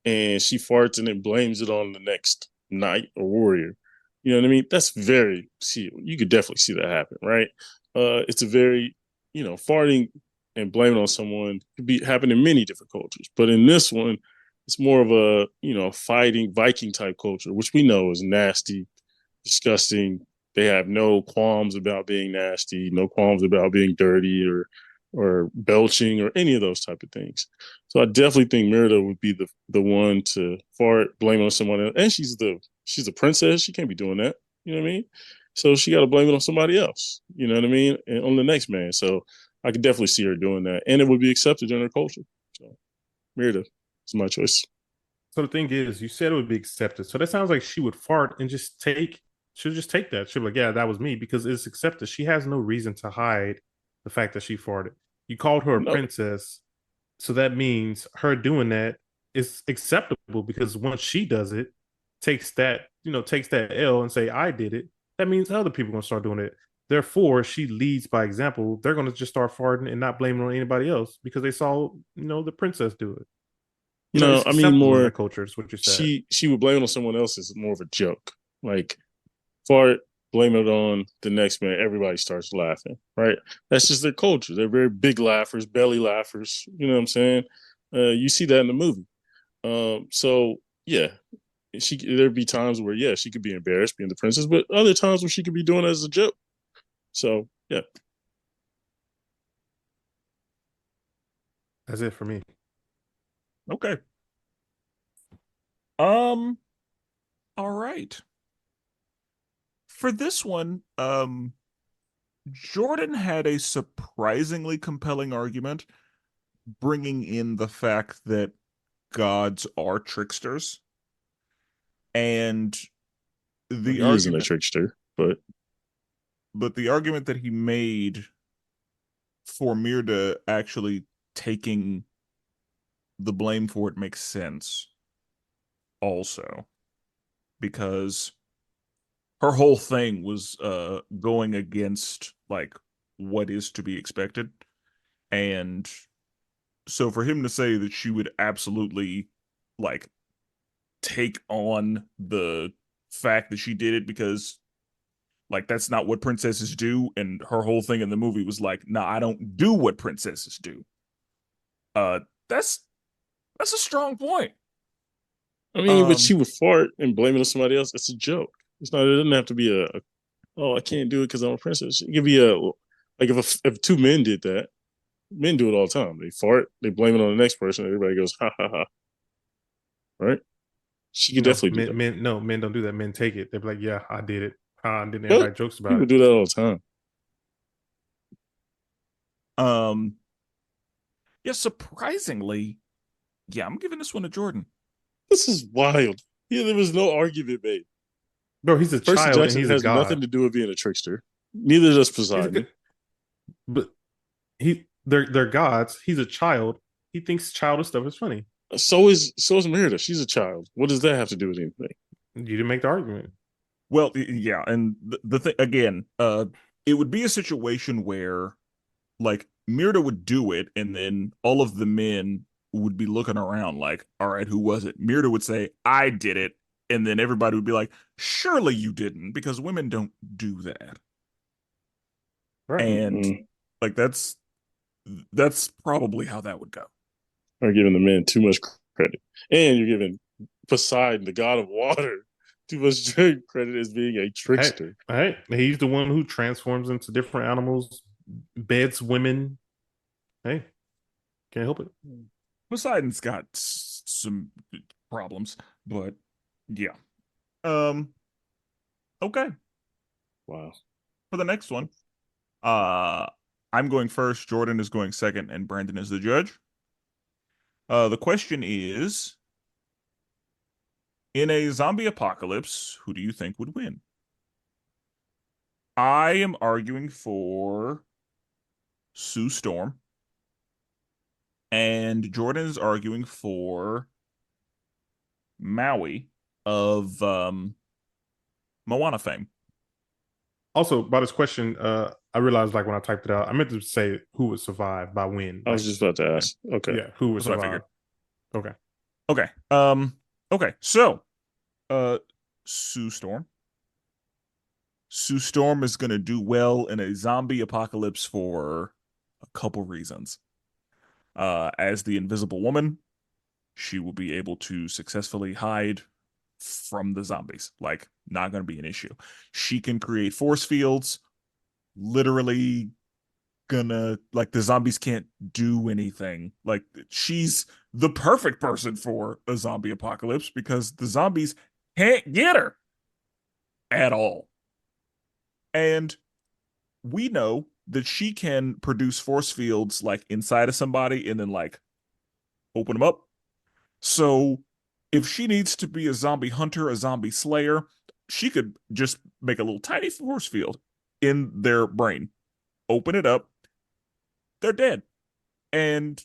and she farts and then blames it on the next knight or warrior. You know what I mean? That's very see. You could definitely see that happen, right? It's a very, farting and blaming on someone could be happen in many different cultures, but in this one, it's more of a fighting Viking type culture, which we know is nasty, disgusting. They have no qualms about being nasty, no qualms about being dirty or belching or any of those type of things. So I definitely think Merida would be the one to fart, blame it on someone else. And she's a princess. She can't be doing that. You know what I mean? So she got to blame it on somebody else. You know what I mean? And on the next man. So I could definitely see her doing that, and it would be accepted in her culture. So Merida is my choice.
So the thing is, you said it would be accepted. So that sounds like she would fart and she'll just take that. She'll be like, yeah, that was me, because it's accepted. She has no reason to hide the fact that she farted. You called her a
No,
princess. So that means her doing that is acceptable, because once she does it, takes that L and say, I did it, that means other people are gonna start doing it. Therefore, she leads by example. They're gonna just start farting and not blaming on anybody else because they saw, the princess do it.
no,
It's
I mean
acceptable in
more.
that culture, is what you said.
She would blame it on someone else is more of a joke. Like fart, blame it on the next man. Everybody starts laughing, right? That's just their culture. They're very big laughers, belly laughers. You know what I'm saying? You see that in the movie. So yeah, there'd be times where she could be embarrassed being the princess, but other times where she could be doing it as a joke. So yeah,
That's it for me.
Okay. Um, all right. For this one, Jordan had a surprisingly compelling argument, bringing in the fact that gods are tricksters. And the
he isn't a
argument,
trickster, but
but the argument that he made for Mirda actually taking the blame for it makes sense also, because her whole thing was going against like what is to be expected. And so for him to say that she would absolutely like take on the fact that she did it because like that's not what princesses do, and her whole thing in the movie was like, nah, I don't do what princesses do. Uh that's that's a strong point.
I mean, but she
Um
would fart and blame it on somebody else. It's a joke. It's not. It doesn't have to be oh, I can't do it because I'm a princess. It could be like if two men did that. Men do it all the time. They fart, they blame it on the next person, and everybody goes ha ha ha. Right? She could
No,
definitely do that.
men don't do that. Men take it. They're like, yeah, I did it. And then
But
everybody jokes about
people
it.
do that all the time.
um yeah, surprisingly, yeah, I'm giving this one to Jordan.
This is wild. Yeah, there was no argument made.
Bro, he's a
Percy
child and
Jackson
he's a
has nothing
god.
to do with being a trickster. Neither does
He's a
Poseidon.
good, but they're gods. He's a child. He thinks childish stuff is funny.
So is Merida. She's a child. What does that have to do with anything?
You didn't make the argument.
Well, yeah, and the thing again, it would be a situation where like Mirda would do it, and then all of the men would be looking around like, all right, who was it? Mirda would say, I did it, and then everybody would be like, surely you didn't, because women don't do that.
Right.
And
Mm-mm.
like that's probably how that would go.
Are giving the men too much credit, and you're giving Poseidon, the god of water, too much credit as being a
Hey,
trickster.
hey, he's the one who transforms into different animals, beds women. Hey, can't help it.
Poseidon's got some problems, but yeah. Um, okay.
Wow.
For the next one, uh, I'm going first, Jordan is going second, and Brandon is the judge. The question is, in a zombie apocalypse, who do you think would win? I am arguing for Sue Storm, and Jordan is arguing for Maui of Moana fame.
Also, by this question, I realized like when I typed it out, I meant to say who would survive by when.
I was
Like,
just about to
Okay,
ask. Okay.
yeah, who would
that's what I
survive.
figured.
Okay.
Okay. Okay. So, uh, Sue Storm. Sue Storm is gonna do well in a zombie apocalypse for a couple reasons. As the Invisible Woman, she will be able to successfully hide from the zombies. Like, not gonna be an issue. She can create force fields, literally gonna like the zombies can't do anything. Like she's the perfect person for a zombie apocalypse because the zombies can't get her at all. And we know that she can produce force fields like inside of somebody and then like open them up. So if she needs to be a zombie hunter, a zombie slayer, she could just make a little tiny force field in their brain, open it up, they're dead. And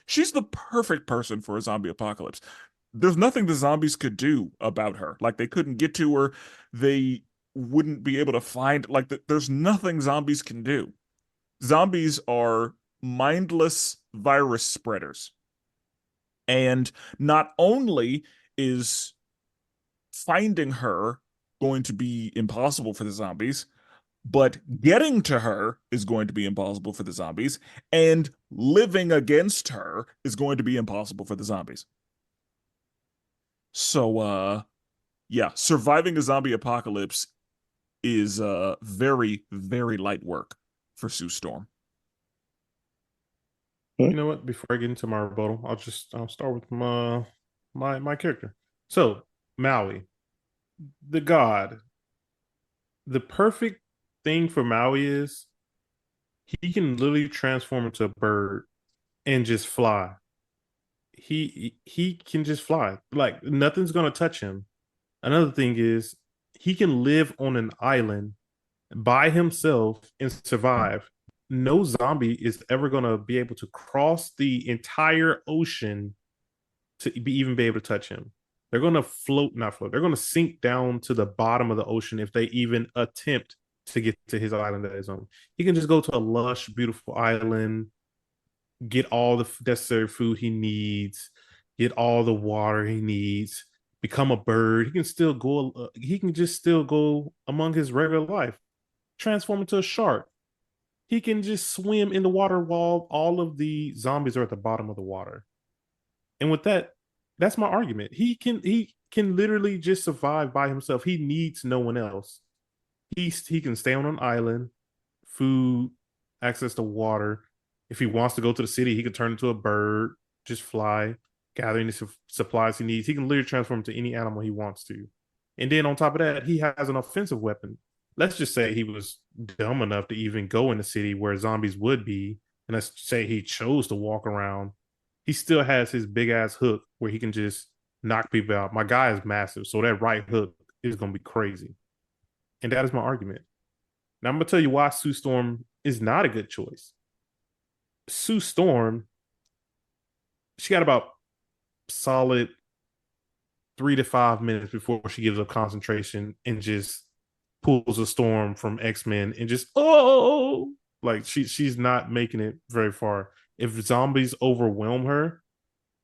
she's the perfect person for a zombie apocalypse. There's nothing the zombies could do about her. Like they couldn't get to her. They wouldn't be able to find there's nothing zombies can do. Zombies are mindless virus spreaders. And not only is finding her going to be impossible for the zombies, but getting to her is going to be impossible for the zombies, and living against her is going to be impossible for the zombies. So, yeah, surviving a zombie apocalypse is very, very light work for Sue Storm.
You know what? Before I get into my rebuttal, I'll start with my character. So Maui, the god, the perfect thing for Maui is he can literally transform into a bird and just fly. He can just fly. Like nothing's gonna touch him. Another thing is he can live on an island by himself and survive. No zombie is ever gonna be able to cross the entire ocean to even be able to touch him. They're gonna float, not float. They're gonna sink down to the bottom of the ocean if they even attempt to get to his island that is on. He can just go to a lush, beautiful island, get all the necessary food he needs, get all the water he needs, become a bird. He can still go. He can just still go among his regular life, transform into a shark. He can just swim in the water while all of the zombies are at the bottom of the water. And with that, that's my argument. He can literally just survive by himself. He needs no one else. He can stay on an island, food, access to water. If he wants to go to the city, he can turn into a bird, just fly, gathering the supplies he needs. He can literally transform into any animal he wants to. And then on top of that, he has an offensive weapon. Let's just say he was dumb enough to even go in the city where zombies would be, and let's say he chose to walk around. He still has his big ass hook where he can just knock people out. My guy is massive, so that right hook is going to be crazy. And that is my argument. Now I'm gonna tell you why Sue Storm is not a good choice. Sue Storm, she got about solid 3 to 5 minutes before she gives up concentration and just pulls a storm from X-Men and just like she's not making it very far. If zombies overwhelm her,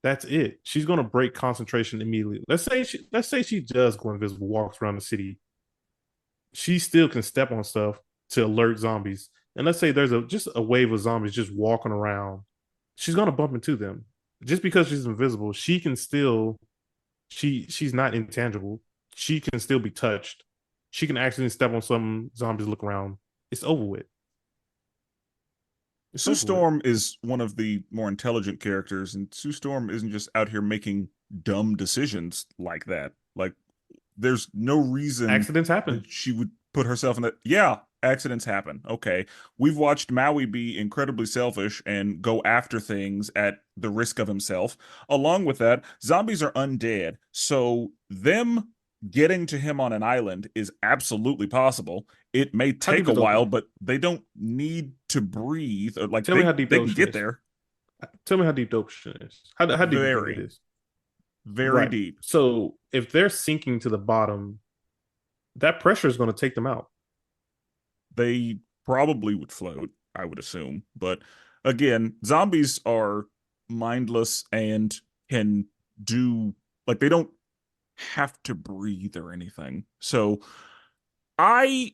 that's it. She's gonna break concentration immediately. Let's say she does go invisible, walks around the city. She still can step on stuff to alert zombies. And let's say there's just a wave of zombies just walking around. She's gonna bump into them. Just because she's invisible, she can still she's not intangible. She can still be touched. She can accidentally step on some zombies, look around. It's over with. It's
Sue
over with.
Storm is one of the more intelligent characters, and Sue Storm isn't just out here making dumb decisions like that. Like, there's no reason
Accidents happen.
that she would put herself in that. Yeah, accidents happen. Okay. We've watched Maui be incredibly selfish and go after things at the risk of himself. Along with that, zombies are undead. So them getting to him on an island is absolutely possible. It may
How
take
deep
a
is the
while,
ocean?
but they don't need to breathe. Or like
Tell me how deep the
they can
ocean
get
is.
there.
Tell me how deep the ocean is. How deep do you think it
Very,
is?
very
Right.
deep.
So if they're sinking to the bottom, that pressure is going to take them out.
They probably would float, I would assume. But again, zombies are mindless and can do, like, they don't have to breathe or anything. So I,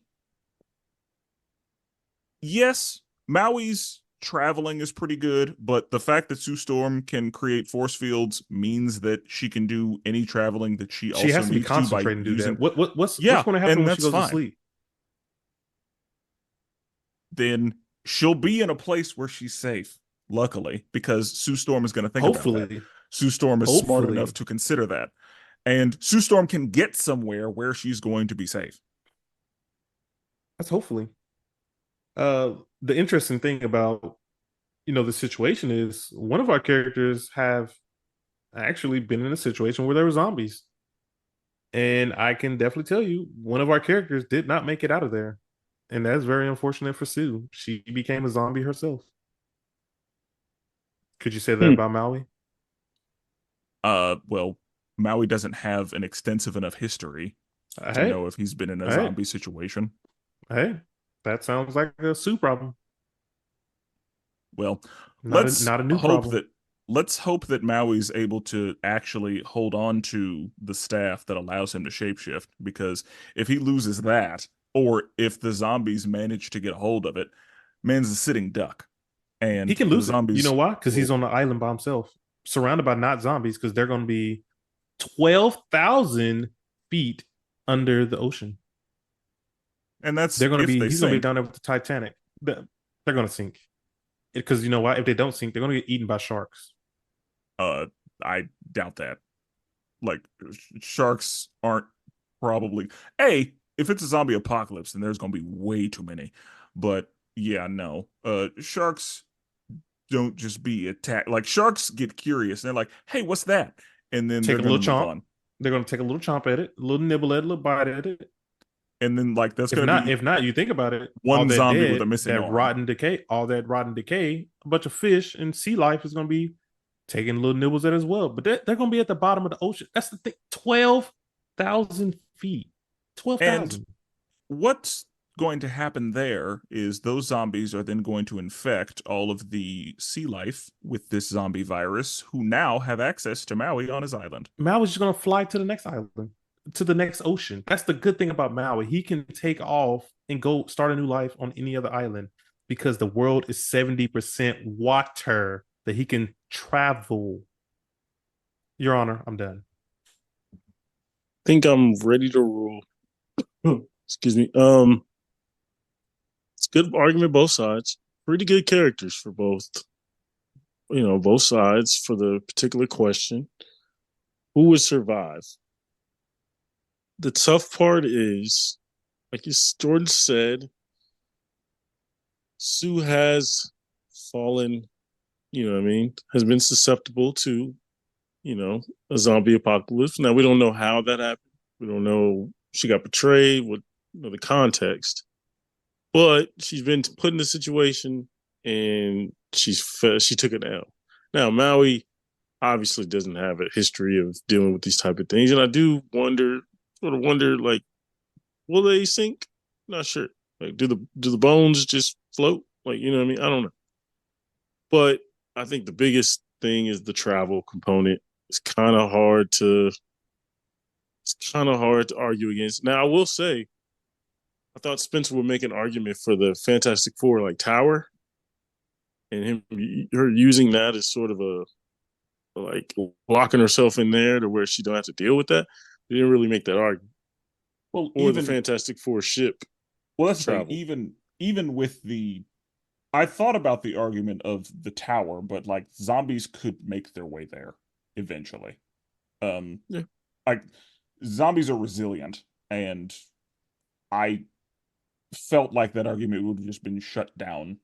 yes, Maui's traveling is pretty good, but the fact that Sue Storm can create force fields means that she can do any traveling that she
She
also
has to be
needs to by
concentrating to do that.
using.
What's
Yeah,
going to happen
and
when she
that's
goes to
fine.
sleep?
Then she'll be in a place where she's safe, luckily, because Sue Storm is going to think about that.
Hopefully,
Sue Storm is smart enough
hopefully.
to consider that. And Sue Storm can get somewhere where she's going to be safe.
That's hopefully. Uh, the interesting thing about the situation is one of our characters have actually been in a situation where there were zombies, and I can definitely tell you one of our characters did not make it out of there, and that's very unfortunate for Sue. She became a zombie herself. Could you say that
Hmm.
about Maui?
Well, Maui doesn't have an extensive enough history to
Hey,
know if he's been in a
hey,
zombie situation.
hey, that sounds like a Sue problem,
Well,
not a
let's
not a new
hope
problem.
that let's hope that Maui's able to actually hold on to the staff that allows him to shapeshift, because if he loses that, or if the zombies manage to get a hold of it, man's a sitting duck.
He
And
can
the
lose it. You know
zombies
why? Because he's
will,
on the island by himself, surrounded by not zombies, because they're going to be 12,000 feet under the ocean.
and that's
They're going to
if
be
they
he's going to be
sink.
down there with the Titanic. They're going to sink because you know why? If they don't sink, they're going to get eaten by sharks.
Uh, I doubt that. Like, sharks aren't probably if it's a zombie apocalypse, then there's gonna be way too many. But yeah, no. Sharks don't just be attacked. Like, sharks get curious. And they're like, "Hey, what's that?" And then
Take
they're
a
gonna
little
move
chomp.
on.
They're going to take a little chomp at it, a little nibble at it, a little bite at it.
And then, like, that's
If
gonna
not,
be
if not, you think about it. All
one
that
zombie with a
dead,
missing arm.
all that rotten decay, a bunch of fish and sea life is going to be taking little nibbles at it as well. But they're going to be at the bottom of the ocean. That's the thing. 12,000 feet.
And
12,000.
what's going to happen there is those zombies are then going to infect all of the sea life with this zombie virus, who now have access to Maui on his island.
Mao is just going to fly to the next island, to the next ocean. That's the good thing about Maui. He can take off and go start a new life on any other island because the world is 70% water that he can travel. Your Honor, I'm done.
Think I'm ready to rule. Excuse me. It's a good argument both sides. Pretty good characters for both. Both sides for the particular question. Who would survive? The tough part is, like Jordan said, Sue has fallen, what I mean, has been susceptible to, a zombie apocalypse. Now, we don't know how that happened. We don't know, she got betrayed, what, the context. but she's been put in a situation and she took an L. Now Maui obviously doesn't have a history of dealing with these type of things, and I do wonder, like, will they sink? Not sure. Like, do the bones just float? Like, you know what I mean? I don't know. But I think the biggest thing is the travel component. It's kind of hard to it's kind of hard to argue against. Now, I will say, I thought Spencer would make an argument for the Fantastic Four, like Tower, and her using that as sort of a like locking herself in there to where she don't have to deal with that. They didn't really make that argument.
Well,
Or the Fantastic Four ship
that's the thing.
travel.
Even with the, I thought about the argument of the tower, but like zombies could make their way there eventually. Um,
Yeah,
like zombies are resilient, and I felt like that argument would have just been shut down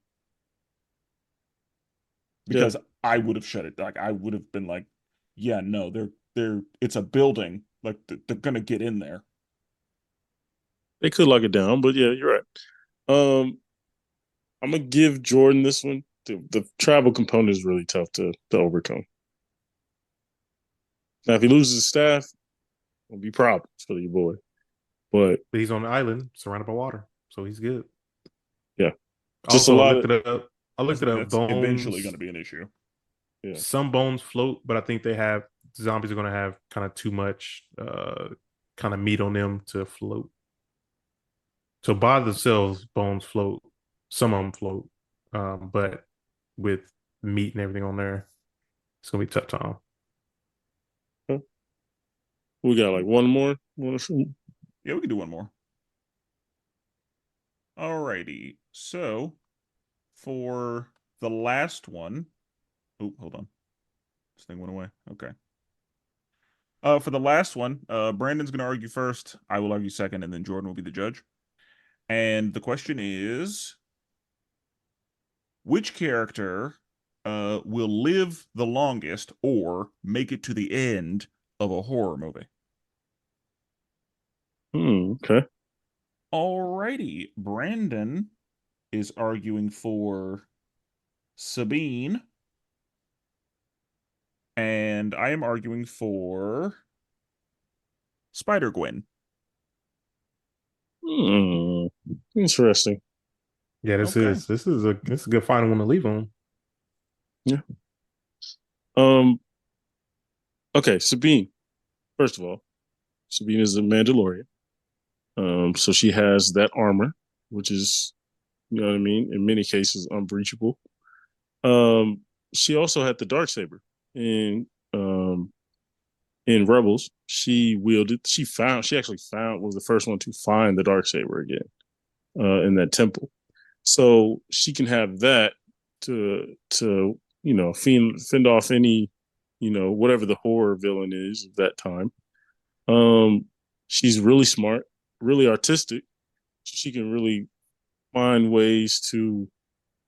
yeah.
because I would have shut it. Like I would have been like, yeah, no, they're it's a building. Like they're gonna get in there.
They could lock it down, but yeah, you're right. Um, I'm gonna give Jordan this one. The travel component is really tough to overcome. Now, if he loses his staff, it'll be problems for your boy. But
But he's on the island surrounded by water, so he's good.
yeah, just a
Also, I
lot
looked
of
it up. I
I
looked it
think
up.
that's eventually going
Bones,
to be an issue.
yeah.
some bones float, but I think they have zombies are going to have kind of too much kind of meat on them to float. So by themselves, bones float. Some of them float, but with meat and everything on there, it's gonna be tough time.
We got like one more.
Yeah, we can do one more. Alrighty. So for the last one, oh, hold on. This thing went away. Okay. For the last one, Brandon's going to argue first. I will argue second, and then Jordan will be the judge. And the question is, which character will live the longest or make it to the end of a horror movie?
Okay.
Alrighty. Brandon is arguing for Sabine, and I am arguing for Spider Gwen.
Hmm. Interesting.
Yeah,
Okay.
this is a good final one to leave on.
Yeah. Um. Okay, Sabine. First of all, Sabine is a Mandalorian. So she has that armor, which is, you know what I mean, in many cases unbreachable. Um, she also had the dark saber um in Rebels. She actually found was the first one to find the dark saber again in that temple. So she can have that to fend off any whatever the horror villain is of that time. Um, she's really smart, really artistic. So she can really find ways to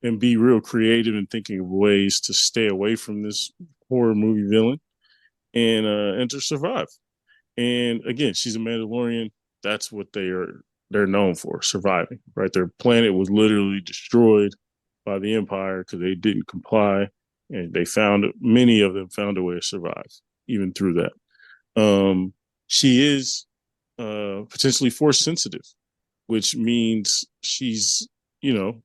and be real creative in thinking of ways to stay away from this horror movie villain and to survive. And again, she's a Mandalorian. That's what they're known for, surviving. Right, their planet was literally destroyed by the Empire because they didn't comply, and many of them found a way to survive even through that. She is potentially force sensitive, which means she's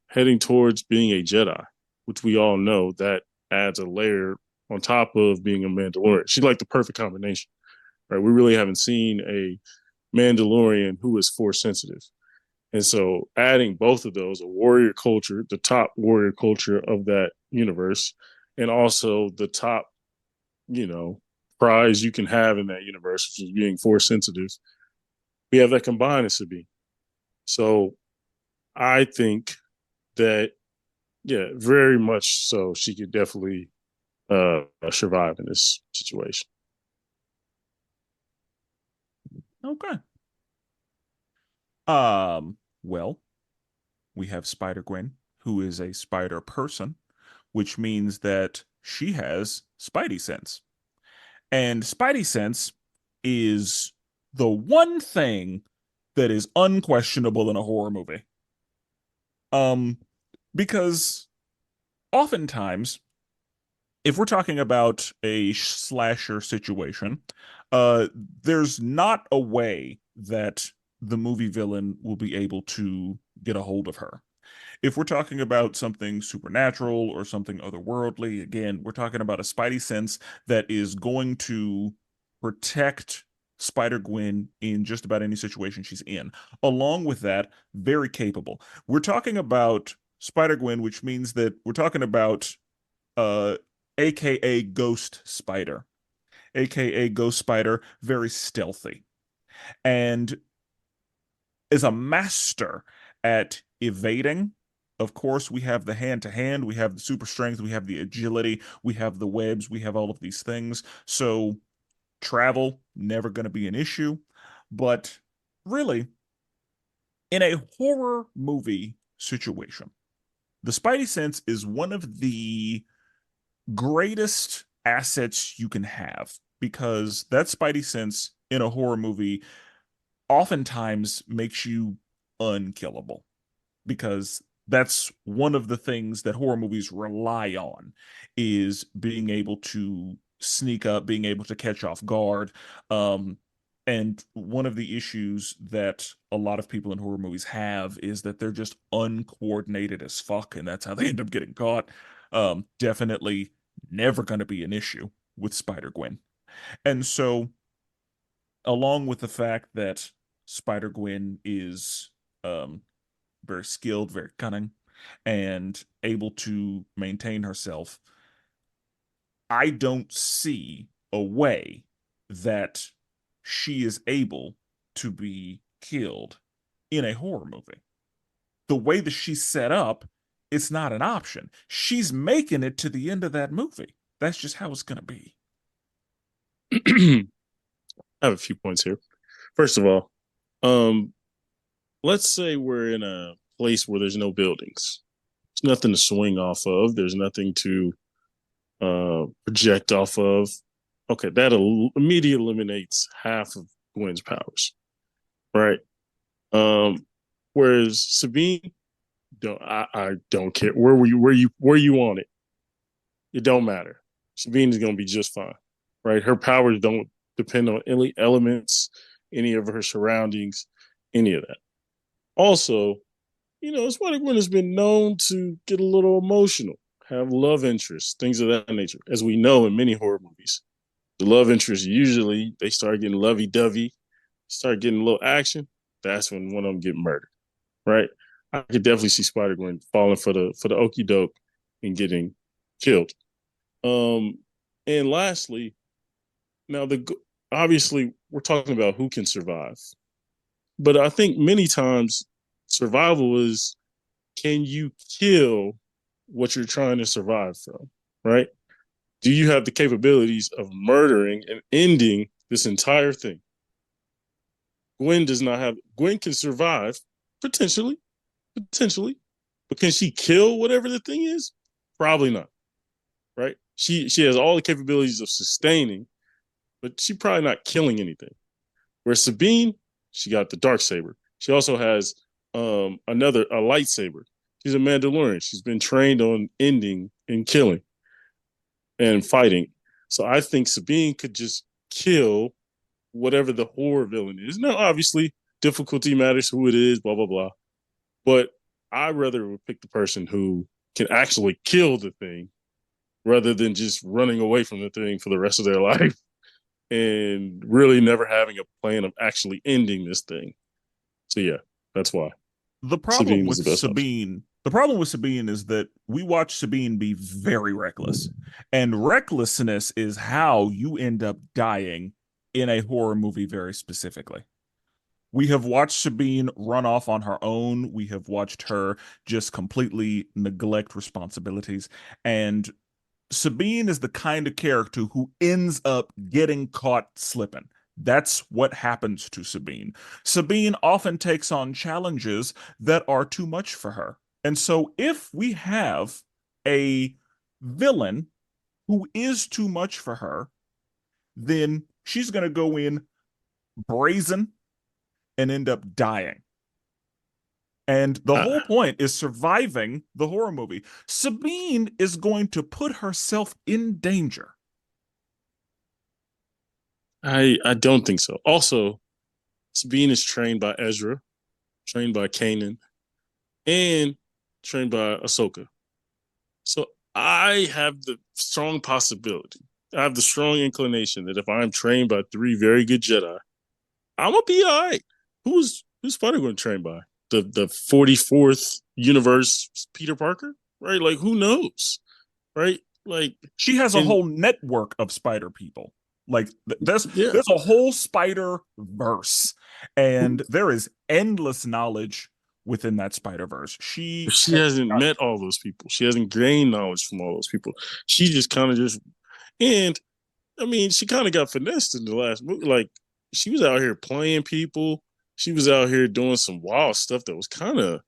heading towards being a Jedi, which we all know that adds a layer on top of being a Mandalorian. She's like the perfect combination, right? We really haven't seen a Mandalorian who is force sensitive. And so adding both of those, a warrior culture, the top warrior culture of that universe, and also the top, you know, prize you can have in that universe, which is being force sensitive, we have that combined as Sabine. So I think that, yeah, very much so she could definitely survive in this situation.
Okay. Well, we have Spider Gwen, who is a spider person, which means that she has Spidey sense. And Spidey sense is the one thing that is unquestionable in a horror movie. Um, because oftentimes, if we're talking about a slasher situation, uh, there's not a way that the movie villain will be able to get a hold of her. If we're talking about something supernatural or something otherworldly, again, we're talking about a spidey sense that is going to protect Spider-Gwen in just about any situation she's in. Along with that, very capable. We're talking about Spider-Gwen, which means that we're talking about uh aka Ghost Spider. AKA Ghost Spider, very stealthy. And is a master at evading. Of course, we have the hand to hand, we have the super strength, we have the agility, we have the webs, we have all of these things. So, travel, never going to be an issue. But really, in a horror movie situation, the Spidey sense is one of the greatest assets you can have because that Spidey sense in a horror movie oftentimes makes you unkillable because that's one of the things that horror movies rely on is being able to sneak up, being able to catch off guard. Um, and one of the issues that a lot of people in horror movies have is that they're just uncoordinated as fuck, and that's how they end up getting caught. Definitely never going to be an issue with Spider-Gwen. And so, along with the fact that Spider-Gwen is um, very skilled, very cunning, and able to maintain herself, I don't see a way that she is able to be killed in a horror movie. The way that she's set up, it's not an option. She's making it to the end of that movie. That's just how it's going to be.
I have a few points here. First of all, um, let's say we're in a place where there's no buildings. There's nothing to swing off of. There's nothing to project off of. Okay, that immediately eliminates half of Gwen's powers, right? Um, whereas Sabine, I don't care where you want it. It don't matter. Sabine is gonna be just fine, right? Her powers don't depend on any elements, any of her surroundings, any of that. Also, Spider-Gwen has been known to get a little emotional, have love interests, things of that nature, as we know in many horror movies. The love interests usually they start getting lovey-dovey, start getting a little action. That's when one of them get murdered, right? I could definitely see Spider-Gwen falling for the okey doke and getting killed. Um, and lastly, now the obviously we're talking about who can survive, but I think many times survival is can you kill what you're trying to survive from, right? Do you have the capabilities of murdering and ending this entire thing? Gwen does not have. Gwen can survive potentially, but can she kill whatever the thing is? Probably not, right? She has all the capabilities of sustaining, but she probably not killing anything. Whereas Sabine, she got the dark saber. She also has a lightsaber. She's a Mandalorian. She's been trained on ending and killing and fighting. So I think Sabine could just kill whatever the horror villain is. Now, obviously, difficulty matters, who it is, blah blah blah. But I rather would pick the person who can actually kill the thing rather than just running away from the thing for the rest of their life and really never having a plan of actually ending this thing. So yeah, that's why
The problem
Sabine is
with
the best option.
the problem with Sabine is that we watch Sabine be very reckless. And recklessness is how you end up dying in a horror movie very specifically. We have watched Sabine run off on her own. We have watched her just completely neglect responsibilities. And Sabine is the kind of character who ends up getting caught slipping. That's what happens to Sabine. Sabine often takes on challenges that are too much for her. And so, if we have a villain who is too much for her, then she's going to go in brazen and end up dying. And the
I,
whole point is surviving the horror movie. Sabine is going to put herself in danger.
I don't think so. Also, Sabine is trained by Ezra, trained by Kanan, and trained by Ahsoka. So I have the strong possibility. I have the strong inclination that if I'm trained by three very good Jedi, I'm gonna be all right. Who's Spider going to train by? The 44th universe Peter Parker, right? Like who knows, right? Like
She has a
and
whole network of spider people. Like
yeah,
there's a whole spider verse, and there is endless knowledge within that spider verse. She
she
has
hasn't
got
met all those people. She hasn't gained knowledge from all those people. She just kind of just and I mean, she kind of got finessed in the last movie. Like she was out here playing people. She was out here doing some wild stuff that was kind of,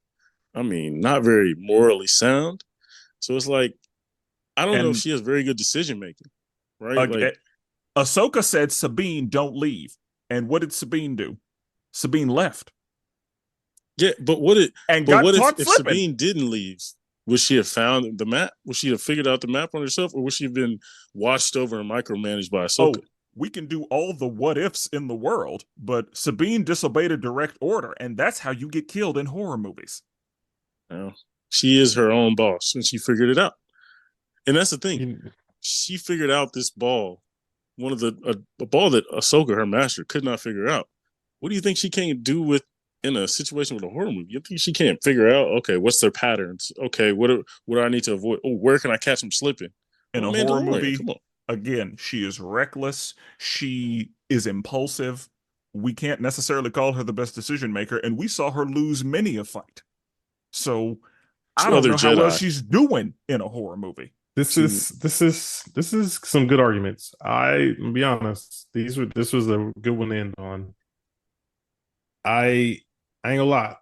I mean, not very morally sound. So it's like I don't know if
and
she has very good decision making, right?
uh,
Like
Ahsoka said, Sabine, don't leave. And what did Sabine do? Sabine left
yeah,
and
but
got
what
caught
if
slipping.
Sabine didn't leave? Would she have found the map? Would she have figured out the map on herself, or would she have been watched over and micromanaged by Ahsoka?
Oh, we can do all the what ifs in the world, but Sabine disobeyed a direct order, and that's how you get killed in horror movies.
You know, she is her own boss, and she figured it out. And that's the thing.
You,
She figured out this ball, one of a ball that Ahsoka, her master, could not figure out. What do you think she can't do with in a situation with a horror movie? You think she can't figure out? Okay, what's their patterns? Okay, what do I need to avoid? Oh, where can I catch them slipping?
In
Oh,
a horror
Mandalorian,
movie,
come on.
again, she is reckless. She is impulsive. We can't necessarily call her the best decision maker, and we saw her lose many a fight. So I
To
don't
other
know how well
Jedi,
she's doing in a horror movie.
to
this is some good arguments. I'll be honest. This was a good one to end on. I ain't gonna lie.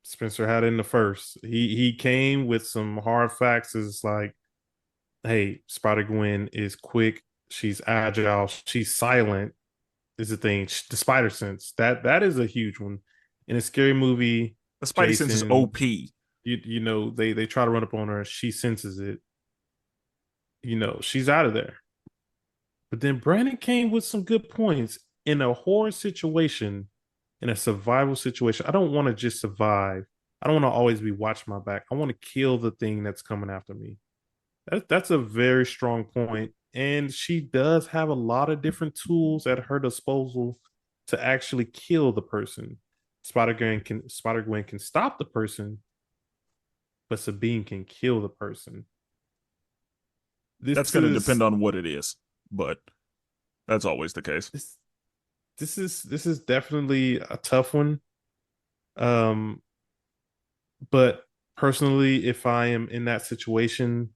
Spencer had it in the first. He came with some hard facts. Is like, hey, Spider Gwen is quick. She's agile. She's silent. Is the thing. The spider sense that is a huge one in a scary movie.
The Spidey sense is
Jason,
OP.
you know they try to run up on her. She senses it. You know she's out of there. But then Brandon came with some good points in a horror situation, in a survival situation. I don't want to just survive. I don't want to always be watching my back. I want to kill the thing that's coming after me. That's a very strong point. And she does have a lot of different tools at her disposal to actually kill the person. Spider Gwen can stop the person, but Sabine can kill the person.
That's
This
going to
is
depend on what it is, but that's always the case.
this this is definitely a tough one. Um, but personally, if I am in that situation,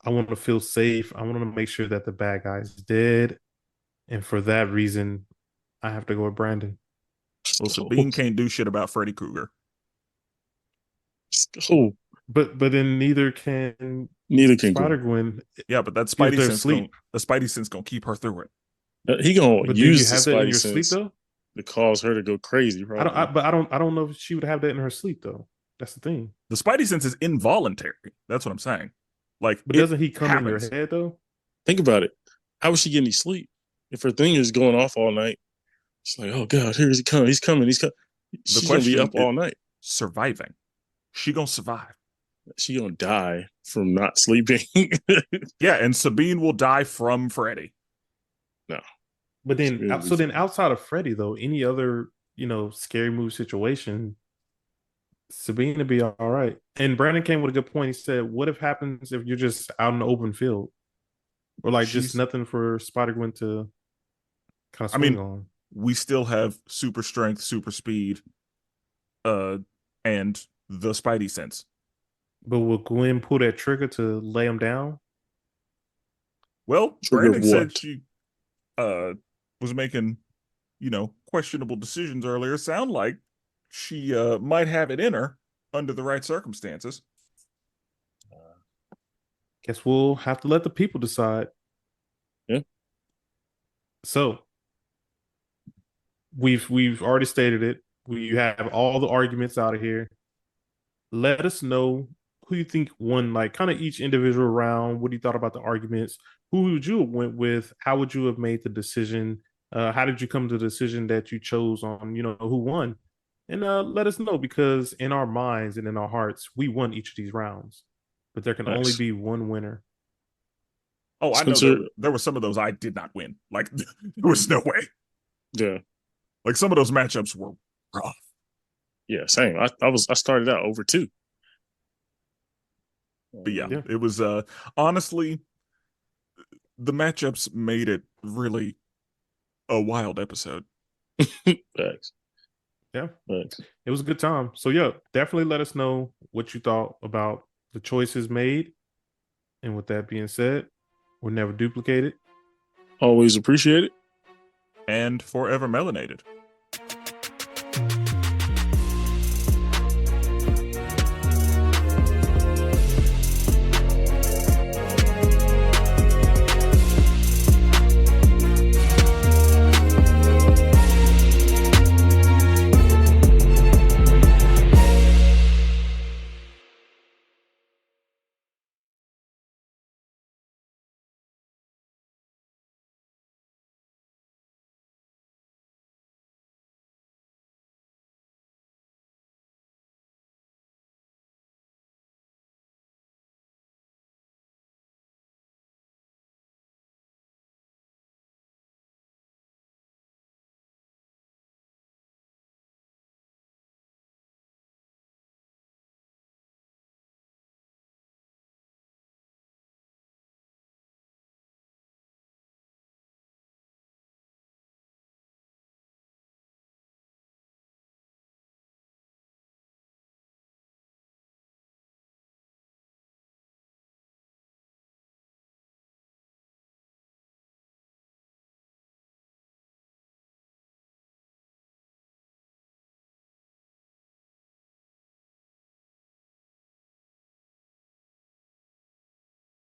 I want to feel safe. I want to make sure that the bad guy is dead. And for that reason, I have to go with Brandon.
Well, Sabine can't do shit about Freddy Krueger.
oh,
But then neither can
neither can
Spider
Gwen.
Gwen
Yeah, but that
if
Spidey
they're
sense going
asleep.
the Spidey sense gonna keep her through it.
He gonna
But do you
use the
have that in
Spidey
your sleep
sense
though?
to cause her to go crazy,
I don't.
probably.
I don't know if she would have that in her sleep though. That's the thing.
The Spidey sense is involuntary. That's what I'm saying. Like
But
it
doesn't he come in your
happens.
head though?
Think about it. How is she getting any sleep if her thing is going off all night? She's like, oh God, here he coming. He's coming. He's coming.
The
She's gonna be
question
up
is
all night.
surviving. She gonna survive.
She's gonna die from not sleeping.
Yeah, and Sabine will die from Freddy.
No,
But then,
it'll be
so then
fine.
outside of Freddy though, any other scary movie situation, Sabine would be all right. And Brandon came with a good point. He said, "What if happens if you're just out in the open field, or like just
She's
nothing for Spider Gwen to kind of
I
swing
mean,
on?"
we still have super strength, super speed, uh, and the Spidey sense.
But will Gwen pull that trigger to lay him down?
Well,
Trigger
Brandon said
what?
she uh was making, questionable decisions earlier. Sound like she might have it in her under the right circumstances.
Guess we'll have to let the people decide.
Yeah.
So we've already stated it. We have all the arguments out of here. let us know who you think won, like kind of each individual round. What do you thought about the arguments? Who would you have went with? How would you have made the decision? How did you come to the decision that you chose on, who won? And let us know, because in our minds and in our hearts, we won each of these rounds, but there can only
Nice.
be one winner.
Oh, I know
Spencer,
there were some of those I did not win. Like there was no way.
yeah,
Like some of those matchups were rough.
yeah, same. I started out over two.
But yeah,
Yeah.
it was honestly the matchups made it really a wild episode.
Facts.
Yeah.
Facts.
It was a good time. So yeah, definitely let us know what you thought about the choices made. And with that being said, we'll never duplicate it.
Always appreciate it.
And forever melanated.